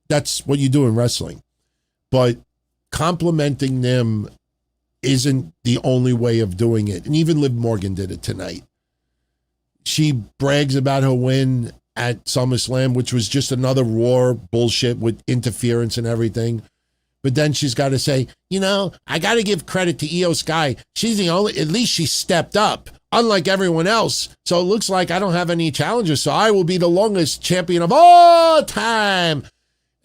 That's what you do in wrestling. But complimenting them isn't the only way of doing it. And even Liv Morgan did it tonight. She brags about her win at SummerSlam, which was just another Raw bullshit with interference and everything. But then she's got to say, you know, I got to give credit to Io Sky. She's the only, at least she stepped up, unlike everyone else. So it looks like I don't have any challenges. So I will be the longest champion of all time.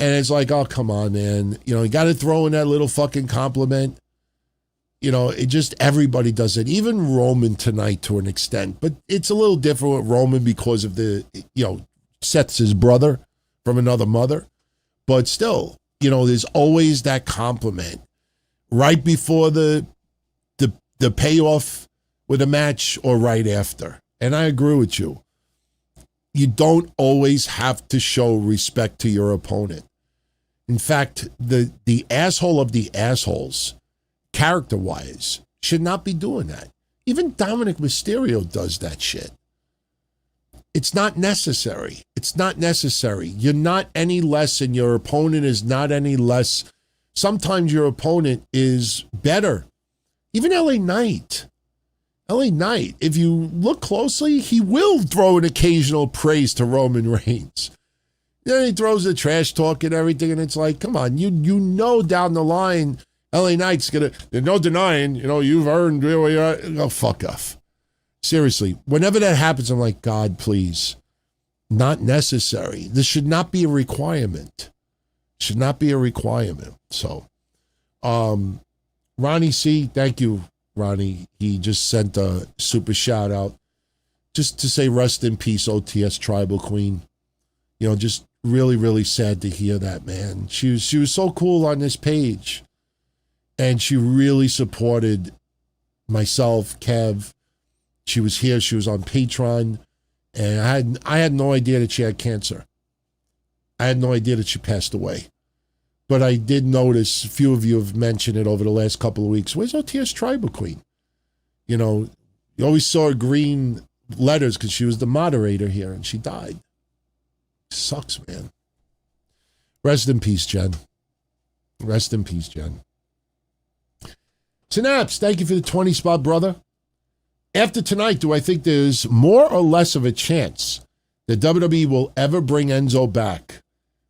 And it's like, oh, come on, man. You know, you got to throw in that little fucking compliment. You know, it just, everybody does it. Even Roman tonight to an extent. But it's a little different with Roman because of the, you know, Seth's his brother from another mother. But still, you know, there's always that compliment right before the payoff with a match or right after. And I agree with you. You don't always have to show respect to your opponent. In fact, the asshole of the assholes, character-wise, should not be doing that. Even Dominic Mysterio does that shit. It's not necessary. It's not necessary. You're not any less, and your opponent is not any less. Sometimes your opponent is better. Even LA Knight. LA Knight, if you look closely, he will throw an occasional praise to Roman Reigns. Then he throws the trash talk and everything, and it's like, come on, you know down the line, LA Knight's gonna, there's no denying, you've earned, oh, fuck off. Seriously, whenever that happens, I'm like, God, please, not necessary. This should not be a requirement. Should not be a requirement. So, Ronnie C, thank you, Ronnie. He just sent a super shout out just to say rest in peace, OTS Tribal Queen. Just really, really sad to hear that, man. She was so cool on this page. And she really supported myself, Kev. She was here. She was on Patreon. And I had no idea that she had cancer. I had no idea that she passed away. But I did notice a few of you have mentioned it over the last couple of weeks. Where's OTS Tribal Queen? You always saw her green letters because she was the moderator here, and she died. Sucks, man. Rest in peace, Jen. Rest in peace, Jen. Synapse, thank you for the 20 spot, brother. After tonight, do I think there's more or less of a chance that WWE will ever bring Enzo back?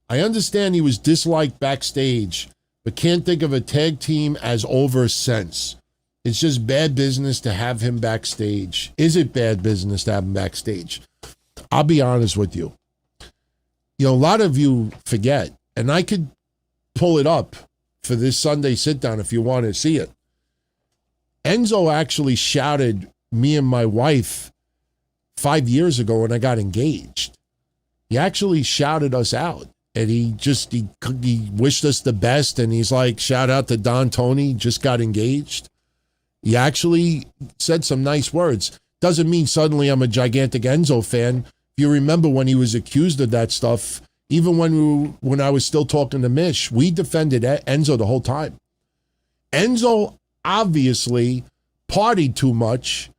I understand he was disliked backstage, but can't think of a tag team as over since. It's just bad business to have him backstage. Is it bad business to have him backstage? I'll be honest with you. A lot of you forget, and I could pull it up for this Sunday sit-down if you want to see it. Enzo actually shouted me and my wife 5 years ago when I got engaged. He actually shouted us out. And he wished us the best, and he's like, shout out to Don Tony, just got engaged. He actually said some nice words. Doesn't mean suddenly I'm a gigantic Enzo fan. If you remember when he was accused of that stuff, even when I was still talking to Mish, we defended Enzo the whole time. Enzo obviously partied too much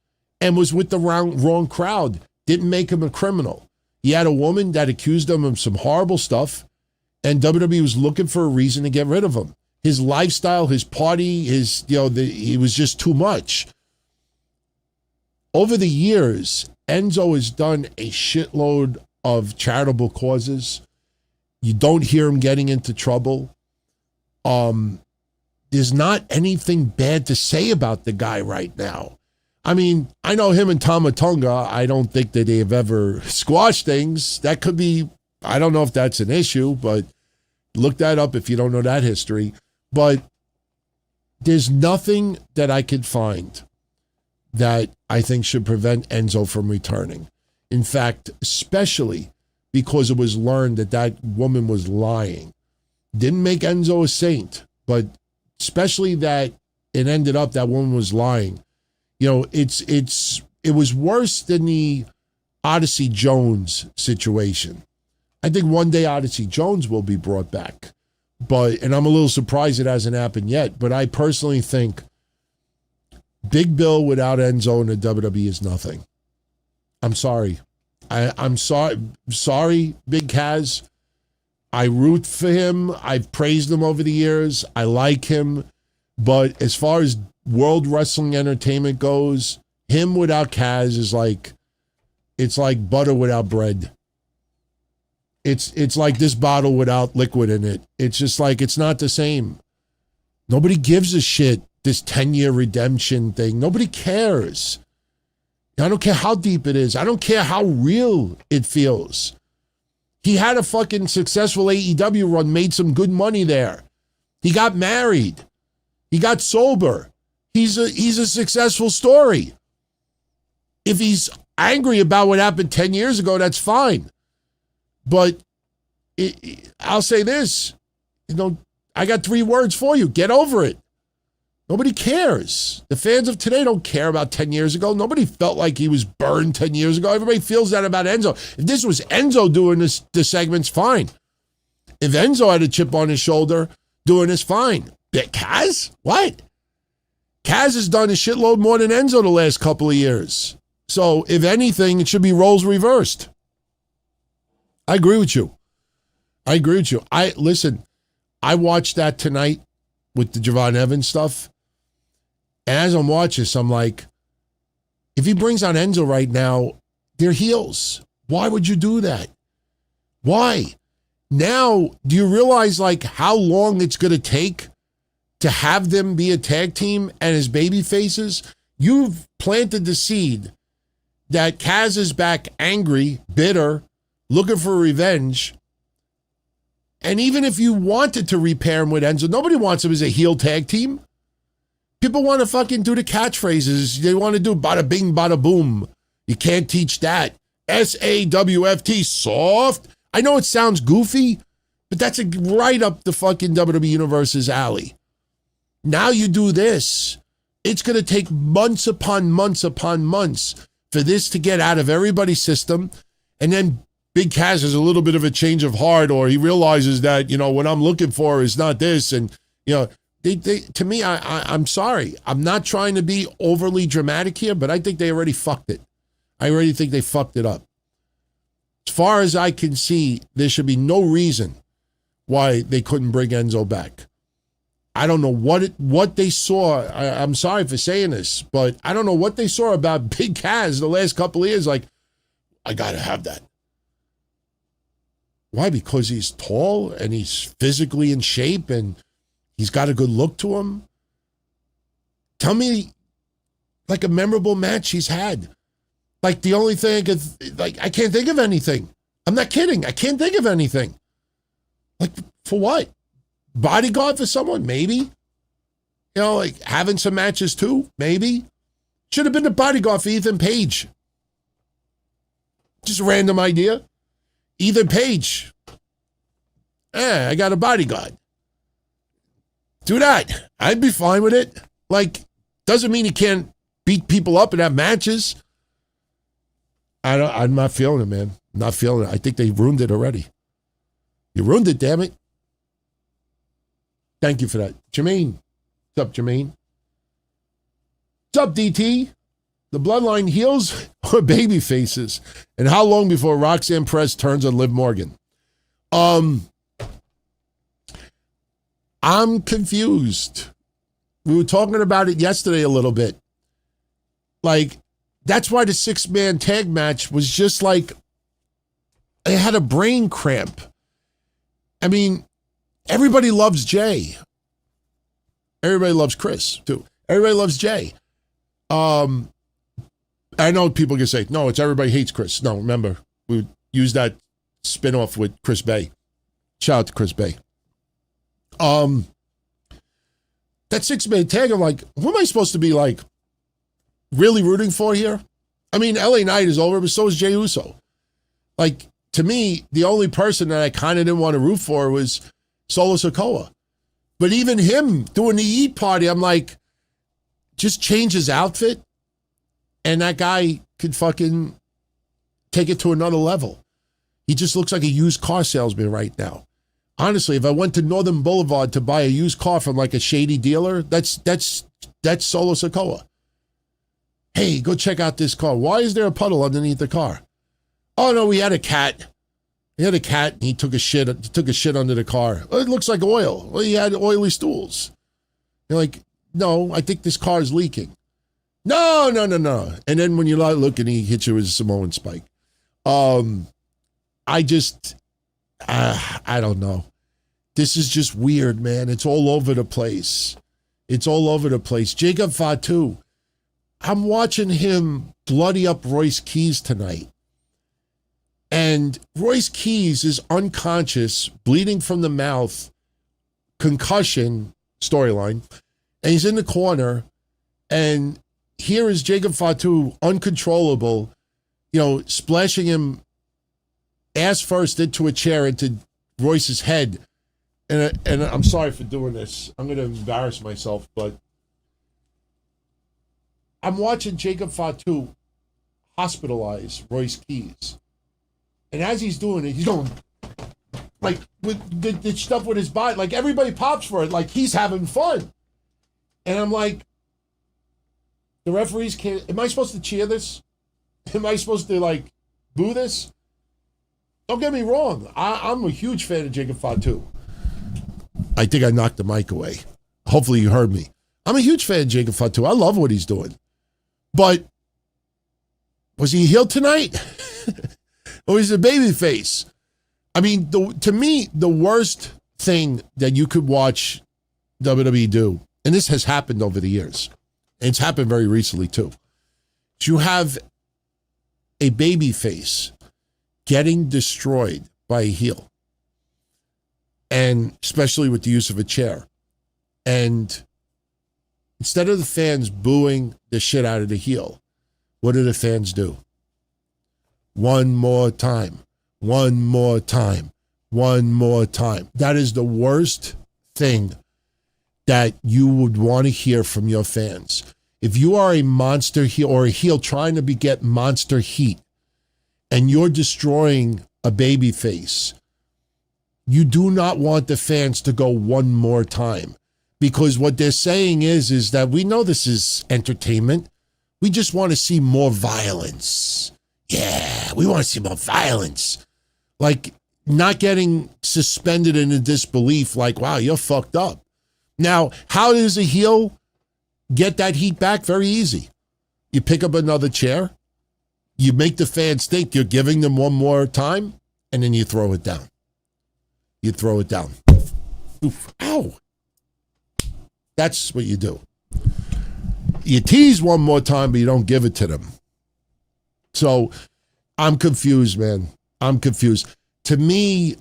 and was with the wrong crowd. Didn't make him a criminal. He had a woman that accused him of some horrible stuff, and WWE was looking for a reason to get rid of him. His lifestyle, his party, he was just too much. Over the years, Enzo has done a shitload of charitable causes. You don't hear him getting into trouble. There's not anything bad to say about the guy right now. I mean, I know him and Tama Tonga. I don't think that they've ever squashed things. That could be, I don't know if that's an issue, but look that up if you don't know that history. But there's nothing that I could find that I think should prevent Enzo from returning. In fact, especially because it was learned that that woman was lying. Didn't make Enzo a saint, but especially that it ended up that woman was lying. It was worse than the Odyssey Jones situation. I think one day Odyssey Jones will be brought back, and I'm a little surprised it hasn't happened yet. But I personally think Big Bill without Enzo in the WWE is nothing. I'm sorry. I'm sorry, Big Kaz. I root for him. I've praised him over the years. I like him. But as far as World Wrestling Entertainment goes, him without Kaz is it's like butter without bread. It's like this bottle without liquid in it. It's just like, it's not the same. Nobody gives a shit, this 10-year redemption thing. Nobody cares. I don't care how deep it is. I don't care how real it feels. He had a fucking successful AEW run, made some good money there. He got married. He got sober. He's a successful story. If he's angry about what happened 10 years ago, that's fine. But I'll say this, I got 3 words for you. Get over it. Nobody cares. The fans of today don't care about 10 years ago. Nobody felt like he was burned 10 years ago. Everybody feels that about Enzo. If this was Enzo doing the segments, fine. If Enzo had a chip on his shoulder doing this, fine. But Kaz? What? Kaz has done a shitload more than Enzo the last couple of years. So if anything, it should be roles reversed. I agree with you. Listen, I watched that tonight with the Javon Evans stuff. And as I'm watching this, I'm like, if he brings on Enzo right now, they're heels. Why would you do that? Why? Now, do you realize like how long it's going to take to have them be a tag team and as baby faces? You've planted the seed that Kaz is back angry, bitter, looking for revenge. And even if you wanted to repair him with Enzo, nobody wants him as a heel tag team. People want to fucking do the catchphrases. They want to do bada bing, bada boom. You can't teach that. SAWFT, soft. I know it sounds goofy, but that's right up the fucking WWE Universe's alley. Now you do this. It's going to take months upon months upon months for this to get out of everybody's system. And then Big Cass has a little bit of a change of heart, or he realizes that, you know, what I'm looking for is not this. And, you know, to me, I'm sorry. I'm not trying to be overly dramatic here, but I think they already fucked it. I already think they fucked it up. As far as I can see, there should be no reason why they couldn't bring Enzo back. I don't know what they saw. I'm sorry for saying this, but I don't know what they saw about Big Cass the last couple of years. Like, I got to have that. Why? Because he's tall and he's physically in shape and he's got a good look to him. Tell me, like, a memorable match he's had. Like, the only thing I can't think of anything. I'm not kidding. I can't think of anything. Like, for what? Bodyguard for someone? Maybe. You know, like, having some matches too? Maybe. Should have been the bodyguard for Ethan Page. Just a random idea. Ethan Page. I got a bodyguard. Do that. I'd be fine with it. Like, doesn't mean he can't beat people up and have matches. I'm not feeling it, man. I'm not feeling it. I think they ruined it already. You ruined it, damn it. Thank you for that. Jermaine. What's up, Jermaine? What's up, DT? The Bloodline heels or baby faces? And how long before Roxanne Perex turns on Liv Morgan? I'm confused. We were talking about it yesterday a little bit. Like, that's why the 6-man tag match was just like, it had a brain cramp. I mean, everybody loves Jay. Everybody loves Chris, too. Everybody loves Jay. I know people can say, no, it's everybody hates Chris. No, remember, we used that spinoff with Chris Bay. Shout out to Chris Bay. That 6-man tag, I'm like, who am I supposed to be, like, really rooting for here? I mean, LA Knight is over, but so is Jey Uso. Like, to me, the only person that I kind of didn't want to root for was Solo Sikoa. But even him doing the Eat Party, I'm like, just change his outfit, and that guy could fucking take it to another level. He just looks like a used car salesman right now. Honestly, if I went to Northern Boulevard to buy a used car from like a shady dealer, that's Solo Sikoa. Hey, go check out this car. Why is there a puddle underneath the car? Oh no, we had a cat. He had a cat and he took a shit under the car. Oh, it looks like oil. Well, he had oily stools. You're like, no, I think this car is leaking. No. And then when you look and he hits you with a Samoan spike. I don't know. This is just weird, man. It's all over the place. Jacob Fatu. I'm watching him bloody up Royce Keys tonight. And Royce Keys is unconscious, bleeding from the mouth, concussion storyline. And he's in the corner. And here is Jacob Fatu, uncontrollable, splashing him ass first into a chair, into Royce's head. And I'm sorry for doing this. I'm going to embarrass myself, but I'm watching Jacob Fatu hospitalize Royce Keys. And as he's doing it, he's going, like, with the stuff with his body. Like, everybody pops for it. Like, he's having fun. And I'm like, the referees can't, am I supposed to cheer this? Am I supposed to, like, boo this? Don't get me wrong. I'm a huge fan of Jacob Fatu. I think I knocked the mic away. Hopefully you heard me. I'm a huge fan of Jacob Fatu. I love what he's doing. But was he healed tonight? Or is he a baby face? I mean, to me, the worst thing that you could watch WWE do, and this has happened over the years, and it's happened very recently too, is you have a baby face getting destroyed by a heel. And especially with the use of a chair. And instead of the fans booing the shit out of the heel, what do the fans do? One more time. One more time. One more time. That is the worst thing that you would want to hear from your fans. If you are a monster heel or a heel trying to get monster heat and you're destroying a baby face, you do not want the fans to go one more time, because what they're saying is that we know this is entertainment. We just want to see more violence. Yeah, we want to see more violence. Like not getting suspended in a disbelief like, wow, you're fucked up. Now, how does a heel get that heat back? Very easy. You pick up another chair, you make the fans think you're giving them one more time, and then you throw it down. You throw it down. Oof, ow. That's what you do. You tease one more time, but you don't give it to them. So I'm confused, man. I'm confused. To me,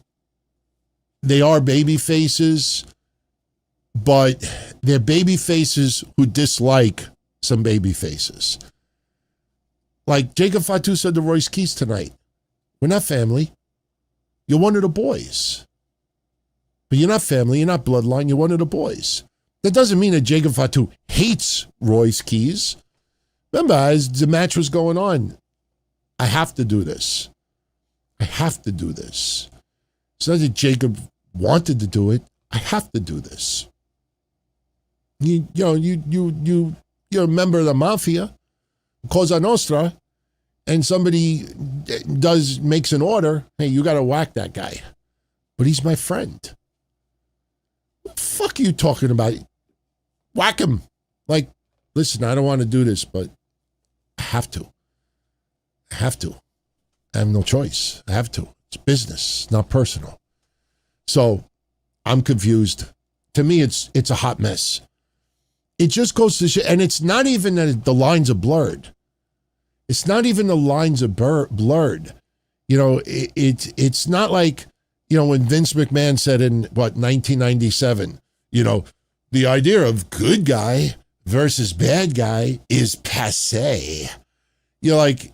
they are baby faces, but they're baby faces who dislike some baby faces. Like Jacob Fatu said to Royce Keys tonight, we're not family. You're one of the boys. But you're not family, you're not bloodline, you're one of the boys. That doesn't mean that Jacob Fatu hates Royce Keys. Remember, as the match was going on, I have to do this. I have to do this. It's not that Jacob wanted to do it. I have to do this. You're a member of the mafia, Cosa Nostra, and somebody makes an order. Hey, you got to whack that guy. But he's my friend. What the fuck are you talking about? Whack him. Like, listen, I don't want to do this, but I have to. I have to. I have no choice. I have to. It's business, not personal. So I'm confused. To me, it's a hot mess. It just goes to shit. And it's not even that the lines are blurred. It's not even the lines are blurred. You know, it's not like, you know, when Vince McMahon said in, 1997, you know, the idea of good guy versus bad guy is passé. You're like,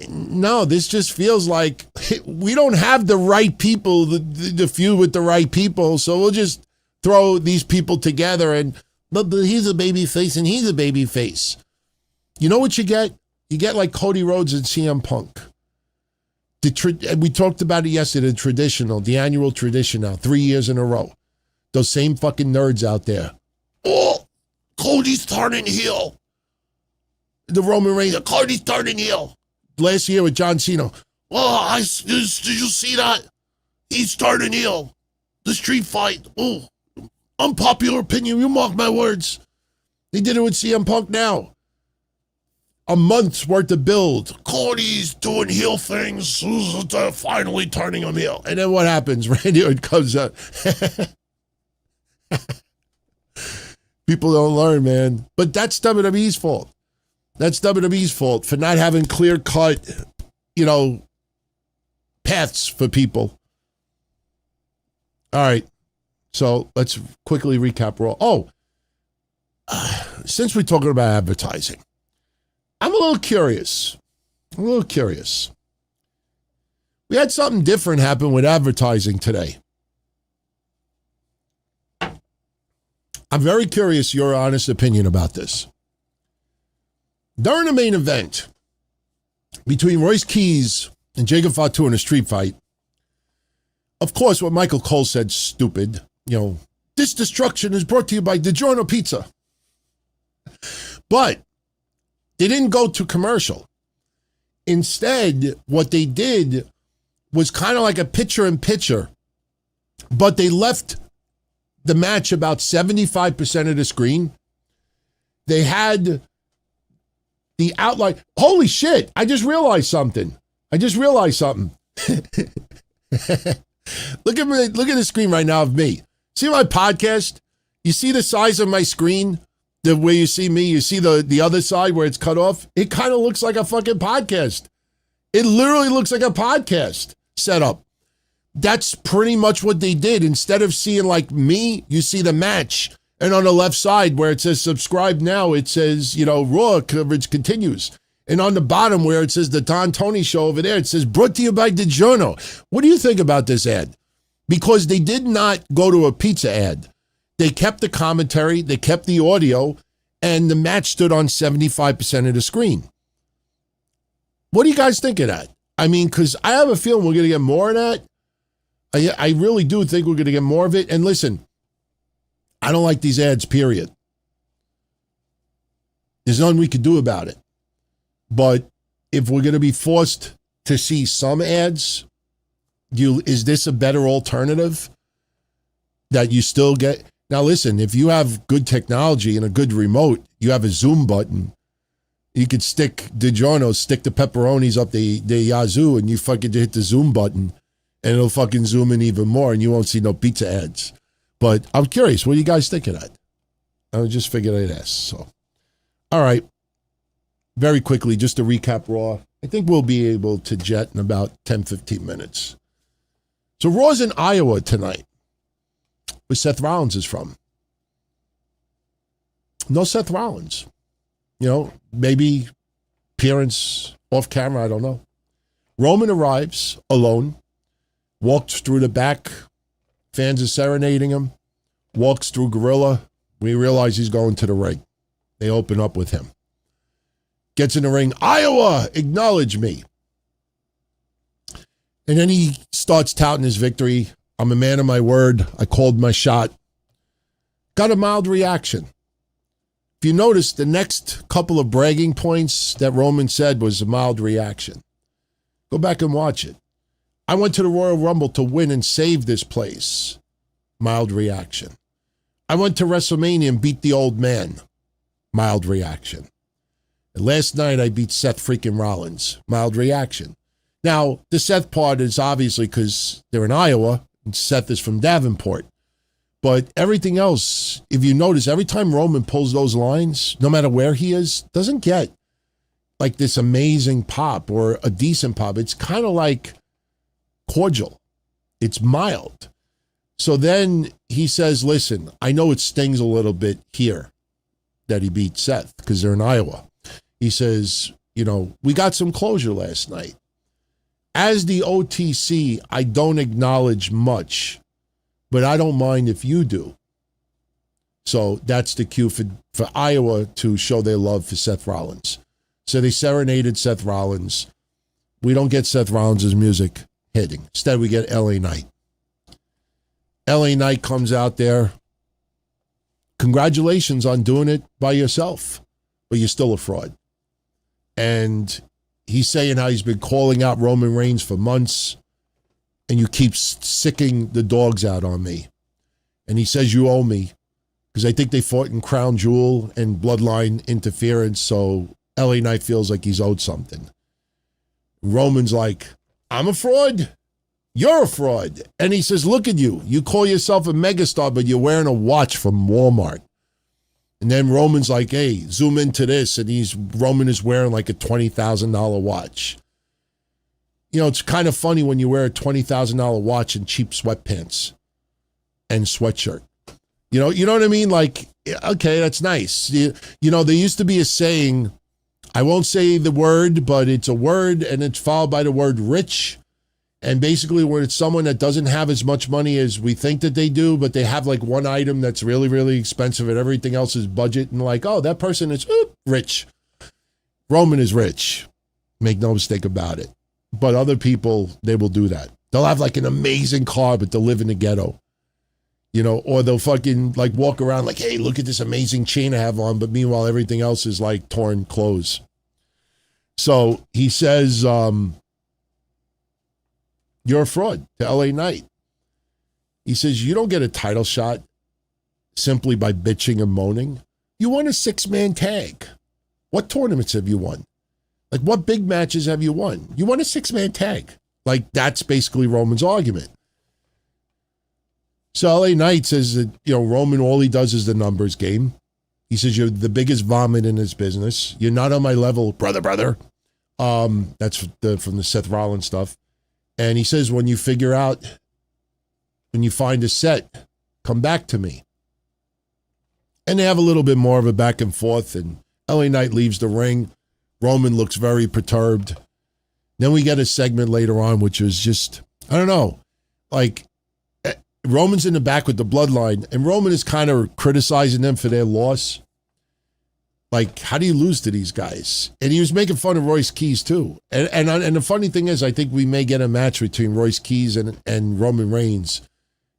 no, this just feels like we don't have the right people, the feud with the right people, so we'll just throw these people together and, but he's a baby face and he's a baby face. You know what you get? You get like Cody Rhodes and CM Punk. We talked about it yesterday, the annual tradition now, 3 years in a row. Those same fucking nerds out there. Oh, Cody's turning heel. The Roman Reigns, Cody's turning heel. Last year with John Cena. Oh, did you see that? He's turning heel. The street fight. Oh, unpopular opinion. You mark my words. They did it with CM Punk now. A month's worth of build. Cody's doing heel things. Finally turning him heel. And then what happens? Randy Orton comes up. People don't learn, man. But that's WWE's fault. That's WWE's fault for not having clear-cut, you know, paths for people. All right. So let's quickly recap Raw. Oh, since we're talking about advertising, I'm a little curious. We had something different happen with advertising today. I'm very curious your honest opinion about this. During the main event between Royce Keys and Jacob Fatu in a street fight, of course, what Michael Cole said, stupid. You know, this destruction is brought to you by DiGiorno Pizza. But they didn't go to commercial. Instead, what they did was kind of like a picture-in-picture, but they left the match about 75% of the screen. They had the outline. Holy shit, I just realized something. Look at me, look at the screen right now of me. See my podcast? You see the size of my screen? The way you see me, you see the other side where it's cut off? It kind of looks like a fucking podcast. It literally looks like a podcast setup. That's pretty much what they did. Instead of seeing like me, you see the match. And on the left side where it says subscribe now, it says, Raw coverage continues. And on the bottom where it says the Don Tony Show over there, it says brought to you by DiGiorno. What do you think about this ad? Because they did not go to a pizza ad. They kept the commentary, they kept the audio, and the match stood on 75% of the screen. What do you guys think of that? I mean, because I have a feeling we're going to get more of that. I really do think we're going to get more of it. And listen, I don't like these ads, period. There's nothing we could do about it. But if we're going to be forced to see some ads, is this a better alternative that you still get? Now, listen, if you have good technology and a good remote, you have a zoom button. You could stick the pepperonis up the yazoo, and you fucking hit the zoom button, and it'll fucking zoom in even more, and you won't see no pizza ads. But I'm curious, what do you guys think of that? I just figured I'd ask. So, all right. Very quickly, just to recap Raw. I think we'll be able to jet in about 10, 15 minutes. So Raw's in Iowa tonight, where Seth Rollins is from. No Seth Rollins. Maybe appearance off camera, I don't know. Roman arrives alone, walks through the back. Fans are serenading him. Walks through Gorilla. We realize he's going to the ring. They open up with him. Gets in the ring. Iowa, acknowledge me. And then he starts touting his victory. I'm a man of my word. I called my shot. Got a mild reaction. If you notice, the next couple of bragging points that Roman said was a mild reaction. Go back and watch it. I went to the Royal Rumble to win and save this place. Mild reaction. I went to WrestleMania and beat the old man. Mild reaction. And last night I beat Seth freaking Rollins. Mild reaction. Now, the Seth part is obviously because they're in Iowa and Seth is from Davenport. But everything else, if you notice, every time Roman pulls those lines, no matter where he is, doesn't get like this amazing pop or a decent pop. It's kind of like cordial. It's mild. So then he says, listen, I know it stings a little bit here that he beat Seth because they're in Iowa. He says, we got some closure last night. As the OTC, I don't acknowledge much, but I don't mind if you do. So that's the cue for Iowa to show their love for Seth Rollins. So they serenaded Seth Rollins. We don't get Seth Rollins' music hitting. Instead, we get LA Knight. LA Knight comes out there. Congratulations on doing it by yourself, but you're still a fraud. And he's saying how he's been calling out Roman Reigns for months, and you keep sicking the dogs out on me. And he says you owe me, because I think they fought in Crown Jewel and Bloodline interference, so LA Knight feels like he's owed something. Roman's like, I'm a fraud. You're a fraud. And he says, look at you. You call yourself a megastar, but you're wearing a watch from Walmart. And then Roman's like, hey, zoom into this. And Roman is wearing like a $20,000 watch. It's kind of funny when you wear a $20,000 watch and cheap sweatpants and sweatshirt. You know what I mean? Like, okay, that's nice. There used to be a saying, I won't say the word, but it's a word and it's followed by the word rich. And basically when it's someone that doesn't have as much money as we think that they do, but they have like one item that's really, really expensive and everything else is budget, and like, oh, that person is rich. Roman is rich. Make no mistake about it. But other people, they will do that. They'll have like an amazing car, but they'll live in the ghetto. Or they'll fucking like walk around like, hey, look at this amazing chain I have on, but meanwhile everything else is like torn clothes. So he says, you're a fraud to LA Knight. He says, you don't get a title shot simply by bitching and moaning. You won a 6-man tag. What tournaments have you won? Like, what big matches have you won? You won a 6-man tag. Like, that's basically Roman's argument. So LA Knight says that, Roman, all he does is the numbers game. He says, you're the biggest vomit in his business. You're not on my level, brother. That's from the Seth Rollins stuff. And he says, when you find a set, come back to me. And they have a little bit more of a back and forth, and LA Knight leaves the ring. Roman looks very perturbed. Then we get a segment later on, which was just, I don't know, like, Roman's in the back with the bloodline, and Roman is kind of criticizing them for their loss. Like, how do you lose to these guys? And he was making fun of Royce Keys, too. And the funny thing is, I think we may get a match between Royce Keys and Roman Reigns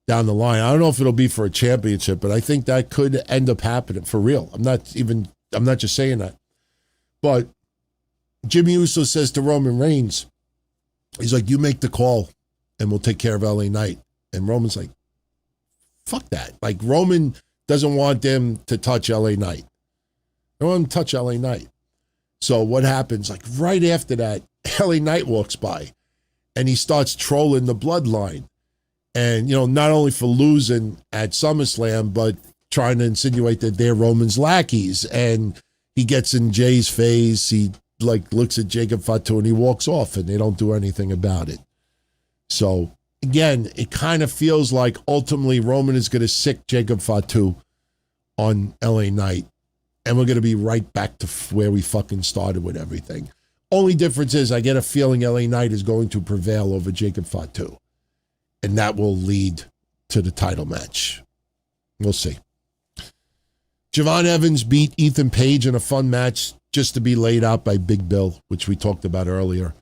down the line. I don't know if it'll be for a championship, but I think that could end up happening for real. I'm not just saying that. But Jimmy Uso says to Roman Reigns, he's like, you make the call, and we'll take care of LA Knight. And Roman's like, fuck that. Like, Roman doesn't want them to touch LA Knight. They don't want them to touch LA Knight. So what happens? Like, right after that, LA Knight walks by, and he starts trolling the bloodline. And, not only for losing at SummerSlam, but trying to insinuate that they're Roman's lackeys. And he gets in Jay's face. He, looks at Jacob Fatu, and he walks off, and they don't do anything about it. So, again, it kind of feels like ultimately Roman is going to sick Jacob Fatu on LA Knight. And we're going to be right back to where we fucking started with everything. Only difference is I get a feeling LA Knight is going to prevail over Jacob Fatu. And that will lead to the title match. We'll see. Javon Evans beat Ethan Page in a fun match just to be laid out by Big Bill, which we talked about earlier.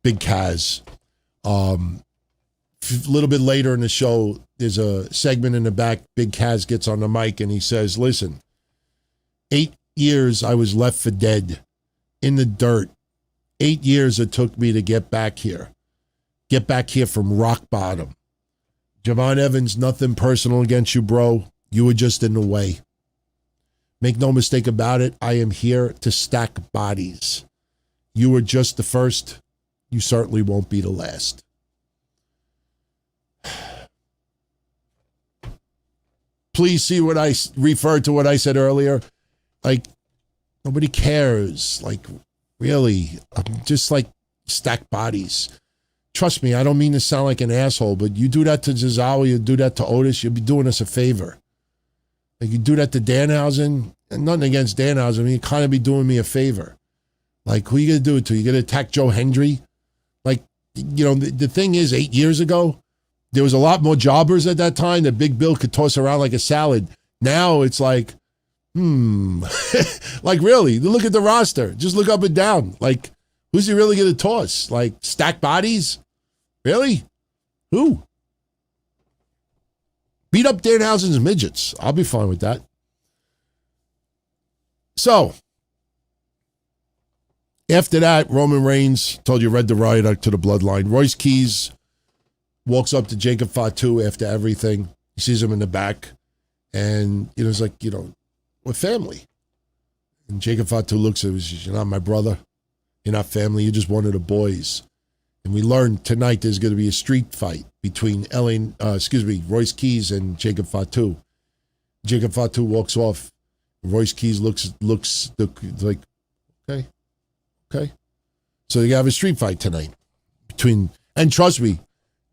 Big Kaz. A little bit later in the show, there's a segment in the back. Big Kaz gets on the mic and he says, listen, 8 years I was left for dead in the dirt. 8 years it took me to get back here. Get back here from rock bottom. Javon Evans, nothing personal against you, bro. You were just in the way. Make no mistake about it. I am here to stack bodies. You were just the first. You certainly won't be the last. Please see what I referred to what I said earlier. Like, nobody cares. Like, really, I'm just like stack bodies. Trust me, I don't mean to sound like an asshole, but you do that to Cesaro, you do that to Otis, you'll be doing us a favor. Like, you do that to Danhausen, and nothing against Danhausen, I mean, you kind of be doing me a favor. Like, who are you going to do it to? You going to attack Joe Hendry? Like, the thing is, 8 years ago, there was a lot more jobbers at that time that Big Bill could toss around like a salad. Now it's like, like, really, look at the roster. Just look up and down. Like, who's he really going to toss? Like, stack bodies? Really? Who? Beat up Danhausen's midgets. I'll be fine with that. So, after that, Roman Reigns, told you, read the riot to the bloodline. Royce Keys walks up to Jacob Fatu after everything. He sees him in the back. And, it's like, we're family. And Jacob Fatu looks at him and says, you're not my brother. You're not family. You're just one of the boys. And we learned tonight there's going to be a street fight between Royce Keys and Jacob Fatu. Jacob Fatu walks off. Royce Keys looks like, okay. So you have a street fight tonight and trust me,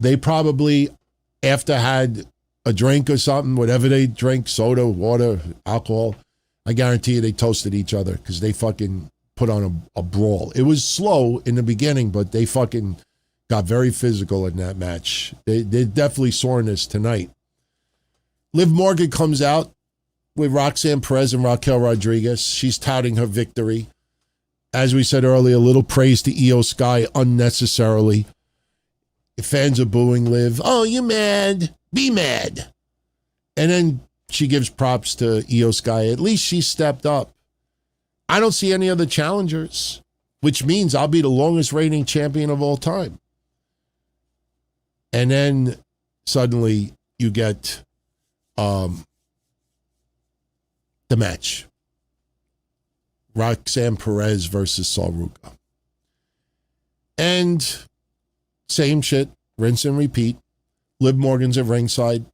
they probably, after had a drink or something, whatever they drink, soda, water, alcohol, I guarantee you they toasted each other because they fucking put on a brawl. It was slow in the beginning, but they fucking got very physical in that match. They're definitely soaring this tonight. Liv Morgan comes out with Roxanne Perez and Raquel Rodriguez. She's touting her victory. As we said earlier, a little praise to Io Sky unnecessarily. Fans are booing Liv. Oh, you mad? Be mad. And then she gives props to Io Sky. At least she stepped up. I don't see any other challengers, which means I'll be the longest reigning champion of all time. And then suddenly you get the match. Roxanne Perex versus Ruca. And same shit, rinse and repeat. Liv Morgan's at ringside.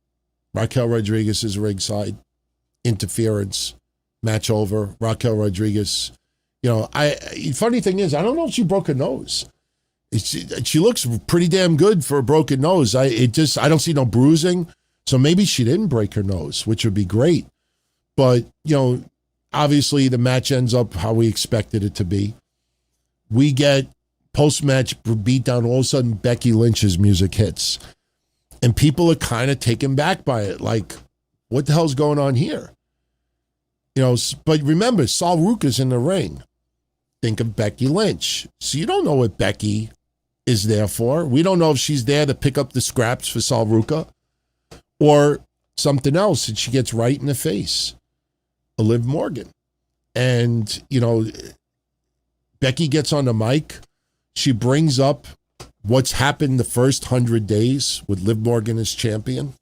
Raquel Rodriguez is ringside. Interference. Match over. Raquel Rodriguez. Funny thing is, I don't know if she broke her nose. She looks pretty damn good for a broken nose. I don't see no bruising. So maybe she didn't break her nose, which would be great. But, obviously the match ends up how we expected it to be. We get post-match beatdown. All of a sudden, Becky Lynch's music hits. And people are kind of taken back by it. Like, what the hell's going on here? But remember, Ruca's in the ring. Think of Becky Lynch. So you don't know what Becky is there for. We don't know if she's there to pick up the scraps for Ruca or something else, and she gets right in the face of Liv Morgan. And, Becky gets on the mic. She brings up what's happened the first 100 days with Liv Morgan as champion.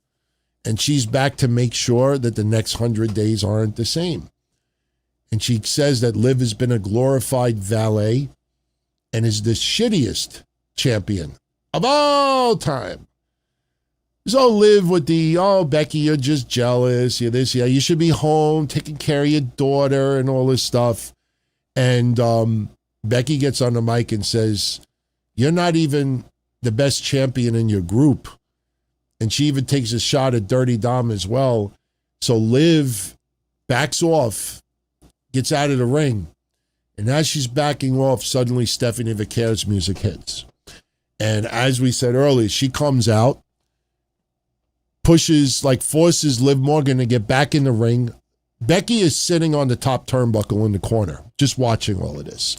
And she's back to make sure that the next 100 days aren't the same. And she says that Liv has been a glorified valet and is the shittiest champion of all time. So Liv with Becky, you're just jealous. You're this, you should be home taking care of your daughter and all this stuff. And Becky gets on the mic and says, you're not even the best champion in your group. And she even takes a shot at Dirty Dom as well. So Liv backs off, gets out of the ring. And as she's backing off, suddenly Stephanie Vaquer's music hits. And as we said earlier, she comes out, forces Liv Morgan to get back in the ring. Becky is sitting on the top turnbuckle in the corner, just watching all of this.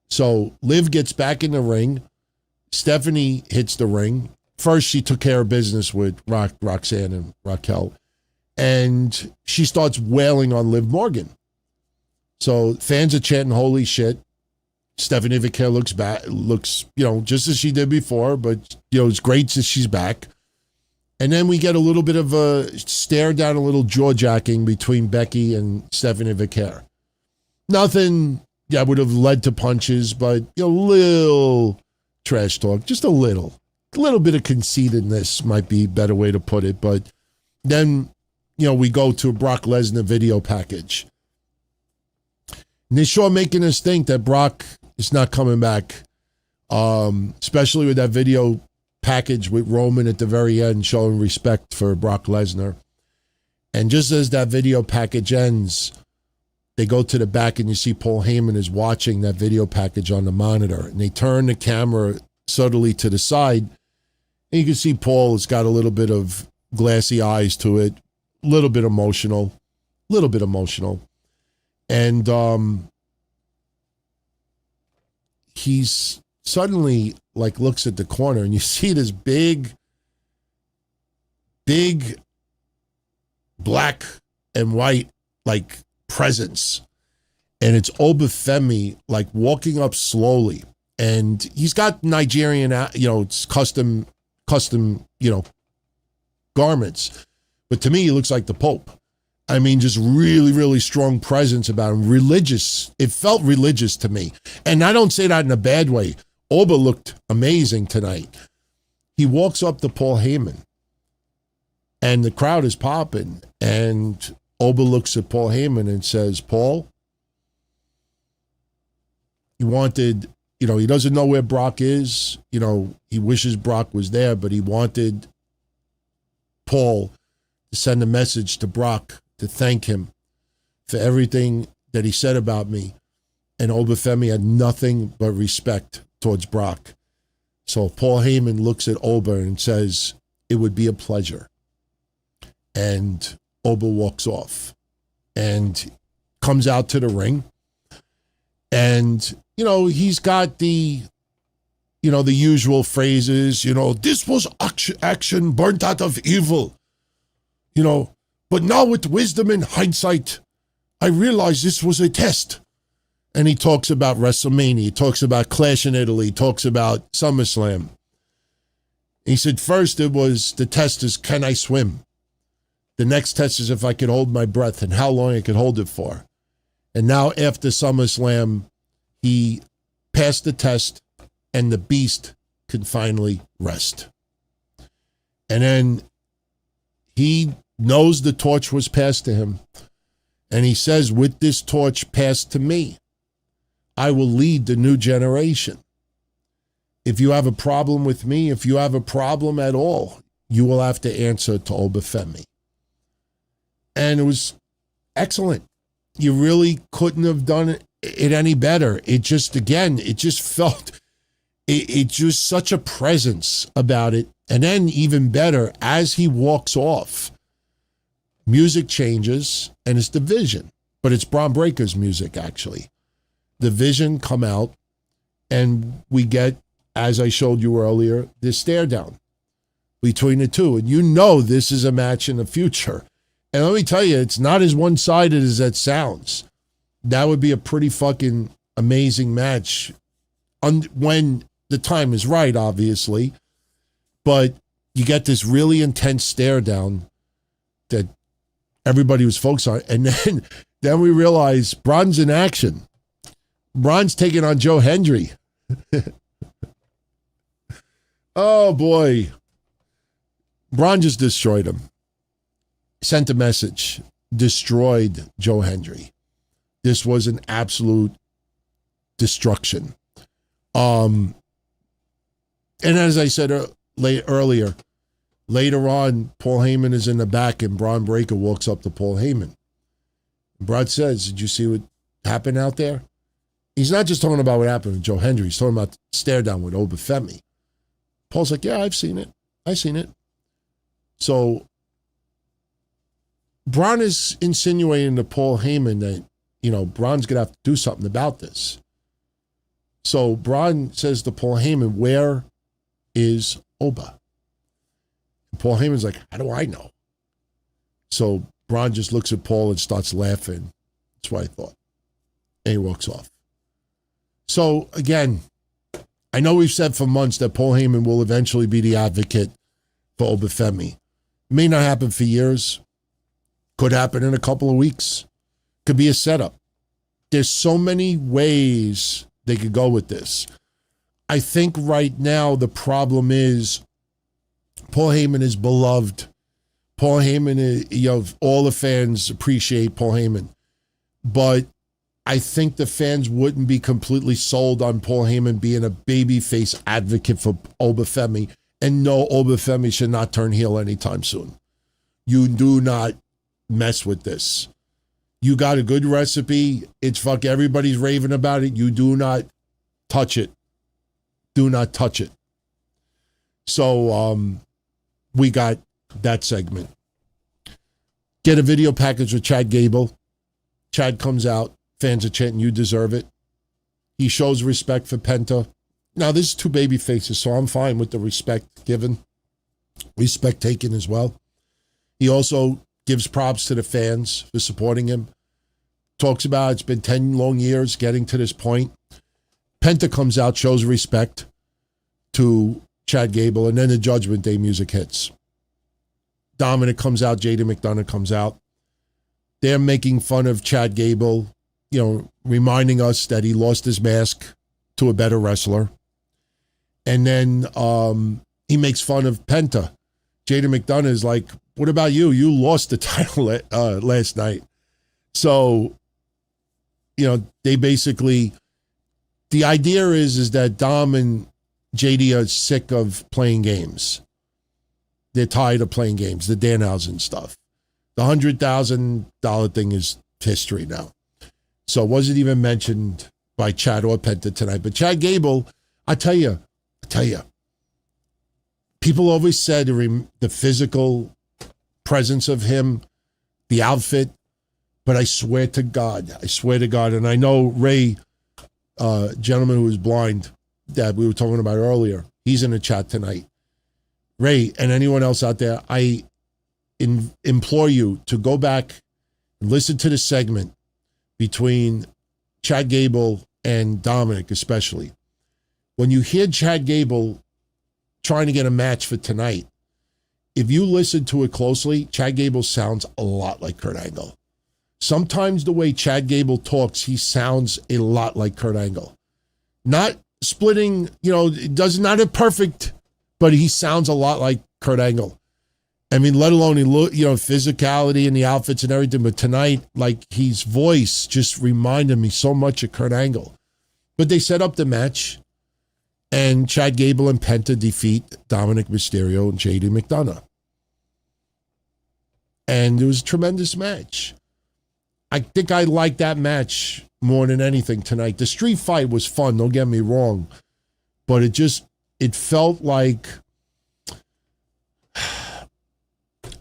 So Liv gets back in the ring. Stephanie hits the ring. First, she took care of business with Roxanne and Raquel. And she starts wailing on Liv Morgan. So fans are chanting, holy shit. Stephanie Vaquer looks, just as she did before, but, it's great that she's back. And then we get a little bit of a stare down, a little jaw-jacking between Becky and Stephanie Vaquer. Nothing that would have led to punches, but a little trash talk, just a little bit of conceitedness might be a better way to put it. But then, we go to a Brock Lesnar video package. And they're sure making us think that Brock is not coming back, especially with that video package with Roman at the very end showing respect for Brock Lesnar. And just as that video package ends, they go to the back and you see Paul Heyman is watching that video package on the monitor. And they turn the camera subtly to the side. And you can see Paul has got a little bit of glassy eyes to it, a little bit emotional. And he's suddenly looks at the corner and you see this big black and white presence. And it's Obafemi walking up slowly. And he's got Nigerian, it's custom, garments. But to me, he looks like the Pope. I mean, just really, really strong presence about him. Religious. It felt religious to me. And I don't say that in a bad way. Oba looked amazing tonight. He walks up to Paul Heyman. And the crowd is popping. And Oba looks at Paul Heyman and says, Paul, he wanted, he doesn't know where Brock is. He wishes Brock was there, but he wanted Paul to send a message to Brock to thank him for everything that he said about me. And Obafemi had nothing but respect towards Brock. So Paul Heyman looks at Oba and says, it would be a pleasure. And Oba walks off and comes out to the ring. And, he's got the usual phrases, this was action burnt out of evil, but now with wisdom and hindsight, I realize this was a test. And he talks about WrestleMania, he talks about Clash in Italy, he talks about SummerSlam. He said, first it was, the test is, can I swim? The next test is if I could hold my breath and how long I could hold it for. And now after SummerSlam, he passed the test and the beast could finally rest. And then he knows the torch was passed to him. And he says, with this torch passed to me, I will lead the new generation. If you have a problem with me, if you have a problem at all, you will have to answer to Obafemi. And it was excellent. You really couldn't have done it any better. It just, again, it just felt, it just such a presence about it. And then even better, as he walks off, music changes and it's the Vision. But it's Braun Breaker's music, actually. The Vision come out and we get, as I showed you earlier, this stare down between the two. And you know this is a match in the future. And let me tell you, it's not as one-sided as that sounds. That would be a pretty fucking amazing match when the time is right, obviously. But you get this really intense stare down that everybody was focused on. And then we realize Braun's in action. Braun's taking on Joe Hendry. Oh, boy. Braun just destroyed him. Sent a message. Destroyed Joe Hendry. This was an absolute destruction. And as I said earlier, later on, Paul Heyman is in the back and Braun Breaker walks up to Paul Heyman. Brad says, did you see what happened out there? He's not just talking about what happened with Joe Hendry. He's talking about the stare down with Obafemi. Paul's like, yeah, I've seen it. I've seen it. So Braun is insinuating to Paul Heyman that, Braun's going to have to do something about this. So Braun says to Paul Heyman, where is Oba? And Paul Heyman's like, how do I know? So Braun just looks at Paul and starts laughing. That's what I thought. And he walks off. So again, I know we've said for months that Paul Heyman will eventually be the advocate for Obafemi. It may not happen for years. Could happen in a couple of weeks. Could be a setup. There's so many ways they could go with this. I think right now the problem is Paul Heyman is beloved. Paul Heyman is, all the fans appreciate Paul Heyman. But I think the fans wouldn't be completely sold on Paul Heyman being a babyface advocate for Obafemi. And no, Obafemi should not turn heel anytime soon. You do not mess with this. You got a good recipe. It's everybody's raving about it. You do not touch it. Do not touch it. So we got that segment. Get a video package with Chad Gable. Chad comes out. Fans are chanting, you deserve it. He shows respect for Penta. Now, this is two baby faces, so I'm fine with the respect given. Respect taken as well. He also gives props to the fans for supporting him. Talks about it's been 10 long years getting to this point. Penta comes out, shows respect to Chad Gable, and then the Judgment Day music hits. Dominic comes out, JD McDonough comes out. They're making fun of Chad Gable, reminding us that he lost his mask to a better wrestler. And then he makes fun of Penta. JD McDonough is like, what about you? You lost the title last night. So, they basically, the idea is that Dom and JD are sick of playing games. They're tired of playing games, the Danhausen stuff. The $100,000 thing is history now. So it wasn't even mentioned by Chad or Penta tonight. But Chad Gable, I tell you, people always said the physical presence of him, the outfit, but I swear to God, and I know Ray, gentleman who was blind that we were talking about earlier, he's in the chat tonight. Ray and anyone else out there, I implore you to go back and listen to the segment between Chad Gable and Dominic especially. When you hear Chad Gable trying to get a match for tonight. If you listen to it closely, Chad Gable sounds a lot like Kurt Angle. Sometimes the way Chad Gable talks, he sounds a lot like Kurt Angle. Not splitting, not a perfect, but he sounds a lot like Kurt Angle. I mean, let alone physicality and the outfits and everything. But tonight, like, his voice just reminded me so much of Kurt Angle. But they set up the match, and Chad Gable and Penta defeat Dominic Mysterio and JD McDonough. And it was a tremendous match. I think I liked that match more than anything tonight. The street fight was fun, don't get me wrong. But it felt like...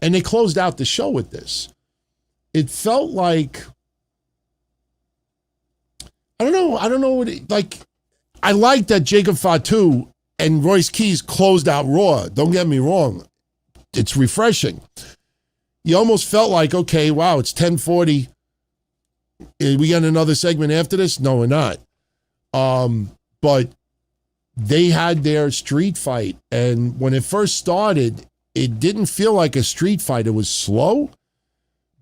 And they closed out the show with this. It felt like... I don't know what I like that Jacob Fatu and Royce Keys closed out Raw. Don't get me wrong. It's refreshing. You almost felt like, okay, wow, it's 10:40. We got another segment after this? No, we're not. But they had their street fight, and when it first started, it didn't feel like a street fight. It was slow,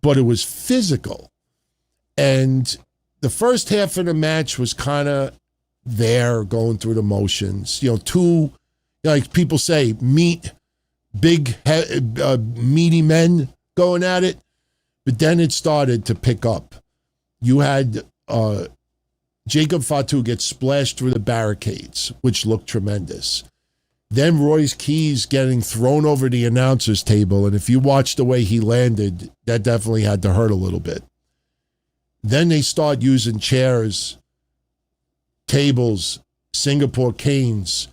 but it was physical. And the first half of the match was kind of there, going through the motions. Two, like people say, big, meaty men going at it. But then it started to pick up. You had Jacob Fatu get splashed through the barricades, which looked tremendous. Then Royce Keys getting thrown over the announcer's table. And if you watch the way he landed, that definitely had to hurt a little bit. Then they start using chairs, tables, Singapore canes,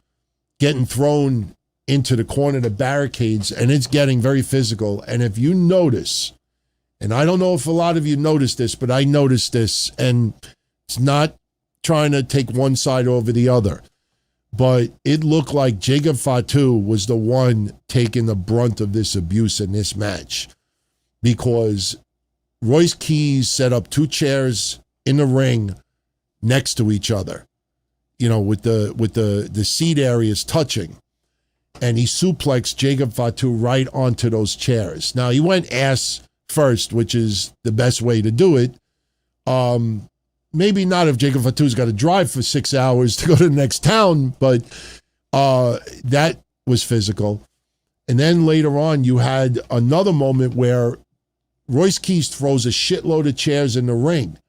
getting thrown into the corner of the barricades, and it's getting very physical. And if you notice, and I don't know if a lot of you noticed this, but I noticed this, and it's not trying to take one side over the other, but it looked like Jacob Fatu was the one taking the brunt of this abuse in this match, because Royce Keys set up two chairs in the ring next to each other, with the seat areas touching. And he suplexed Jacob Fatu right onto those chairs. Now, he went ass first, which is the best way to do it. Maybe not if Jacob Fatu's got to drive for 6 hours to go to the next town, but that was physical. And then later on, you had another moment where Royce Keys throws a shitload of chairs in the ring.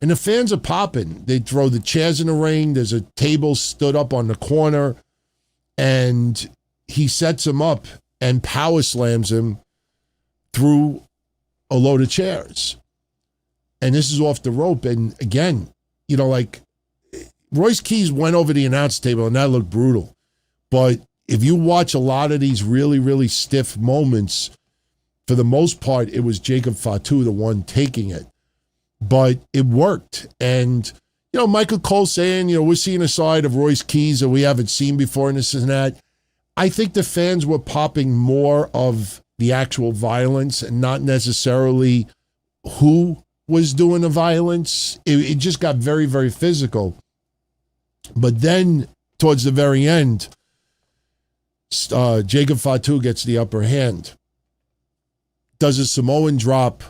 And the fans are popping. They throw the chairs in the ring. There's a table stood up on the corner. And he sets him up and power slams him through a load of chairs. And this is off the rope. And again, Royce Keys went over the announce table, and that looked brutal. But if you watch a lot of these really, really stiff moments, for the most part, it was Jacob Fatu, the one taking it. But it worked. And, Michael Cole saying, we're seeing a side of Royce Keys that we haven't seen before and this and that. I think the fans were popping more of the actual violence and not necessarily who was doing the violence. It just got very, very physical. But then, towards the very end, Jacob Fatu gets the upper hand. Does a Samoan drop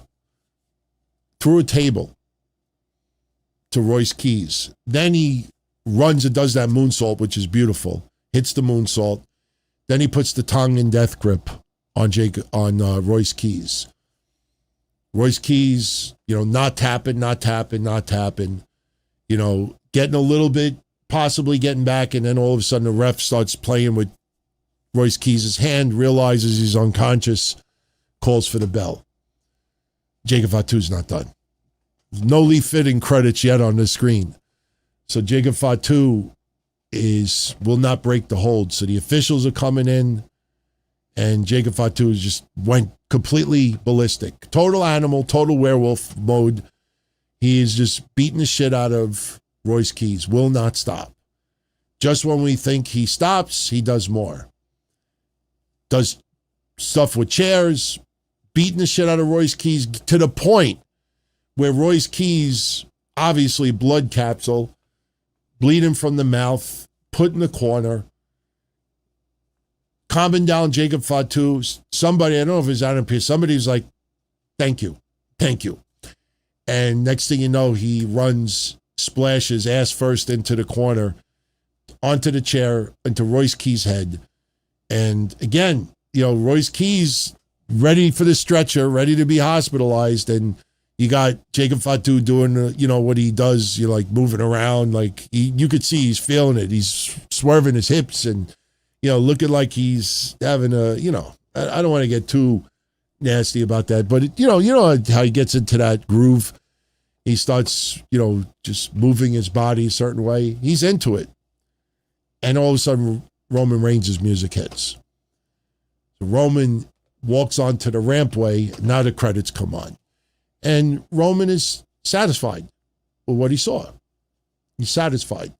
through a table to Royce Keys. Then he runs and does that moonsault, which is beautiful. Hits the moonsault. Then he puts the tongue in death grip on Royce Keys. Royce Keys, not tapping, getting a little bit, possibly getting back, and then all of a sudden the ref starts playing with Royce Keys' hand, realizes he's unconscious, calls for the bell. Jacob Fatu's not done. No Leaf Fitting credits yet on the screen. So Jacob Fatu will not break the hold. So the officials are coming in, and Jacob Fatu just went completely ballistic. Total animal, total werewolf mode. He is just beating the shit out of Royce Keys. Will not stop. Just when we think he stops, he does more. Does stuff with chairs, beating the shit out of Royce Keys to the point where Royce Keys, obviously blood capsule, bleeding from the mouth, put in the corner. calming down Jacob Fatu. Somebody, I don't know if it's Adam Pearce, somebody's like, thank you. And next thing you know, he runs, splashes ass first into the corner, onto the chair, into Royce Keys' head. And again, Royce Keys ready for the stretcher, ready to be hospitalized. And you got Jacob Fatu doing, what he does, moving around. You could see he's feeling it. He's swerving his hips and, looking like he's having I don't want to get too nasty about that, but you know how he gets into that groove. He starts, just moving his body a certain way. He's into it. And all of a sudden, Roman Reigns' music hits. So Roman walks onto the rampway. Now the credits come on. And Roman is satisfied with what he saw. He's satisfied.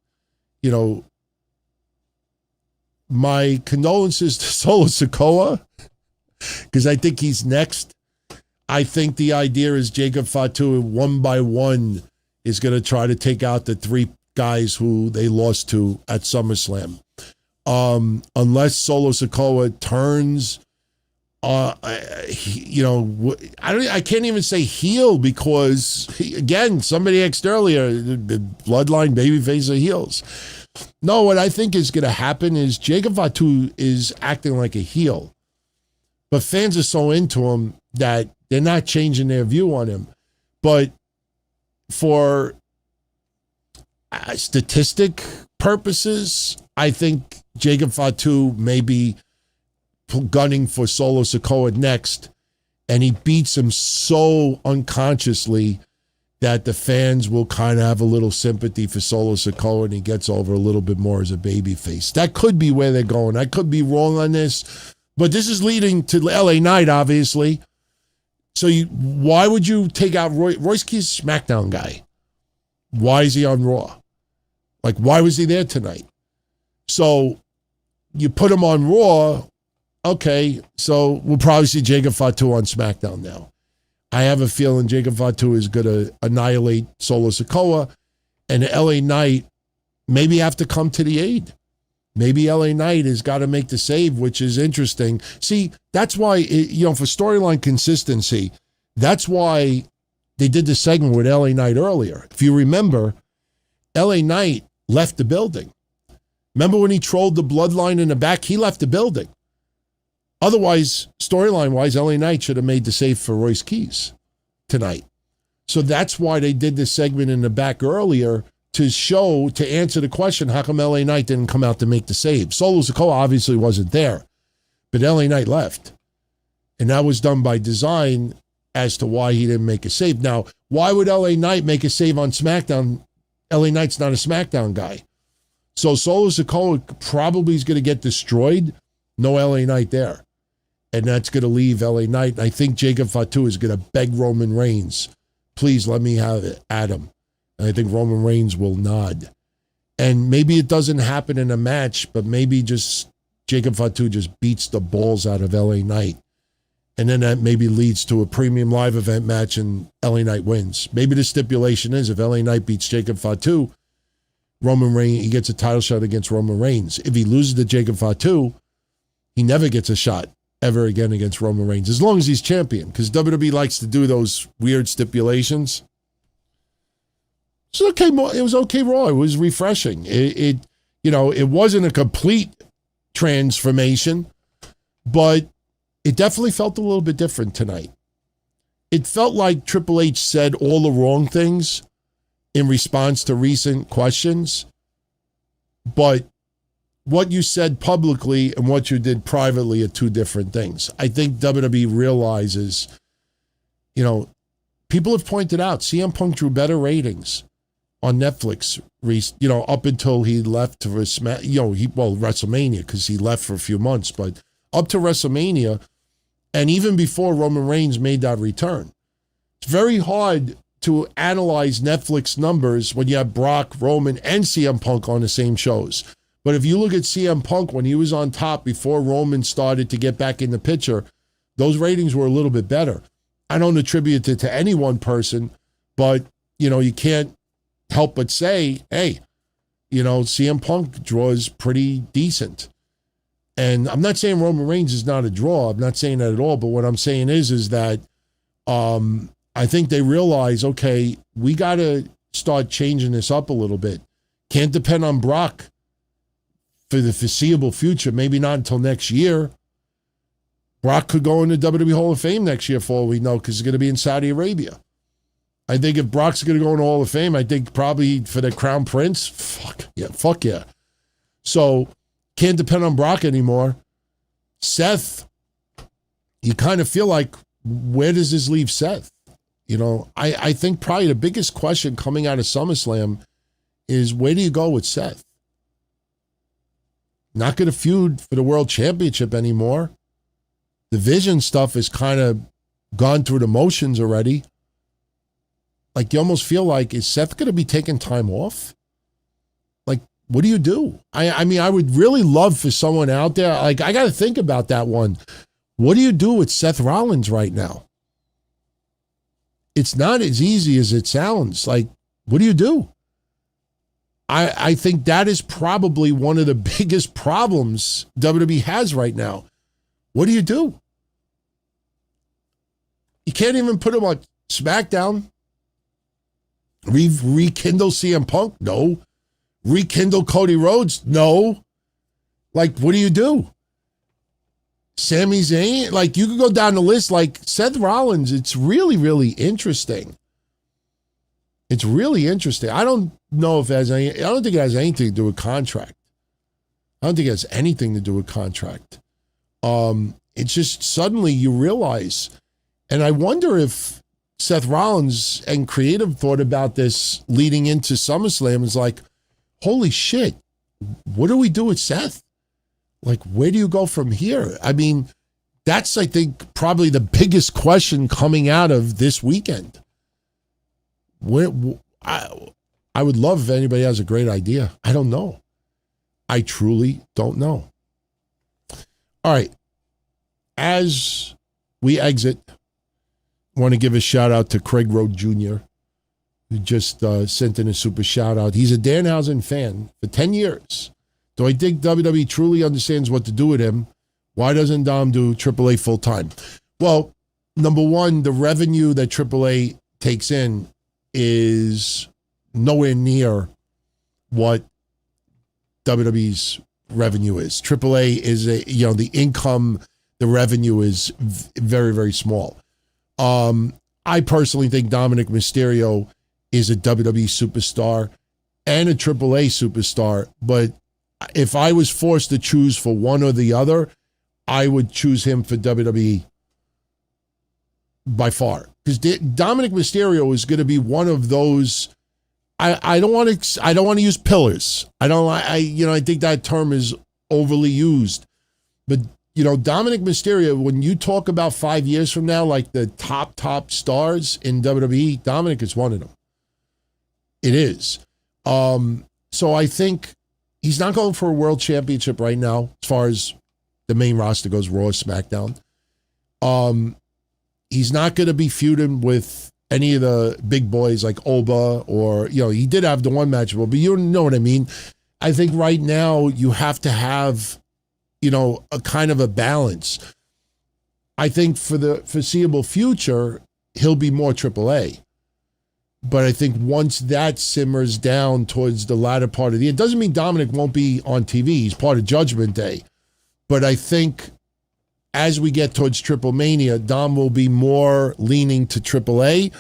My condolences to Solo Sikoa, because I think he's next. I think the idea is Jacob Fatu, one by one, is going to try to take out the three guys who they lost to at SummerSlam. Unless Solo Sikoa turns, I can't even say heel because, again, somebody asked earlier, bloodline, babyface, or heels. No, what I think is going to happen is Jacob Fatu is acting like a heel. But fans are so into him that they're not changing their view on him. But for statistic purposes, I think Jacob Fatu may be gunning for Solo Sikoa next. And he beats him so unconsciously that the fans will kind of have a little sympathy for Solo Sikoa and he gets over a little bit more as a babyface. That could be where they're going. I could be wrong on this. But this is leading to LA Knight, obviously. So why would you take out Royce Keys, SmackDown guy? Why is he on Raw? Why was he there tonight? So you put him on Raw. Okay, so we'll probably see Jacob Fatu on SmackDown now. I have a feeling Jacob Fatu is going to annihilate Solo Sikoa, and LA Knight maybe have to come to the aid. Maybe LA Knight has got to make the save, which is interesting. See, that's why, for storyline consistency, that's why they did the segment with LA Knight earlier. If you remember, LA Knight left the building. Remember when he trolled the bloodline in the back? He left the building. Otherwise, storyline-wise, LA Knight should have made the save for Royce Keys tonight. So that's why they did this segment in the back earlier to answer the question, how come LA Knight didn't come out to make the save? Solo Sikoa obviously wasn't there, but LA Knight left. And that was done by design as to why he didn't make a save. Now, why would LA Knight make a save on SmackDown? LA Knight's not a SmackDown guy. So Solo Sikoa probably is going to get destroyed. No LA Knight there. And that's going to leave LA Knight. And I think Jacob Fatu is going to beg Roman Reigns, please let me have it, Adam. And I think Roman Reigns will nod. And maybe it doesn't happen in a match, but maybe just Jacob Fatu just beats the balls out of LA Knight. And then that maybe leads to a premium live event match and LA Knight wins. Maybe the stipulation is if LA Knight beats Jacob Fatu, Roman Reigns, he gets a title shot against Roman Reigns. If he loses to Jacob Fatu, he never gets a shot ever again against Roman Reigns, as long as he's champion, because WWE likes to do those weird stipulations. It's okay. It was okay Raw. It was refreshing. It wasn't a complete transformation, but it definitely felt a little bit different tonight. It felt like Triple H said all the wrong things in response to recent questions, but what you said publicly and what you did privately are two different things. I think WWE realizes, people have pointed out CM Punk drew better ratings on Netflix, up until he left to WrestleMania, because he left for a few months, but up to WrestleMania, and even before Roman Reigns made that return. It's very hard to analyze Netflix numbers when you have Brock, Roman, and CM Punk on the same shows. But if you look at CM Punk when he was on top before Roman started to get back in the picture, those ratings were a little bit better. I don't attribute it to any one person, but, you can't help but say, hey, CM Punk draws pretty decent. And I'm not saying Roman Reigns is not a draw. I'm not saying that at all. But what I'm saying is that I think they realize, okay, we got to start changing this up a little bit. Can't depend on Brock for the foreseeable future. Maybe not until next year. Brock could go in the WWE Hall of Fame next year for all we know, because he's going to be in Saudi Arabia. I think if Brock's going to go in the Hall of Fame, I think probably for the Crown Prince, fuck yeah. So, can't depend on Brock anymore. Seth, you kind of feel like, where does this leave Seth? You know, I think probably the biggest question coming out of SummerSlam is, where do you go with Seth? Not going to feud for the World Championship anymore. The Vision stuff has kind of gone through the motions already. Like, you almost feel like, is Seth going to be taking time off? Like, what do you do? I mean, I would really love for someone out there, like, I got to think about that one. What do you do with Seth Rollins right now? It's not as easy as it sounds. Like, what do you do? I think that is probably one of the biggest problems WWE has right now. What do you do? You can't even put him on SmackDown. Rekindle CM Punk? No. Rekindle Cody Rhodes? No. Like, what do you do? Sami Zayn? Like, you could go down the list. Like, Seth Rollins, it's really, really interesting. It's really interesting. I don't know if it has any, I don't think it has anything to do with contract. I don't think it has anything to do with contract. It's just suddenly you realize, and I wonder if Seth Rollins and creative thought about this leading into SummerSlam. Is like, holy shit, what do we do with Seth? Like, where do you go from here? I mean, that's, I think, probably the biggest question coming out of this weekend. I would love if anybody has a great idea. I don't know. I truly don't know. All right. As we exit, I want to give a shout out to Craig Road Jr., who just sent in a super shout out. He's a Danhausen fan for 10 years. Do I think WWE truly understands what to do with him? Why doesn't Dom do AAA full time? Well, number one, the revenue that AAA takes in is nowhere near what WWE's revenue is. AAA is the income, the revenue is very, very small. I personally think Dominic Mysterio is a WWE superstar and a AAA superstar, but if I was forced to choose for one or the other, I would choose him for WWE by far. Because Dominic Mysterio is going to be one of those. I don't want to use pillars. I think that term is overly used. But Dominic Mysterio, when you talk about 5 years from now, like the top stars in WWE, Dominic is one of them. It is. So I think he's not going for a world championship right now, as far as the main roster goes, Raw, SmackDown. He's not going to be feuding with any of the big boys like Oba or, he did have the one match, but you know what I mean? I think right now you have to have, a kind of a balance. I think for the foreseeable future, he'll be more AAA. But I think once that simmers down towards the latter part of the year, it doesn't mean Dominic won't be on TV. He's part of Judgment Day. But I think as we get towards Triple Mania, Dom will be more leaning to AAA,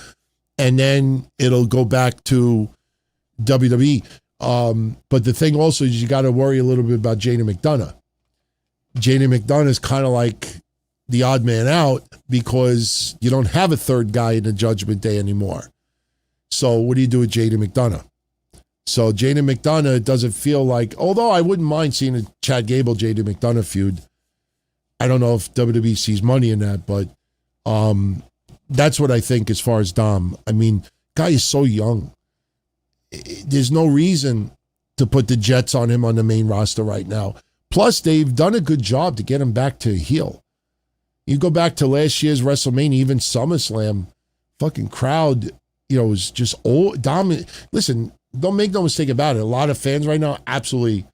and then it'll go back to WWE. But the thing also is you got to worry a little bit about Jada McDonough. Jada McDonough is kind of like the odd man out because you don't have a third guy in the Judgment Day anymore. So what do you do with Jada McDonough? So Jada McDonough doesn't feel like, although I wouldn't mind seeing a Chad Gable, Jada McDonough feud. I don't know if WWE sees money in that, but that's what I think as far as Dom. I mean, guy is so young. There's no reason to put the Jets on him on the main roster right now. Plus, they've done a good job to get him back to heel. You go back to last year's WrestleMania, even SummerSlam, fucking crowd, was just old. Dom, listen, don't make no mistake about it. A lot of fans right now absolutely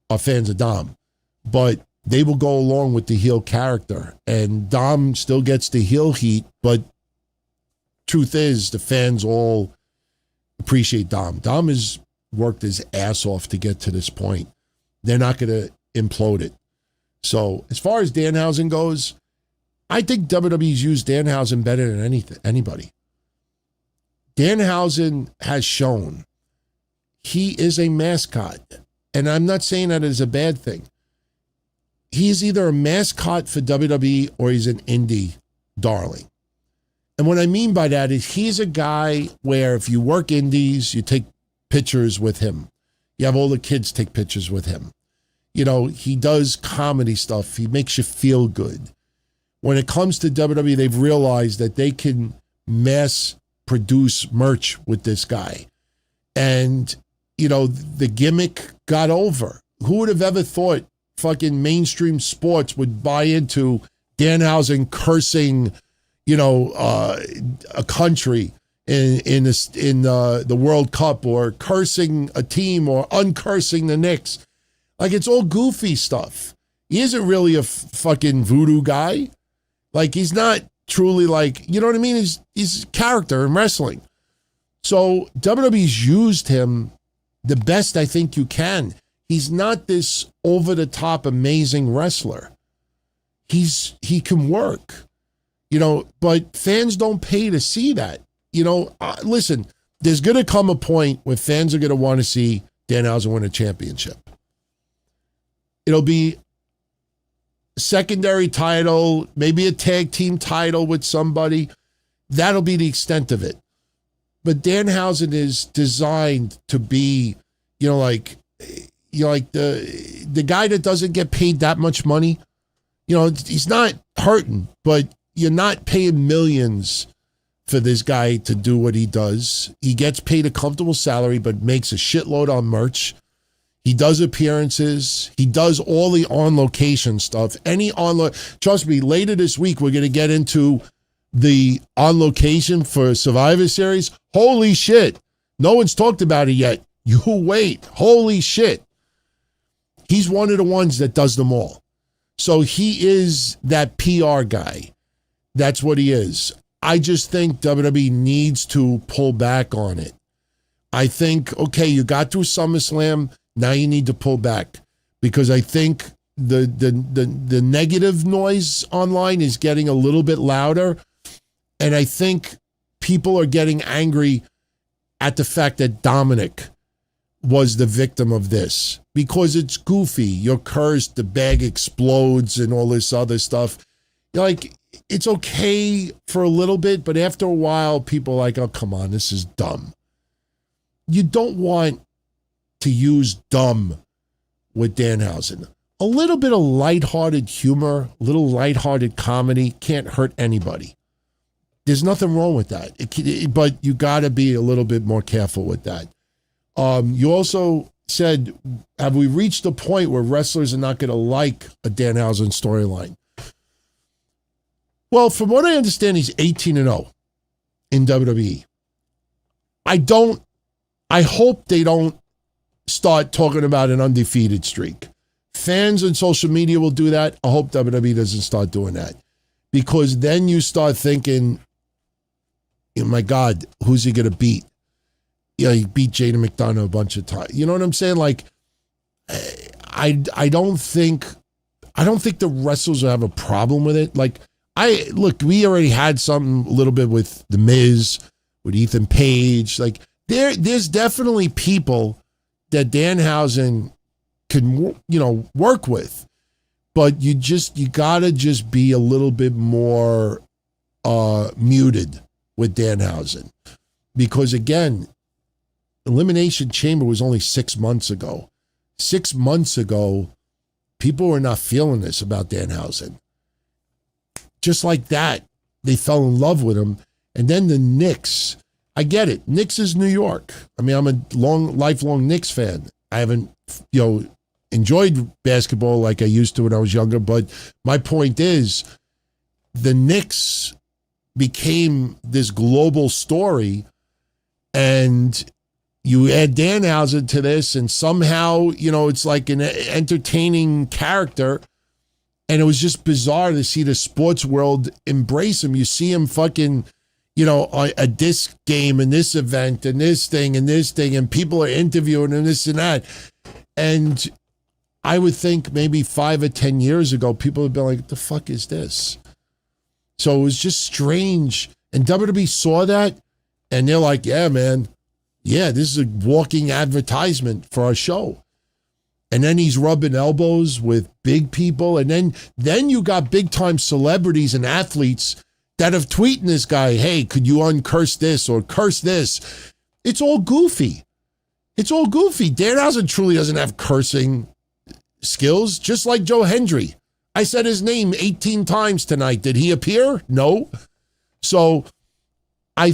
are fans of Dom. But they will go along with the heel character. And Dom still gets the heel heat, but truth is, the fans all appreciate Dom. Dom has worked his ass off to get to this point. They're not going to implode it. So as far as Danhausen goes, I think WWE's used Danhausen better than anybody. Danhausen has shown he is a mascot. And I'm not saying that as a bad thing. He's either a mascot for WWE or he's an indie darling. And what I mean by that is he's a guy where if you work indies, you take pictures with him. You have all the kids take pictures with him. You know, he does comedy stuff. He makes you feel good. When it comes to WWE, they've realized that they can mass produce merch with this guy. And, you know, the gimmick got over. Who would have ever thought fucking mainstream sports would buy into Danhausen cursing, you know, a country in the World Cup, or cursing a team, or uncursing the Knicks? Like, it's all goofy stuff. He isn't really a fucking voodoo guy. Like, he's not truly like, you know what I mean? He's a character in wrestling. So WWE's used him the best I think you can. He's not this over-the-top amazing wrestler. He can work, you know, but fans don't pay to see that. You know, listen, there's going to come a point where fans are going to want to see Danhausen win a championship. It'll be a secondary title, maybe a tag team title with somebody. That'll be the extent of it. But Danhausen is designed to be, like the guy that doesn't get paid that much money. You know, he's not hurting, but you're not paying millions for this guy to do what he does. He gets paid a comfortable salary, but makes a shitload on merch. He does appearances. He does all the on-location stuff. Trust me, later this week, we're going to get into the on-location for Survivor Series. Holy shit. No one's talked about it yet. You wait. Holy shit. He's one of the ones that does them all. So he is that PR guy. That's what he is. I just think WWE needs to pull back on it. I think, okay, you got through SummerSlam. Now you need to pull back, because I think the negative noise online is getting a little bit louder. And I think people are getting angry at the fact that Dominic was the victim of this, because it's goofy. You're cursed, the bag explodes, and all this other stuff. Like, it's okay for a little bit, but after a while, people are like, oh, come on, this is dumb. You don't want to use dumb with Danhausen. A little bit of lighthearted humor, a little lighthearted comedy can't hurt anybody. There's nothing wrong with that. But you got to be a little bit more careful with that. You also said, have we reached a point where wrestlers are not going to like a Danhausen storyline? Well, from what I understand, he's 18-0 in WWE. I hope they don't start talking about an undefeated streak. Fans on social media will do that. I hope WWE doesn't start doing that, because then you start thinking, oh my God, who's he going to beat? He beat Jada McDonough a bunch of times. You know what I'm saying? Like, I don't think the wrestlers will have a problem with it. Like, we already had something a little bit with The Miz, with Ethan Page. Like, there's definitely people that Danhausen can, work with, but you gotta just be a little bit more muted with Danhausen, because again, Elimination Chamber was only 6 months ago. 6 months ago, people were not feeling this about Danhausen. Just like that, they fell in love with him. And then the Knicks, I get it. Knicks is New York. I mean, I'm a lifelong Knicks fan. I haven't, enjoyed basketball like I used to when I was younger. But my point is, the Knicks became this global story, and you add Danhausen to this, and somehow, it's like an entertaining character. And it was just bizarre to see the sports world embrace him. You see him fucking, a disc game and this event and this thing, and people are interviewing him, this and that. And I would think maybe 5 or 10 years ago, people would be like, what the fuck is this? So it was just strange. And WWE saw that, and they're like, yeah, man. Yeah, this is a walking advertisement for our show. And then he's rubbing elbows with big people. And then you got big-time celebrities and athletes that have tweeting this guy, hey, could you uncurse this or curse this? It's all goofy. It's all goofy. Danhausen truly doesn't have cursing skills, just like Joe Hendry. I said his name 18 times tonight. Did he appear? No. So I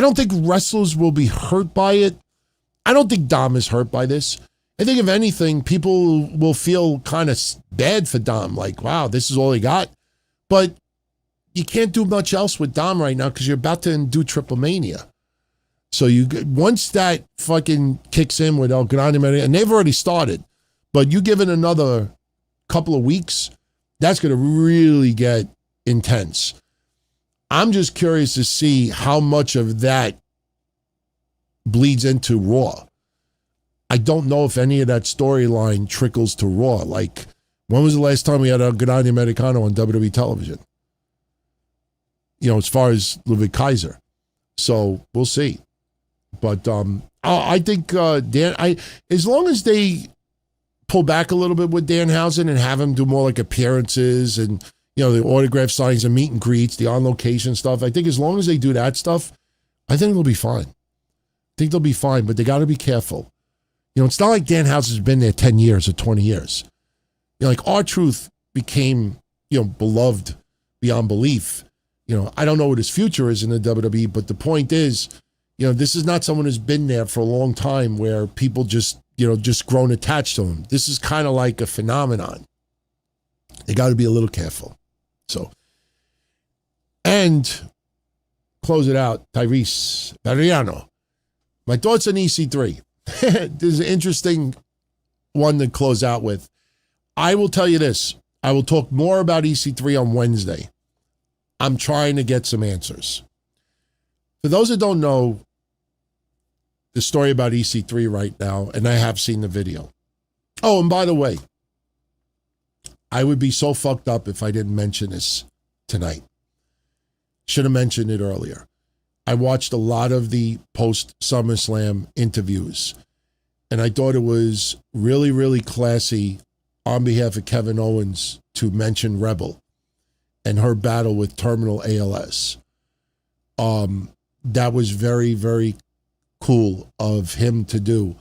don't think wrestlers will be hurt by it. I don't think Dom is hurt by this. I think if anything, people will feel kind of bad for Dom. Like, wow, this is all he got. But you can't do much else with Dom right now because you're about to do Triple Mania. So once that fucking kicks in with El Grande Mania, and they've already started, but you give it another couple of weeks, that's going to really get intense. I'm just curious to see how much of that bleeds into Raw. I don't know if any of that storyline trickles to Raw. Like, when was the last time we had a Grande Americano on WWE television? As far as Ludwig Kaiser. So we'll see. But I think as long as they pull back a little bit with Danhausen and have him do more like appearances and the autograph signings and meet and greets, the on location stuff. I think as long as they do that stuff, I think they'll be fine. But they got to be careful. It's not like Danhausen's been there 10 years or 20 years. Like R-Truth became, beloved beyond belief. I don't know what his future is in the WWE, but the point is, this is not someone who's been there for a long time where people just grown attached to him. This is kind of like a phenomenon. They got to be a little careful. So, and close it out, Tyrese Variano. My thoughts on EC3. This is an interesting one to close out with. I will tell you this. I will talk more about EC3 on Wednesday. I'm trying to get some answers. For those that don't know the story about EC3 right now, and I have seen the video. Oh, and by the way, I would be so fucked up if I didn't mention this tonight. Should have mentioned it earlier. I watched a lot of the post-SummerSlam interviews, and I thought it was really, really classy on behalf of Kevin Owens to mention Rebel and her battle with terminal ALS. That was very, very cool of him to do.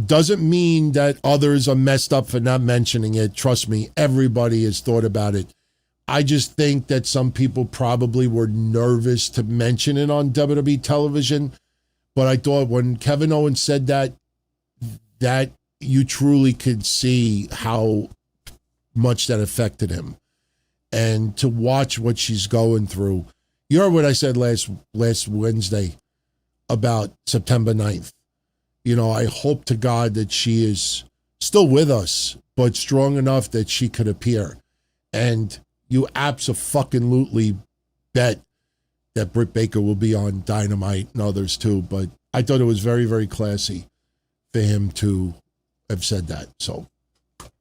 Doesn't mean that others are messed up for not mentioning it. Trust me, everybody has thought about it. I just think that some people probably were nervous to mention it on WWE television. But I thought when Kevin Owens said that you truly could see how much that affected him. And to watch what she's going through. You heard what I said last Wednesday about September 9th. I hope to God that she is still with us, but strong enough that she could appear. And you abso-fucking-lutely bet that Britt Baker will be on Dynamite and others too. But I thought it was very, very classy for him to have said that. So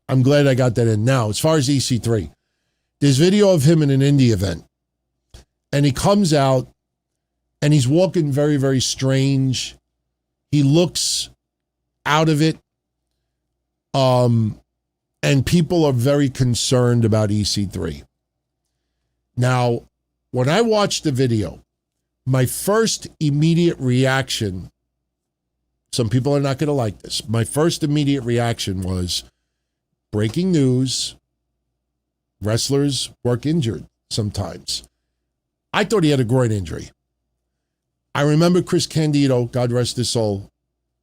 I'm glad I got that in. Now, as far as EC3, there's video of him in an indie event. And he comes out and he's walking very, very strange. He looks out of it. And people are very concerned about EC3. Now, when I watched the video, my first immediate reaction, some people are not going to like this. My first immediate reaction was breaking news. Wrestlers work injured sometimes. I thought he had a groin injury. I remember Chris Candido, God rest his soul,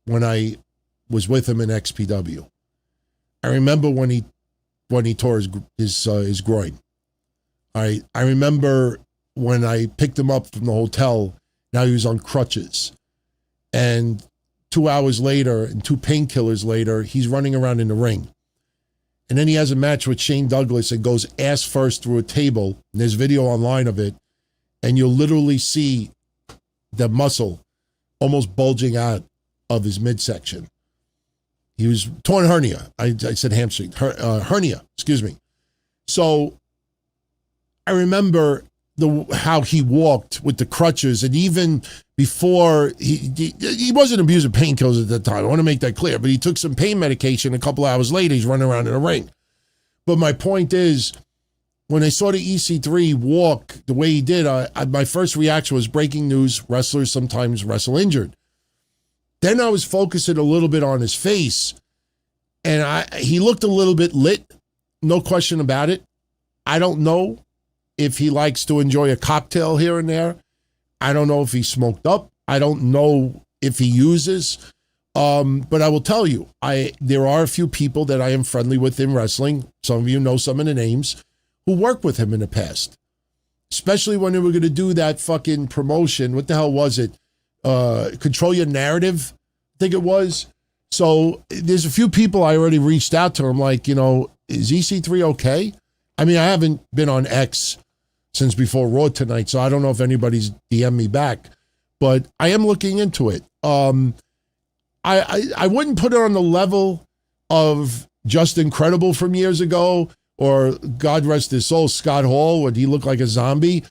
when I was with him in XPW. I remember when he tore his groin. I remember when I picked him up from the hotel. Now he was on crutches, and 2 hours later and 2 painkillers later, he's running around in the ring. And then he has a match with Shane Douglas and goes ass first through a table. And there's video online of it. And you'll literally see the muscle almost bulging out of his midsection. He was torn hernia. I said hamstring. Hernia, excuse me. So I remember how he walked with the crutches, and even before he wasn't abusing painkillers at that time. I want to make that clear, but he took some pain medication. A couple hours later, he's running around in a ring. But my point is, when I saw the EC3 walk the way he did, my first reaction was breaking news. Wrestlers sometimes wrestle injured. Then I was focusing a little bit on his face, and he looked a little bit lit, no question about it. I don't know if he likes to enjoy a cocktail here and there. I don't know if he's smoked up. I don't know if he uses. But I will tell you, there are a few people that I am friendly with in wrestling. Some of you know some of the names who worked with him in the past, especially when they were going to do that fucking promotion. What the hell was it? Control Your Narrative, I think it was. So there's a few people I already reached out to. I'm like, is EC3 okay? I mean, I haven't been on X since before Raw tonight, so I don't know if anybody's DM me back, but I am looking into it. I wouldn't put it on the level of Just Incredible from years ago, or God rest his soul, Scott Hall, when he looked like a zombie.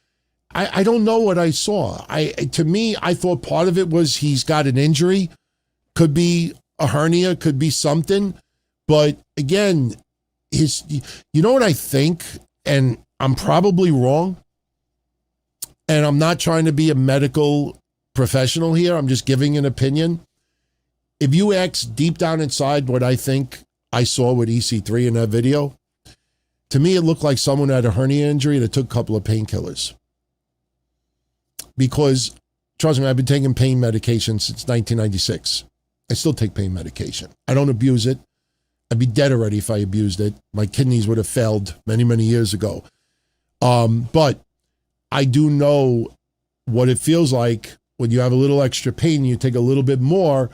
I don't know what I saw. To me, I thought part of it was he's got an injury. Could be a hernia, could be something. But again, you know what I think? And I'm probably wrong. And I'm not trying to be a medical professional here. I'm just giving an opinion. If you ask deep down inside what I think I saw with EC3 in that video, to me, it looked like someone had a hernia injury that took a couple of painkillers. Because, trust me, I've been taking pain medication since 1996. I still take pain medication. I don't abuse it. I'd be dead already if I abused it. My kidneys would have failed many, many years ago. But I do know what it feels like when you have a little extra pain, you take a little bit more,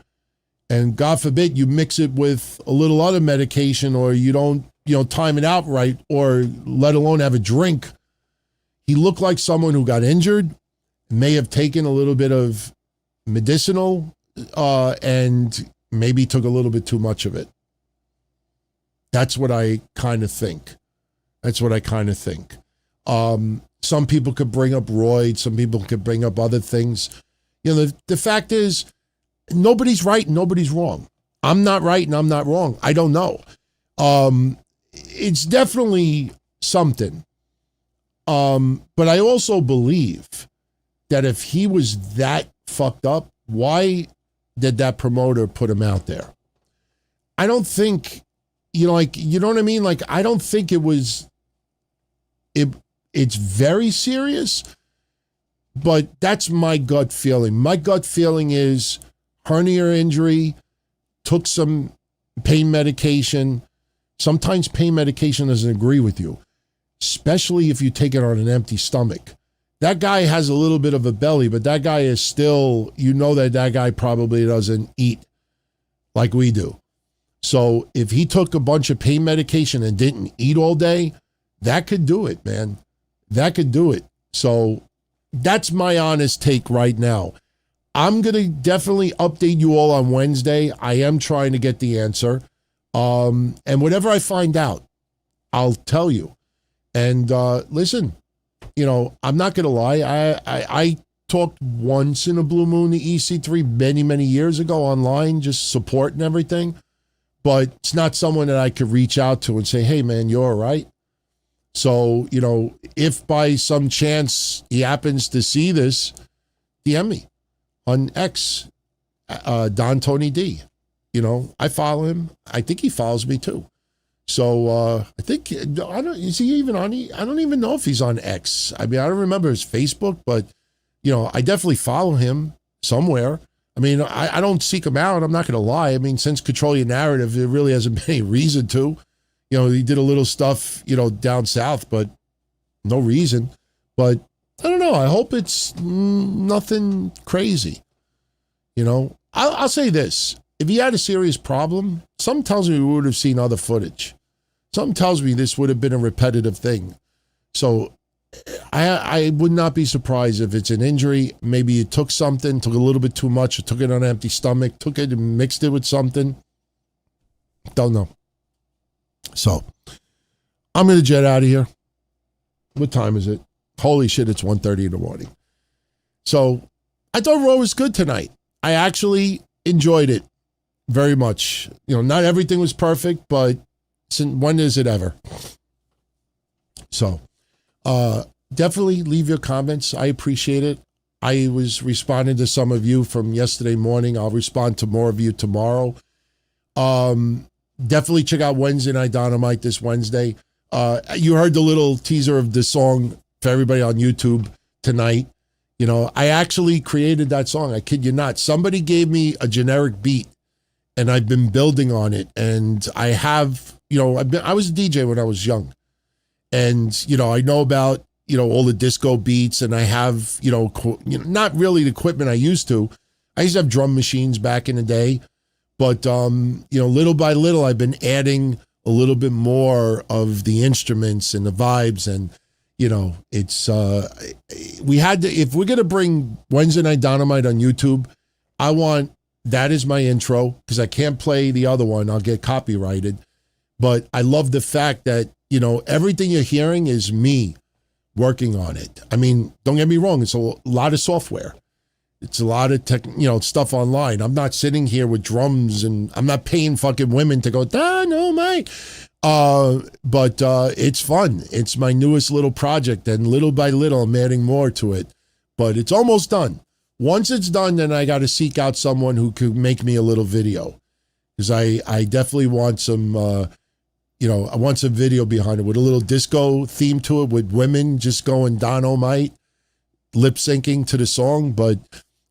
and God forbid you mix it with a little other medication, or you don't, time it out right, or let alone have a drink. He looked like someone who got injured, may have taken a little bit of medicinal, and maybe took a little bit too much of it. That's what I kind of think. Some people could bring up roids. Some people could bring up other things. The fact is, nobody's right and nobody's wrong. I'm not right and I'm not wrong. I don't know. It's definitely something. But I also believe that if he was that fucked up, why did that promoter put him out there? I don't think, you know what I mean? Like, I don't think it's very serious, but that's my gut feeling. My gut feeling is hernia injury, took some pain medication. Sometimes pain medication doesn't agree with you, especially if you take it on an empty stomach. That guy has a little bit of a belly, but that guy is still, that guy probably doesn't eat like we do. So if he took a bunch of pain medication and didn't eat all day, that could do it, man. That could do it. So that's my honest take right now. I'm going to definitely update you all on Wednesday. I am trying to get the answer. And whatever I find out, I'll tell you. And listen, I'm not going to lie. I talked once in a blue moon to EC3 many, many years ago online, just support and everything. But it's not someone that I could reach out to and say, hey, man, you're all right. So, if by some chance he happens to see this, DM me on X, Don Tony D. I follow him. I think he follows me too. So I think, is he even on? I don't even know if he's on X. I mean, I don't remember his Facebook, but, I definitely follow him somewhere. I mean, I don't seek him out. I'm not going to lie. I mean, since Control Your Narrative, there really hasn't been any reason to. He did a little stuff, down south, but no reason. But I don't know. I hope it's nothing crazy. I'll say this. If he had a serious problem, something tells me we would have seen other footage. something tells me this would have been a repetitive thing. So I would not be surprised if it's an injury. Maybe you took something, took a little bit too much, or took it on an empty stomach, took it and mixed it with something. Don't know. So I'm going to jet out of here. What time is it? Holy shit, it's 1:30 in the morning. So I thought Raw was good tonight. I actually enjoyed it very much. Not everything was perfect, but when is it ever? So definitely leave your comments. I appreciate it. I was responding to some of you from yesterday morning. I'll respond to more of you tomorrow. Definitely check out Wednesday Night Dynamite this Wednesday. You heard the little teaser of the song for everybody on YouTube tonight. I actually created that song. I kid you not. Somebody gave me a generic beat, and I've been building on it. And I have, I was a DJ when I was young. And, I know about, all the disco beats, and I have, not really the equipment I used to. I used to have drum machines back in the day. But, little by little, I've been adding a little bit more of the instruments and the vibes. And, it's, we had to, if we're going to bring Wednesday Night Dynamite on YouTube, I want that as my intro, because I can't play the other one. I'll get copyrighted. But I love the fact that, everything you're hearing is me working on it. I mean, don't get me wrong. It's a lot of software. It's a lot of stuff online. I'm not sitting here with drums, and I'm not paying fucking women to go, Dynamite. But it's fun. It's my newest little project, and little by little, I'm adding more to it. But it's almost done. Once it's done, then I got to seek out someone who could make me a little video, because I definitely want some, I want some video behind it with a little disco theme to it, with women just going Dynamite, lip syncing to the song. But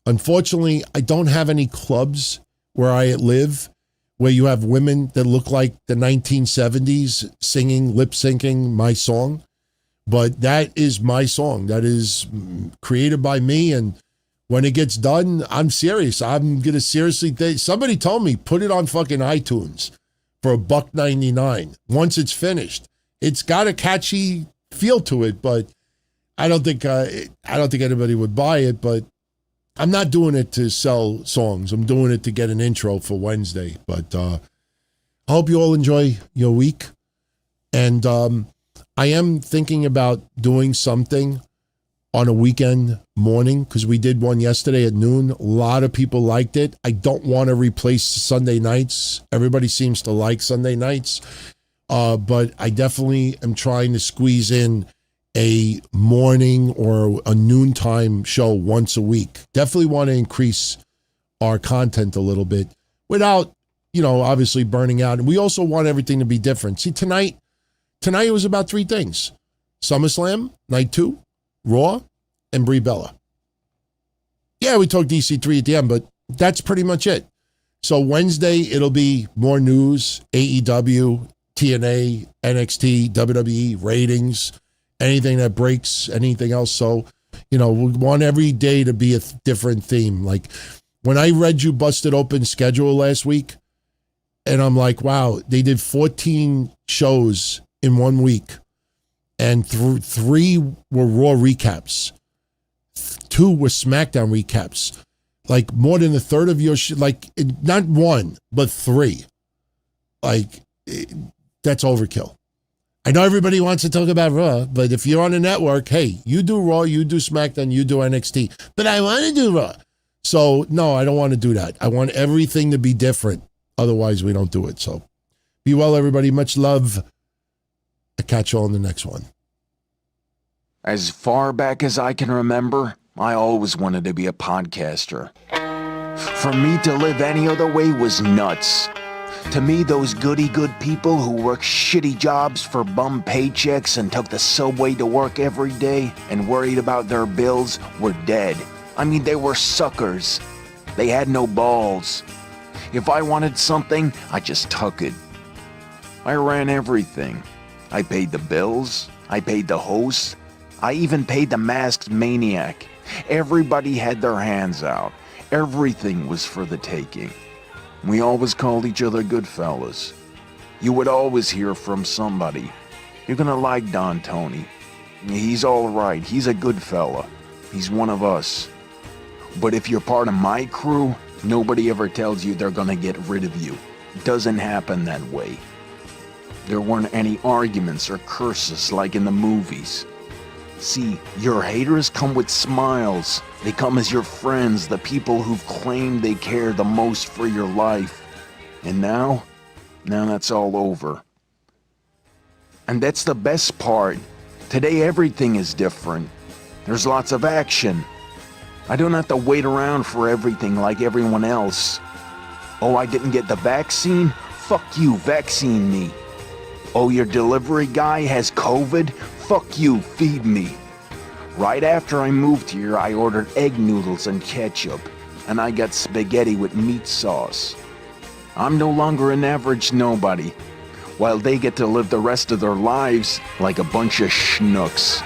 unfortunately, I don't have any clubs where I live where you have women that look like the 1970s singing, lip syncing my song. But that is my song. That is created by me. And when it gets done, I'm serious. I'm going to seriously, somebody told me, put it on fucking iTunes for $1.99. Once it's finished, it's got a catchy feel to it, but I don't think anybody would buy it. But I'm not doing it to sell songs. I'm doing it to get an intro for Wednesday. But I hope you all enjoy your week. And I am thinking about doing something on a weekend morning, because we did one yesterday at noon. A lot of people liked it. I don't want to replace Sunday nights. Everybody seems to like Sunday nights. But I definitely am trying to squeeze in a morning or a noontime show once a week. Definitely want to increase our content a little bit without, obviously burning out. And we also want everything to be different. See, tonight it was about three things: SummerSlam, Night 2, Raw, and Brie Bella. Yeah, we talked DC3 at the end, but that's pretty much it. So Wednesday, it'll be more news, AEW, TNA, NXT, WWE, ratings, anything that breaks, anything else. So, we want every day to be a different theme. Like when I read you Busted Open schedule last week, and I'm like, wow, they did 14 shows in 1 week, and 3 were Raw recaps. 2 were SmackDown recaps. Like more than a third of your not 1, but 3. That's overkill. I know everybody wants to talk about Raw, but if you're on a network, hey, you do Raw, you do SmackDown, you do NXT. But I want to do Raw. So, no, I don't want to do that. I want everything to be different. Otherwise, we don't do it. So, be well, everybody. Much love. I'll catch you all in the next one. As far back as I can remember, I always wanted to be a podcaster. For me to live any other way was nuts. To me, those goody-good people who worked shitty jobs for bum paychecks and took the subway to work every day and worried about their bills were dead. I mean, they were suckers. They had no balls. If I wanted something, I just took it. I ran everything. I paid the bills. I paid the host. I even paid the masked maniac. Everybody had their hands out. Everything was for the taking. We always called each other good fellas. You would always hear from somebody. You're gonna like Don Tony. He's alright, he's a good fella. He's one of us. But if you're part of my crew, nobody ever tells you they're gonna get rid of you. It doesn't happen that way. There weren't any arguments or curses like in the movies. See, your haters come with smiles. They come as your friends, the people who've claimed they care the most for your life. And now that's all over. And that's the best part. Today everything is different. There's lots of action. I don't have to wait around for everything like everyone else. Oh, I didn't get the vaccine? Fuck you, vaccine me. Oh, your delivery guy has COVID? Fuck you, feed me. Right after I moved here, I ordered egg noodles and ketchup, and I got spaghetti with meat sauce. I'm no longer an average nobody, while they get to live the rest of their lives like a bunch of schnooks.